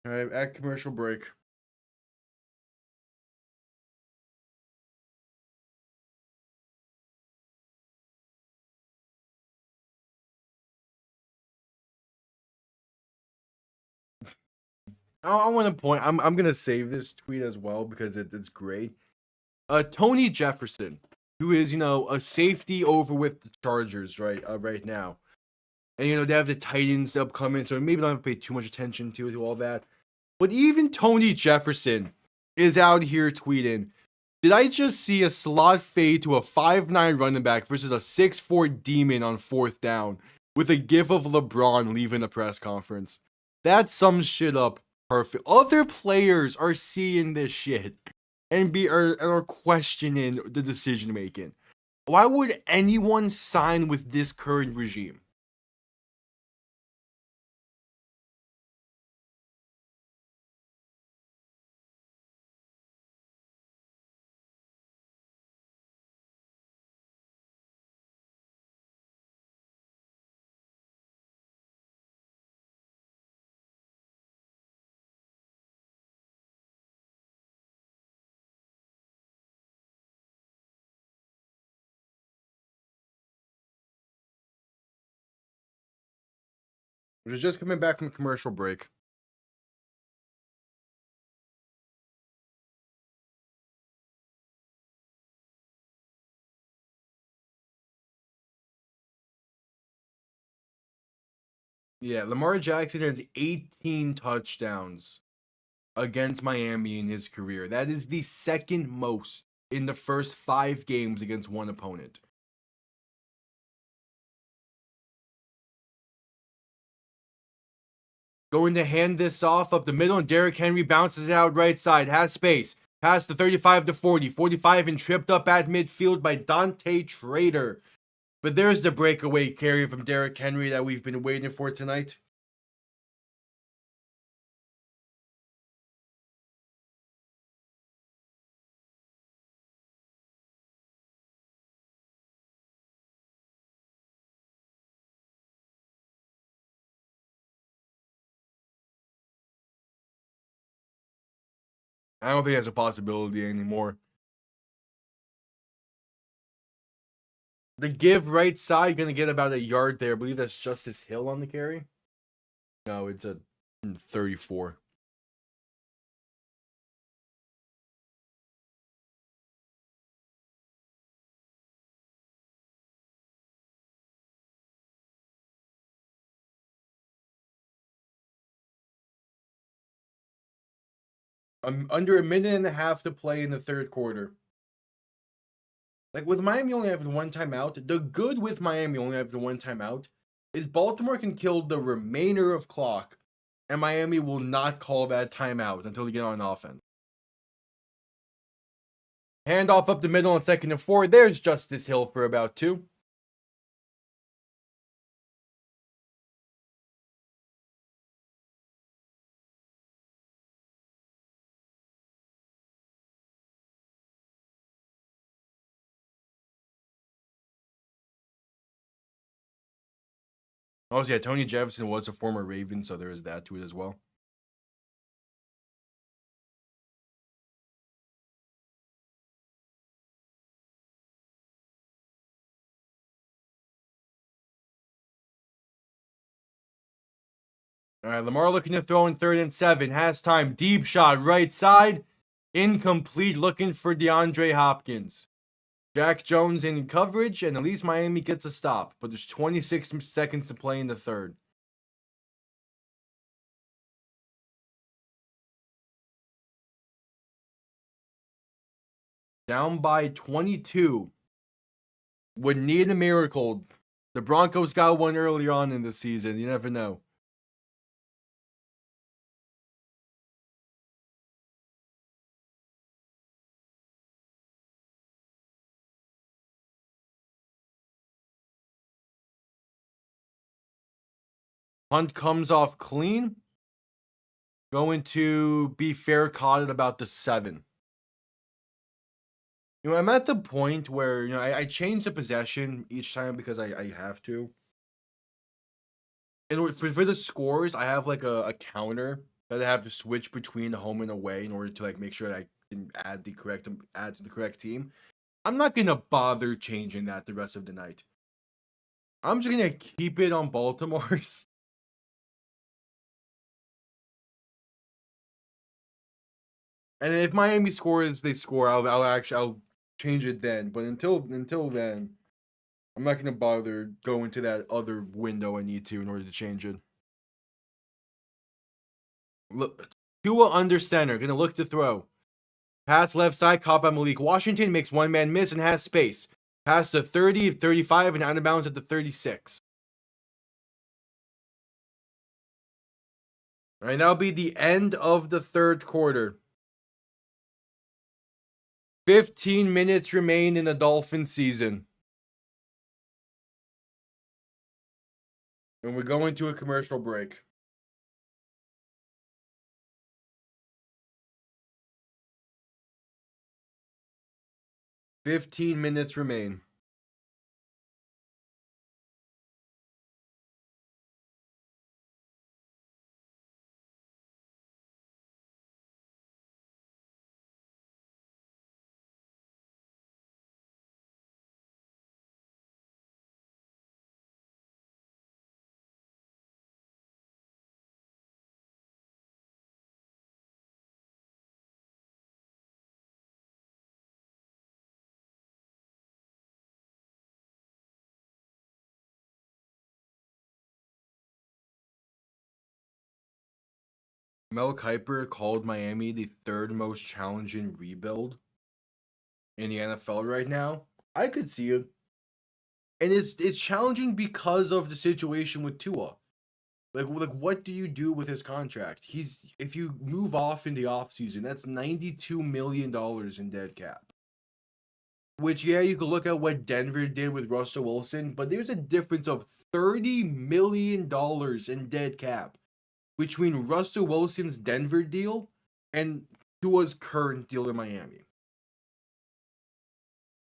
All right, at commercial break. I want to point. I'm gonna save this tweet as well because it's great. Tony Jefferson, who is a safety over with the Chargers right now, and they have the Titans upcoming, so maybe don't have to pay too much attention to all that. But even Tony Jefferson is out here tweeting. Did I just see a slot fade to a 5'9" running back versus a 6'4" demon on fourth down with a gif of LeBron leaving the press conference? That sums shit up perfect. Other players are seeing this shit and are questioning the decision making. Why would anyone sign with this current regime? We're just coming back from commercial break. Yeah, Lamar Jackson has 18 touchdowns against Miami in his career. That is the second most in the first 5 games against one opponent. Going to hand this off up the middle, and Derrick Henry bounces it out right side. Has space. Past the 35 to 40. 45 and tripped up at midfield by Dante Trader. But there's the breakaway carry from Derrick Henry that we've been waiting for tonight. I don't think that's a possibility anymore. The give right side going to get about a yard there. I believe that's Justice Hill on the carry. No, it's a 34. Under a minute and a half to play in the third quarter. Like with Miami only having one timeout, the good with Miami only having one timeout is Baltimore can kill the remainder of clock, and Miami will not call that timeout until they get on offense. Handoff up the middle on 2nd and 4. There's Justice Hill for about 2. Oh, yeah, Tony Jefferson was a former Raven, so there is that to it as well. All right, Lamar looking to throw in 3rd and 7. Has time. Deep shot, right side. Incomplete, looking for DeAndre Hopkins. Jack Jones in coverage, and at least Miami gets a stop. But there's 26 seconds to play in the third. Down by 22. Would need a miracle. The Broncos got one earlier on in the season. You never know. Hunt comes off clean. Going to be fair caught at about the 7. I'm at the point where, I change the possession each time because I have to. And for the scores, I have like a counter that I have to switch between home and away in order to like make sure that I can add to the correct team. I'm not gonna bother changing that the rest of the night. I'm just gonna keep it on Baltimore's. And if Miami scores, they score. I'll change it then. But until then, I'm not gonna bother going to that other window I need to in order to change it. Look, Tua under center, gonna look to throw. Pass left side, caught by Malik Washington, makes one man miss and has space. Pass to 30, 35, and out of bounds at the 36. All right, that'll be the end of the third quarter. 15 minutes remain in the Dolphins season. And we're going to a commercial break. "15 minutes remain." Mel Kiper called Miami the 3rd most challenging rebuild in the NFL right now. I could see it. And it's challenging because of the situation with Tua. Like what do you do with his contract? If you move off in the offseason, that's $92 million in dead cap. Which, yeah, you could look at what Denver did with Russell Wilson, but there's a difference of $30 million in dead cap between Russell Wilson's Denver deal and Tua's current deal in Miami.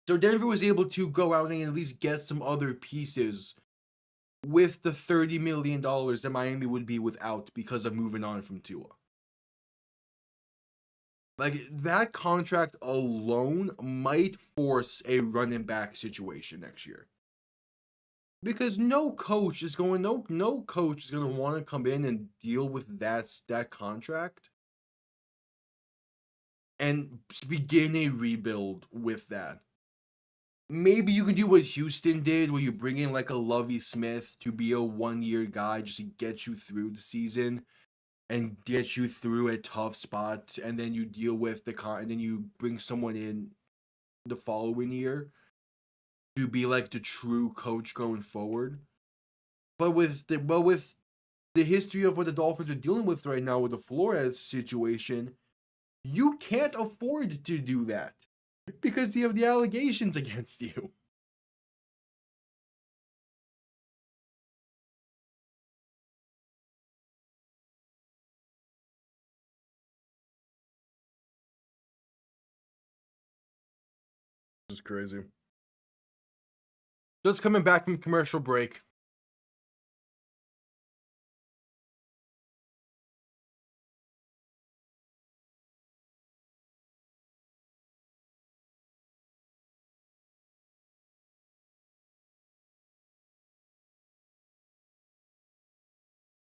So Denver was able to go out and at least get some other pieces with the $30 million that Miami would be without because of moving on from Tua. Like, that contract alone might force a running back situation next year. Because no coach is going to want to come in and deal with that contract and begin a rebuild with that. Maybe you can do what Houston did, where you bring in like a Lovie Smith to be a 1-year guy just to get you through the season. and get you through a tough spot, and then you deal with and then you bring someone in the following year to be like the true coach going forward. But with the history of what the Dolphins are dealing with right now with the Flores situation, you can't afford to do that because you have the allegations against you. This is crazy. Just coming back from commercial break.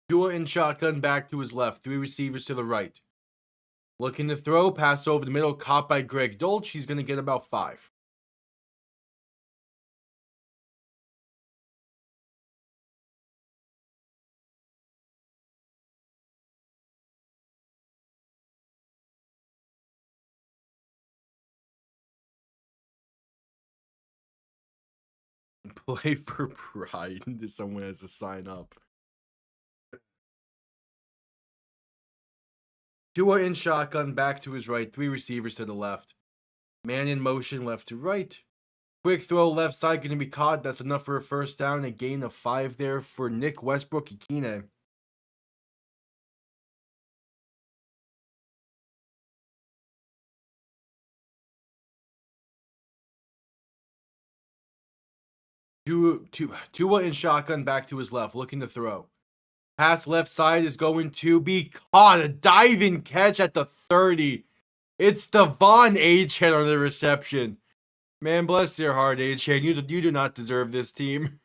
Tua in shotgun back to his left. Three receivers to the right. Looking to throw. Pass over the middle. Caught by Greg Dolch. He's going to get about 5. Play for pride. Someone has to sign up. Tua in shotgun back to his right. 3 receivers to the left. Man in motion left to right. Quick throw left side going to be caught. That's enough for a first down. A gain of 5 there for Nick Westbrook-Ikine. Tua in shotgun back to his left, looking to throw. Pass left side is going to be caught. A diving catch at the 30. It's Devon Achane on the reception. Man, bless your heart, Achane. You do not deserve this team.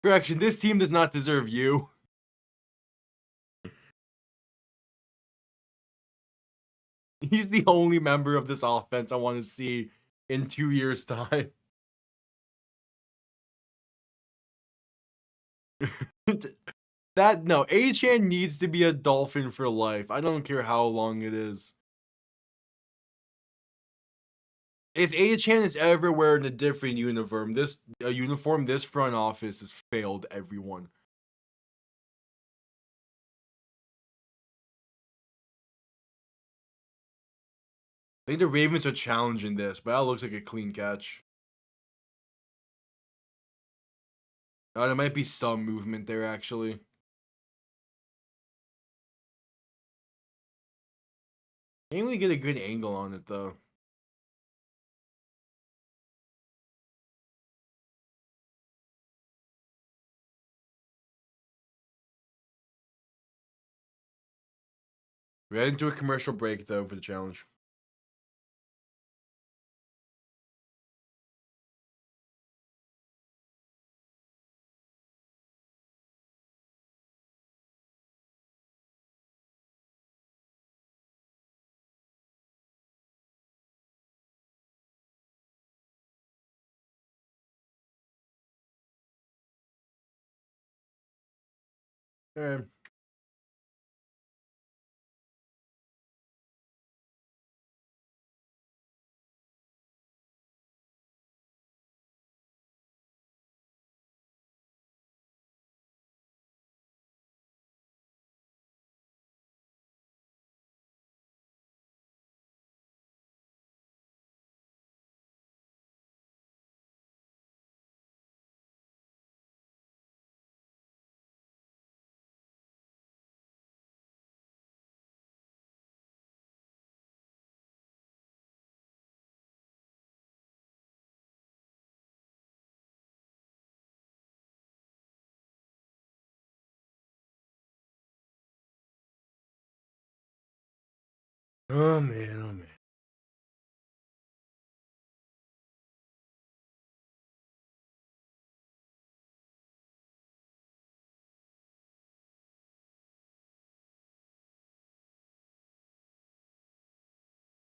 Correction, this team does not deserve you. He's the only member of this offense I want to see in 2 years' time. Achane needs to be a Dolphin for life. I don't care how long it is. If Achane is ever wearing a different uniform, this front office has failed everyone. I think the Ravens are challenging this, but that looks like a clean catch. There might be some movement there, actually. Can't really get a good angle on it, though. We're heading to a commercial break, though, for the challenge. Alright. Oh, man, oh, man.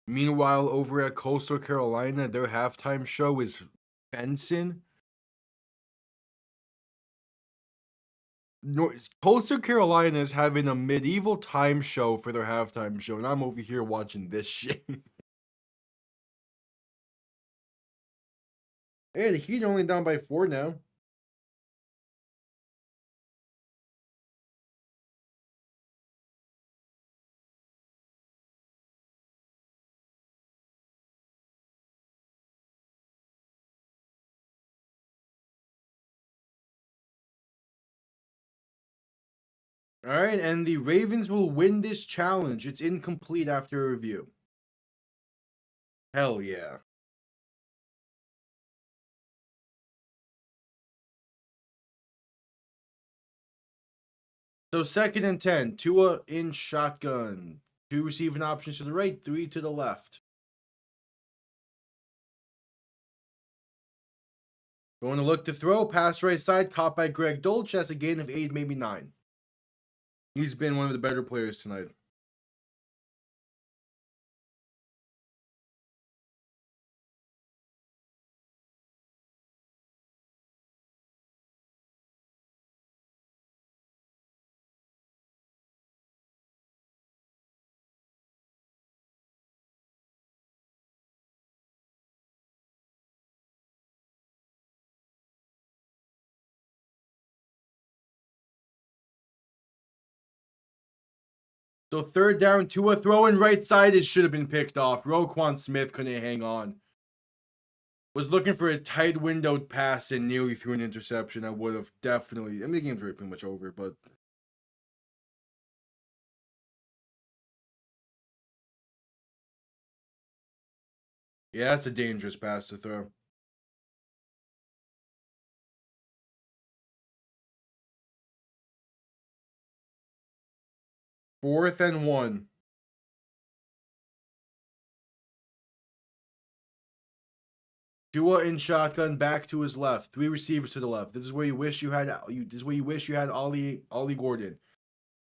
Meanwhile, over at Coastal Carolina, their halftime show is Benson Coastal Carolina is having a medieval time show for their halftime show, and I'm over here watching this shit. Hey, the Heat are only down by 4 now. All right, and the Ravens will win this challenge. It's incomplete after review. Hell yeah. So 2nd and 10, Tua in shotgun. 2 receiving options to the right, 3 to the left. Going to look to throw, pass right side, caught by Greg Dolch. That's a gain of 8, maybe 9. He's been one of the better players tonight. So 3rd down, Tua throwing right side. It should have been picked off. Roquan Smith couldn't hang on. Was looking for a tight windowed pass and nearly threw an interception. I would have definitely. I mean, the game's already pretty much over, but. Yeah, that's a dangerous pass to throw. Fourth and 1. Tua in shotgun, back to his left. 3 receivers to the left. This is where you wish you had. This is where you wish you had Ollie Gordon.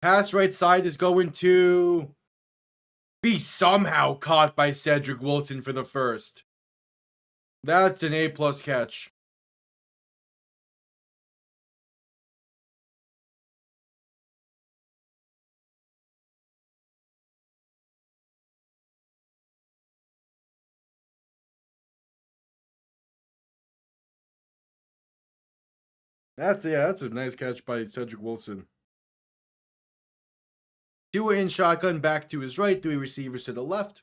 Pass right side is going to be somehow caught by Cedric Wilson for the first. That's an A+ catch. That's a nice catch by Cedric Wilson. Tua in shotgun, back to his right, 3 receivers to the left.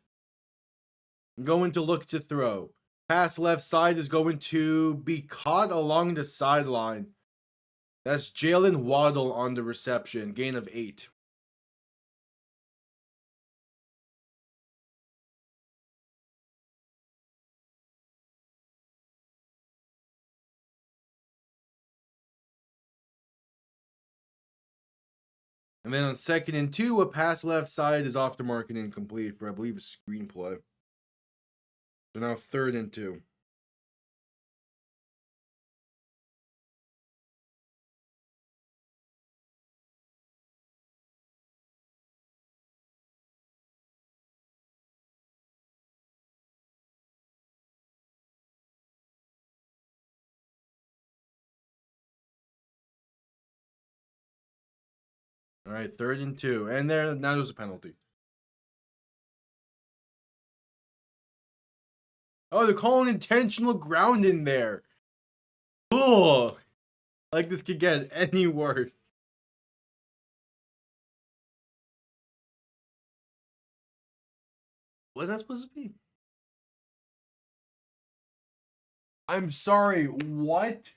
Going to look to throw. Pass left side is going to be caught along the sideline. That's Jalen Waddle on the reception, gain of 8. And then on 2nd and 2, a pass left side is off the mark and incomplete for, I believe, a screenplay. So now 3rd and 2. All right, 3rd and 2. And now there's a penalty. Oh, they're calling intentional ground in there. Ugh. Like this could get any worse. What's that supposed to be? I'm sorry, what?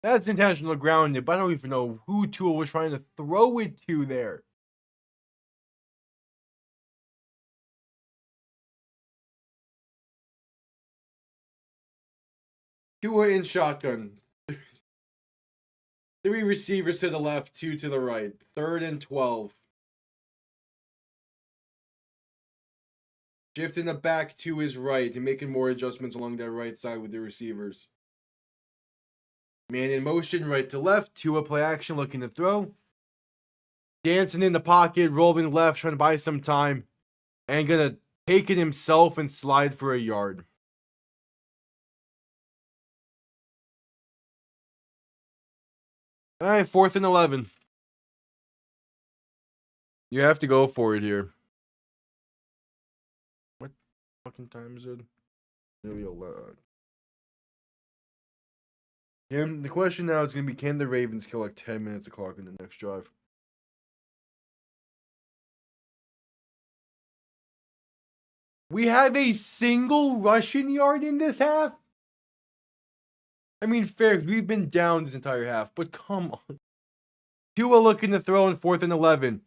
That's intentional grounding, but I don't even know who Tua was trying to throw it to there. Tua in shotgun. 3 receivers to the left, 2 to the right. 3rd and 12. Shifting it back to his right and making more adjustments along that right side with the receivers. Man in motion, right to left. Tua play action, looking to throw. Dancing in the pocket, rolling left, trying to buy some time. And gonna take it himself and slide for a yard. All right, 4th and 11. You have to go for it here. What fucking time is it? Nearly 11. The question now is going to be, can the Ravens kill like 10 minutes of clock in the next drive? We have a single rushing yard in this half? I mean, fair, we've been down this entire half, but come on. Tua looking to throw in 4th and 11.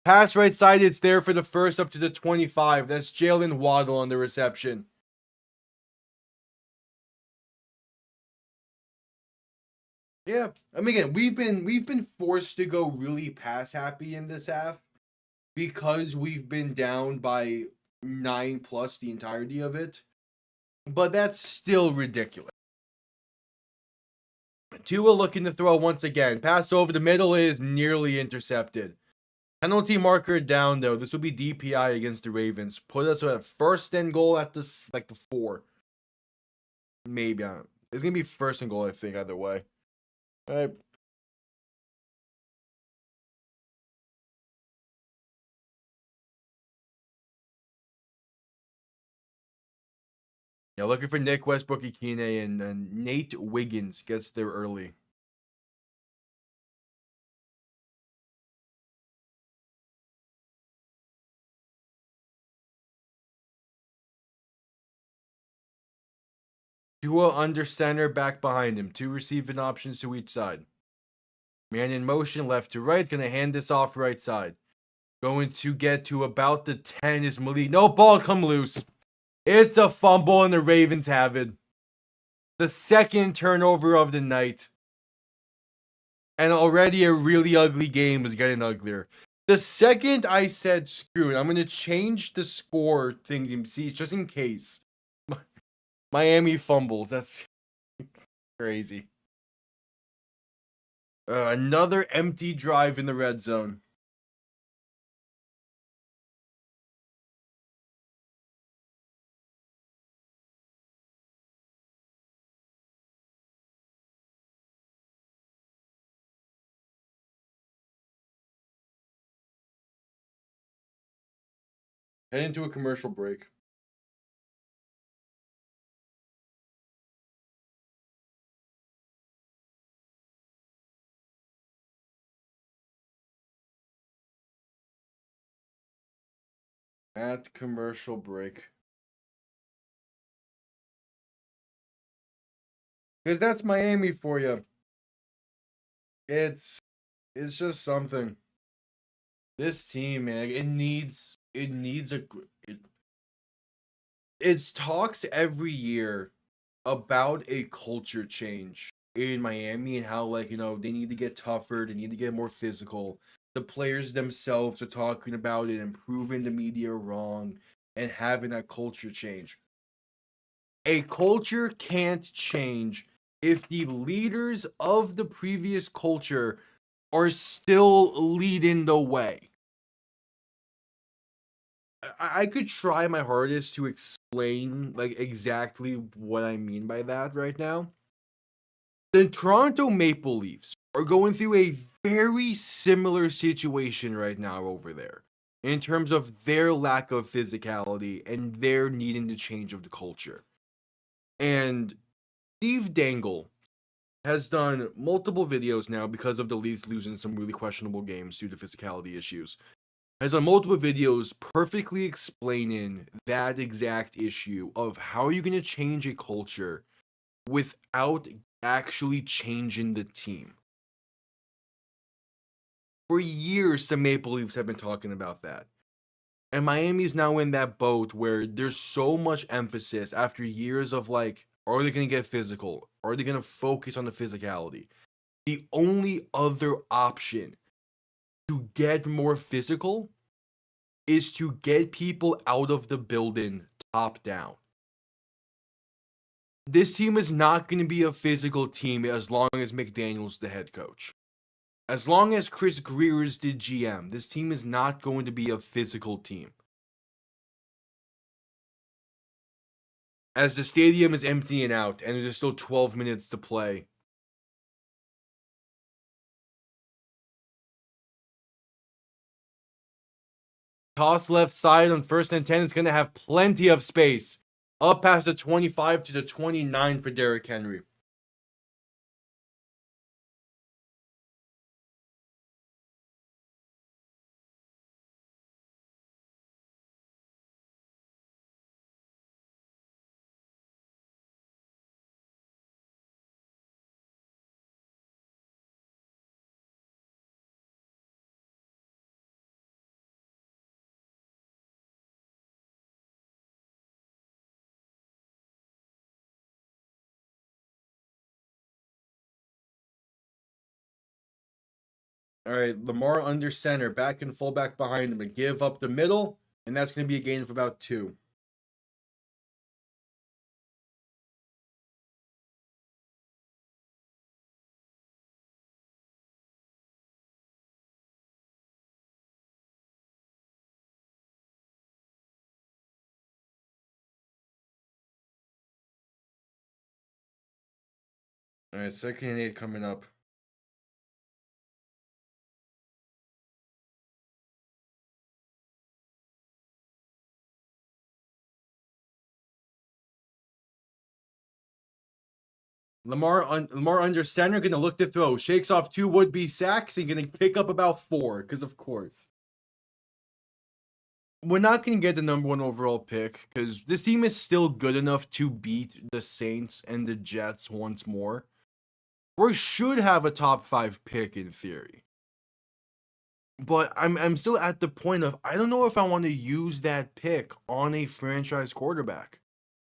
Pass right side, it's there for the first up to the 25. That's Jalen Waddle on the reception. Yeah, I mean, again, we've been forced to go really pass happy in this half because we've been down by 9 plus the entirety of it. But that's still ridiculous. Tua looking to throw once again. Pass over the middle is nearly intercepted. Penalty marker down though. This will be DPI against the Ravens. Put us at 1st and goal at this like the 4. Maybe it's gonna be 1st and goal, I think, either way. All right. Yeah, looking for Nick Westbrook-Ikine and Nate Wiggins gets there early. Tua under center, back behind him. 2 receiving options to each side. Man in motion, left to right. Gonna hand this off right side. Going to get to about the 10 is Malik. No, ball come loose. It's a fumble and the Ravens have it. The 2nd turnover of the night. And already a really ugly game is getting uglier. The second I said screw it, I'm going to change the score thing, see, just in case. Miami fumbles. That's crazy. Another empty drive in the red zone. Head into a commercial break. At commercial break. Because that's Miami for you. It's just something. This team, man, it's talks every year about a culture change in Miami and how, like, they need to get tougher, they need to get more physical. The players themselves are talking about it and proving the media wrong and having that culture change. A culture can't change if the leaders of the previous culture are still leading the way. I could try my hardest to explain like exactly what I mean by that right now. The Toronto Maple Leafs are going through a very similar situation right now over there in terms of their lack of physicality and their needing to change of the culture. And Steve Dangle has done multiple videos now because of the Leafs losing some really questionable games due to physicality issues. Has done multiple videos perfectly explaining that exact issue of how you're going to change a culture without actually changing the team. For years, the Maple Leafs have been talking about that. And Miami's now in that boat where there's so much emphasis after years of like, are they going to get physical? Are they going to focus on the physicality? The only other option to get more physical is to get people out of the building top down. This team is not going to be a physical team as long as McDaniel's the head coach. As long as Chris Greer is the GM, this team is not going to be a physical team. As the stadium is emptying out and there's still 12 minutes to play, Toss left side on 1st and 10. It's going to have plenty of space. Up past the 25 to the 29 for Derrick Henry. All right, Lamar under center, back and fullback behind him, and give up the middle, and that's going to be a gain of about 2. All right, 2nd and 8 coming up. Lamar under center, going to look to throw. Shakes off 2 would-be sacks and going to pick up about 4, because of course. We're not going to get the number 1 overall pick, because this team is still good enough to beat the Saints and the Jets once more. We should have a top 5 pick in theory. But I'm still at the point of I don't know if I want to use that pick on a franchise quarterback.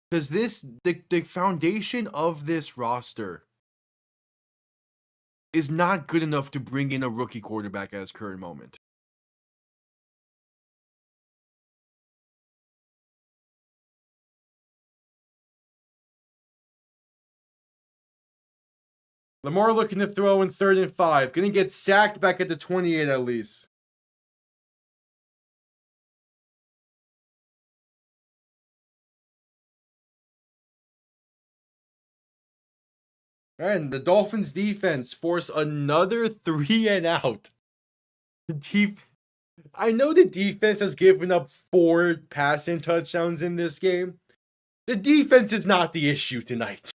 Because the foundation of this roster is not good enough to bring in a rookie quarterback at his current moment. Lamar looking to throw in 3rd and 5. Gonna get sacked back at the 28 at least. And the Dolphins defense force another 3 and out. I know the defense has given up 4 passing touchdowns in this game. The defense is not the issue tonight.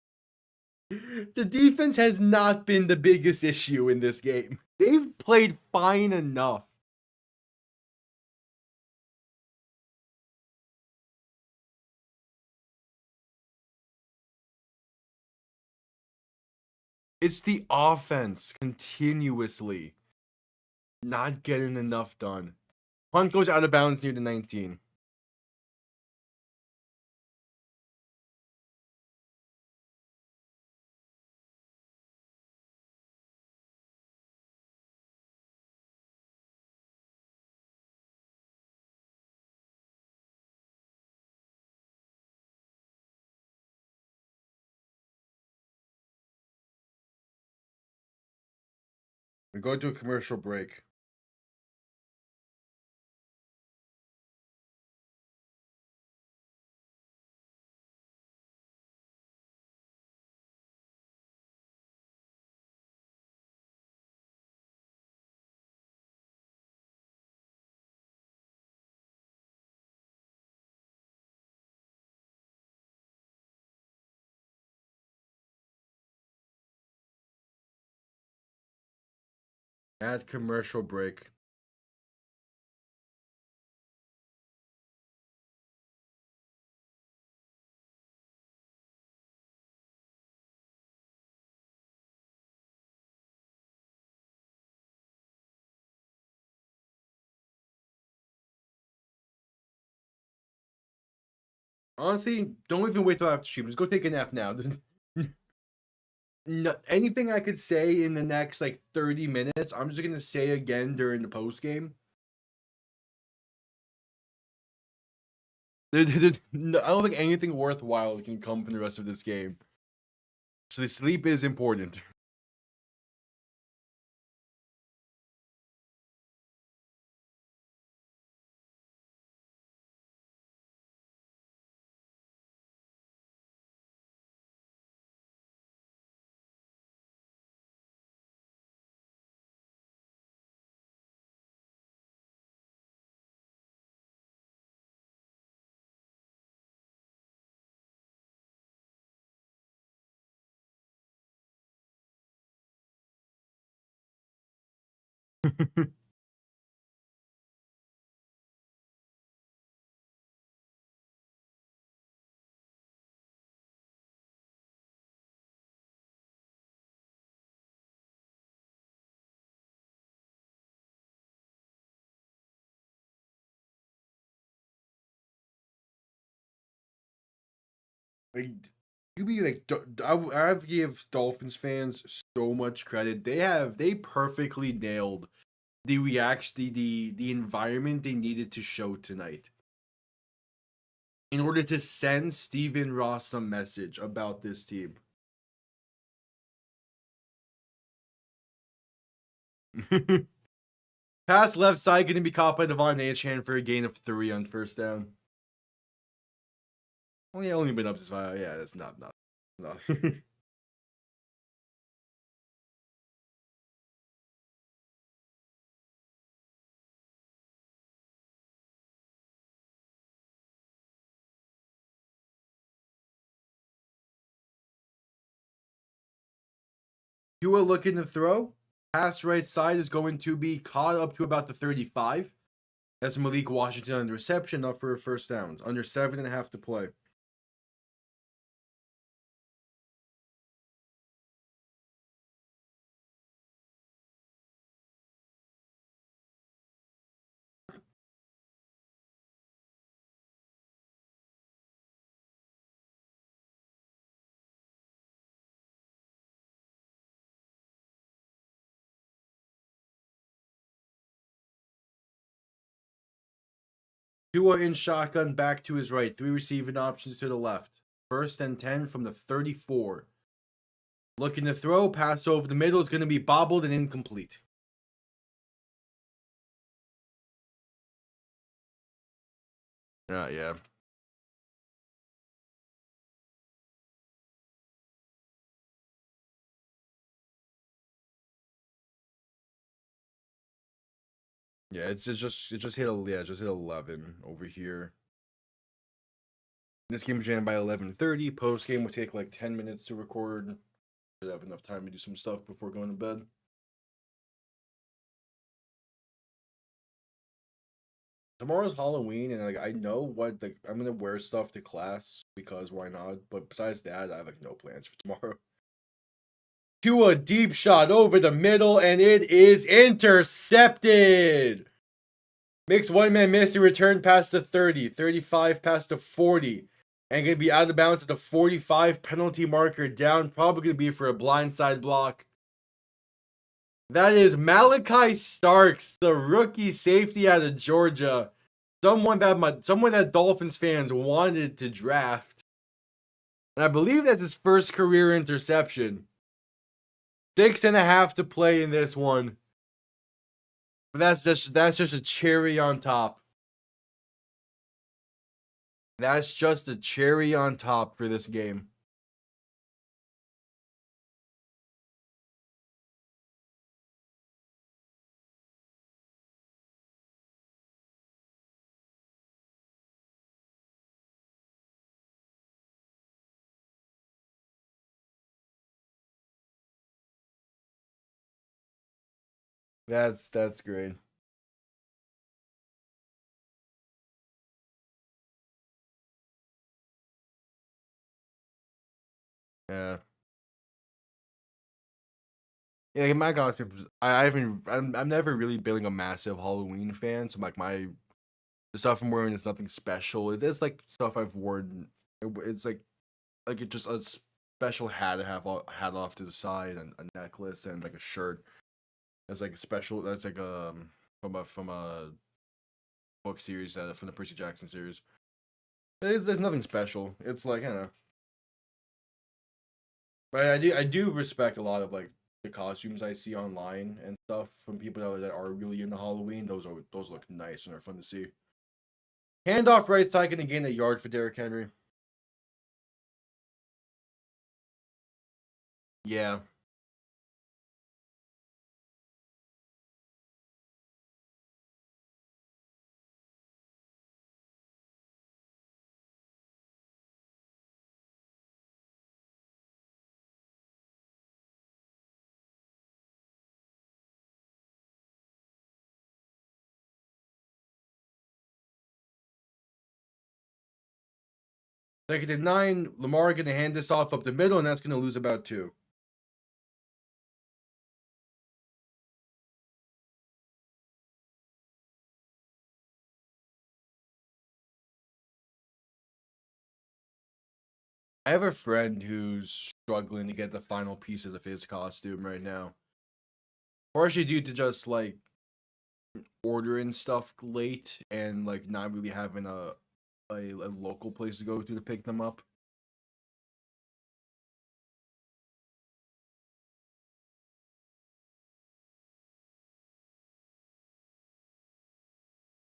The defense has not been the biggest issue in this game. They've played fine enough. It's the offense continuously not getting enough done. Punt goes out of bounds near the 19. We go to a commercial break. At commercial break. Honestly, don't even wait till after stream. Just go take a nap now. No, anything I could say in the next like 30 minutes, I'm just gonna say again during the post game. I don't think anything worthwhile can come from the rest of this game. So the sleep is important. Like, you be like, I give Dolphins fans so much credit. They perfectly nailed the reaction, the environment they needed to show tonight in order to send Steven Ross some message about this team. Pass left side going to be caught by Devon Achane for a gain of 3 on first down. Only been up to 5. Yeah, that's not. No. Tua looking to throw. Pass right side is going to be caught up to about the 35. That's Malik Washington on the reception, up for a first downs. Under 7.5 to play. Tua in shotgun back to his right. 3 receiving options to the left. First and 10 from the 34. Looking to throw. Pass over the middle is going to be bobbled and incomplete. Yeah. Yeah, it just hit just hit 11 over here. This game was ran by 11:30. Post game will take like 10 minutes to record. Should have enough time to do some stuff before going to bed. Tomorrow's Halloween, and like I know what like I'm gonna wear stuff to class because why not? But besides that, I have like no plans for tomorrow. To a deep shot over the middle, and it is intercepted. Makes one man miss a return past the 30, 35 past the 40, and gonna be out of bounds at the 45 penalty marker down. Probably gonna be for a blindside block. That is Malachi Starks, the rookie safety out of Georgia. Someone that Dolphins fans wanted to draft. And I believe that's his first career interception. 6.5 to play in this one. But that's just a cherry on top. That's just a cherry on top for this game. That's great. Yeah. Yeah, like, my concept, I haven't. I'm never really been a massive Halloween fan. So like the stuff I'm wearing is nothing special. It is like stuff I've worn. It's like it just a special hat to have hat off to the side and a necklace and like a shirt. That's like a special. That's like from a book series from the Percy Jackson series. There's nothing special. It's like I don't know. But I do respect a lot of like the costumes I see online and stuff from people that are really into Halloween. Those look nice and are fun to see. Handoff right side can gain a yard for Derrick Henry. Yeah. Second and 9. Lamar going to hand this off up the middle, and that's going to lose about 2. I have a friend who's struggling to get the final pieces of his costume right now. Partially due to just like ordering stuff late and like not really having a local place to go to pick them up.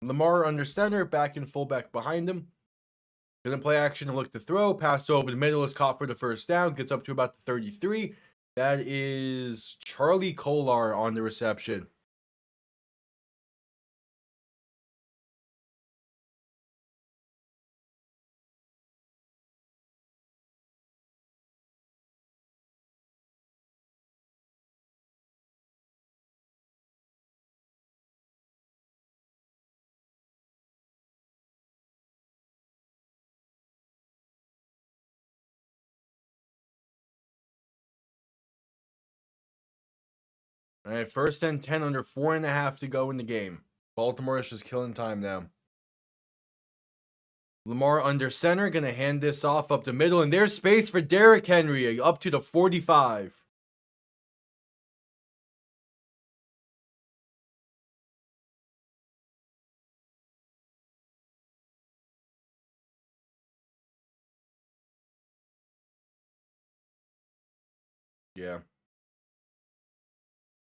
Lamar under center, back and fullback behind him. Gonna play action and look to throw. Pass over the middle is caught for the first down. Gets up to about the 33. That is Charlie Kolar on the reception. All right, 1st and 10 under 4.5 to go in the game. Baltimore is just killing time now. Lamar under center, gonna hand this off up the middle, and there's space for Derrick Henry up to the 45. Yeah.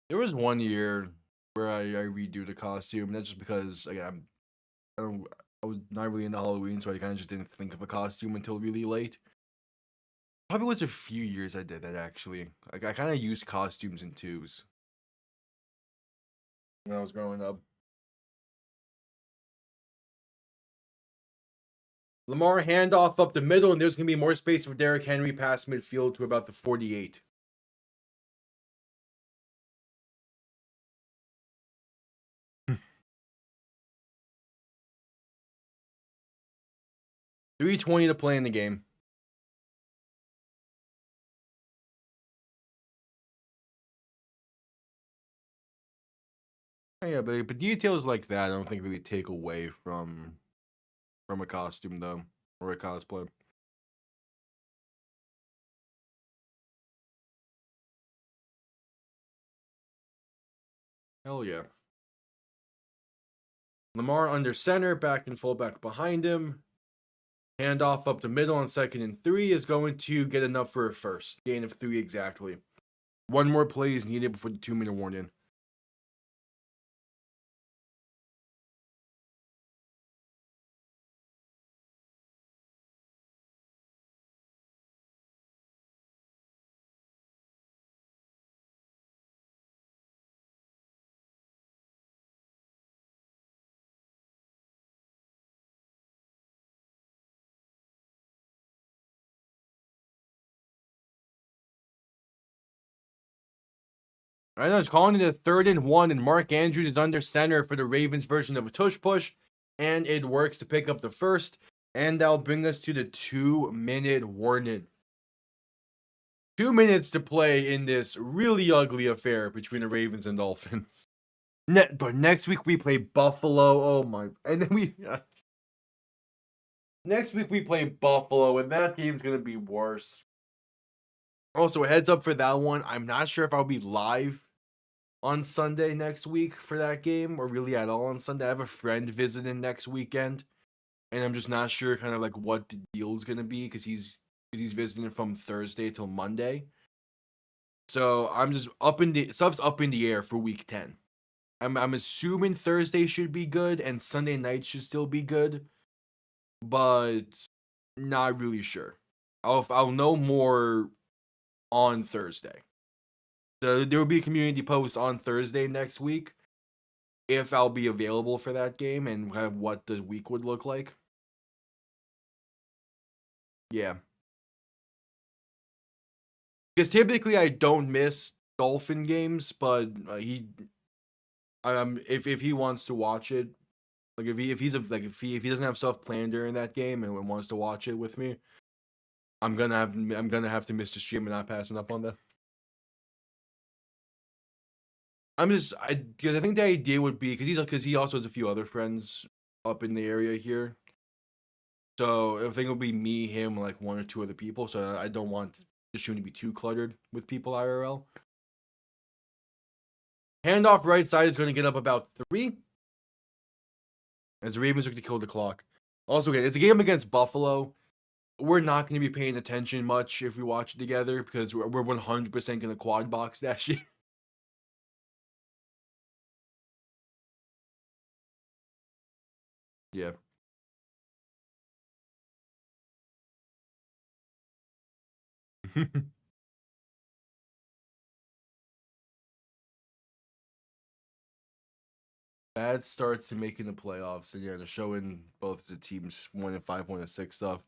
There was one year where I redo the costume. That's just because again, I was not really into Halloween, so I kind of just didn't think of a costume until really late. Probably was a few years I did that actually. Like I kind of used costumes in twos when I was growing up. Lamar handoff up the middle, and there's gonna be more space for Derrick Henry past midfield to about the 48. $3:20 to play in the game. Yeah, but details like that I don't think really take away from a costume though, or a cosplay. Hell yeah. Lamar under center, back and fullback behind him. Handoff up the middle on 2nd and 3 is going to get enough for a first. Gain of 3 exactly. One more play is needed before the 2-minute warning. I know it's calling it a 3rd and 1, and Mark Andrews is under center for the Ravens version of a tush push, and it works to pick up the first, and that'll bring us to the 2-minute warning. 2 minutes to play in this really ugly affair between the Ravens and Dolphins. But next week we play Buffalo. Oh my! And then we next week we play Buffalo, and that game's gonna be worse. Also, a heads up for that one. I'm not sure if I'll be live on Sunday next week for that game, or really at all on Sunday. I have a friend visiting next weekend, and I'm just not sure kind of like what the deal's gonna be because he's visiting from Thursday till Monday. So I'm just stuff's up in the air for week 10. I'm assuming Thursday should be good and Sunday night should still be good, but not really sure. I'll know more on Thursday. So there will be a community post on Thursday next week if I'll be available for that game and kind of what the week would look like. Yeah. Because typically I don't miss Dolphin games, but if he wants to watch it, Like if he doesn't have stuff planned during that game and wants to watch it with me, I'm gonna have to miss the stream and not passing up on that. Because I think the idea would be because he also has a few other friends up in the area here. So I think it would be me, him, like one or two other people. So I don't want the stream to be too cluttered with people IRL. Handoff right side is going to get up about 3. As the Ravens look to kill the clock. Also, it's a game against Buffalo. We're not going to be paying attention much if we watch it together because we're 100% going to quad box that shit. Yeah. Bad starts to making the playoffs, and they're showing both the teams 1-5, 1-6 stuff.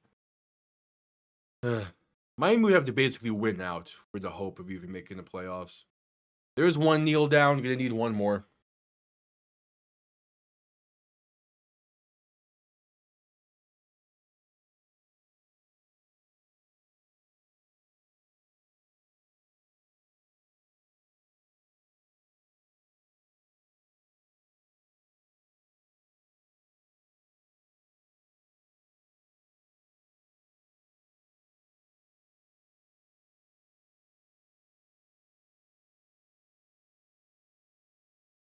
Miami would have to basically win out for the hope of even making the playoffs. There's one kneel down, gonna need one more.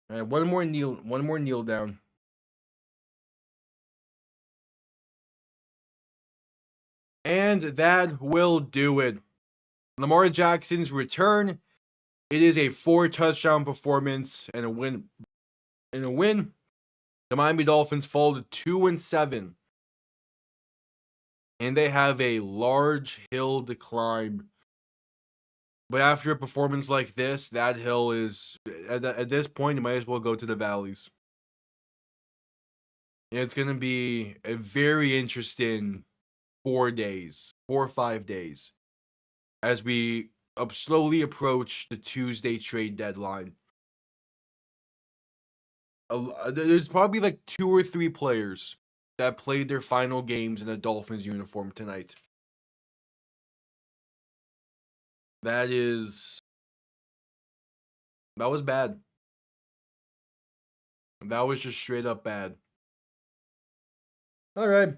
All right, one more kneel down. And that will do it. Lamar Jackson's return. It is a 4-touchdown performance and a win. The Miami Dolphins fall to 2-7. And they have a large hill to climb. But after a performance like this, that hill is at this point you might as well go to the valleys. And it's gonna be a very interesting 4 or 5 days, as we slowly approach the Tuesday trade deadline. There's probably like 2 or 3 players that played their final games in a Dolphins uniform tonight. That was bad. That was just straight up bad. All right.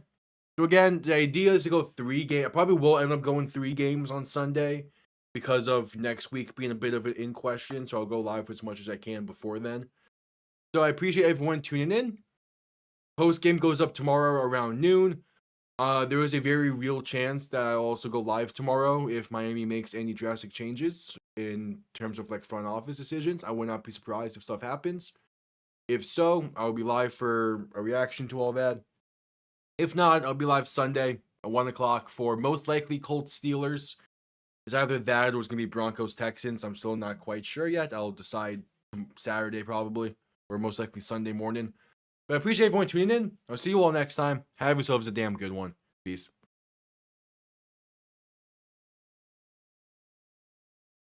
So again, the idea is to go 3 games. I probably will end up going 3 games on Sunday because of next week being a bit of an in question. So I'll go live as much as I can before then. So I appreciate everyone tuning in. Post game goes up tomorrow around noon. There is a very real chance that I'll also go live tomorrow if Miami makes any drastic changes in terms of like front office decisions. I would not be surprised if stuff happens. If so, I'll be live for a reaction to all that. If not, I'll be live Sunday at 1 o'clock for most likely Colts Steelers. It's either that or it's going to be Broncos Texans. I'm still not quite sure yet. I'll decide Saturday probably, or most likely Sunday morning. But I appreciate everyone tuning in. I'll see you all next time. Have yourselves a damn good one. Peace.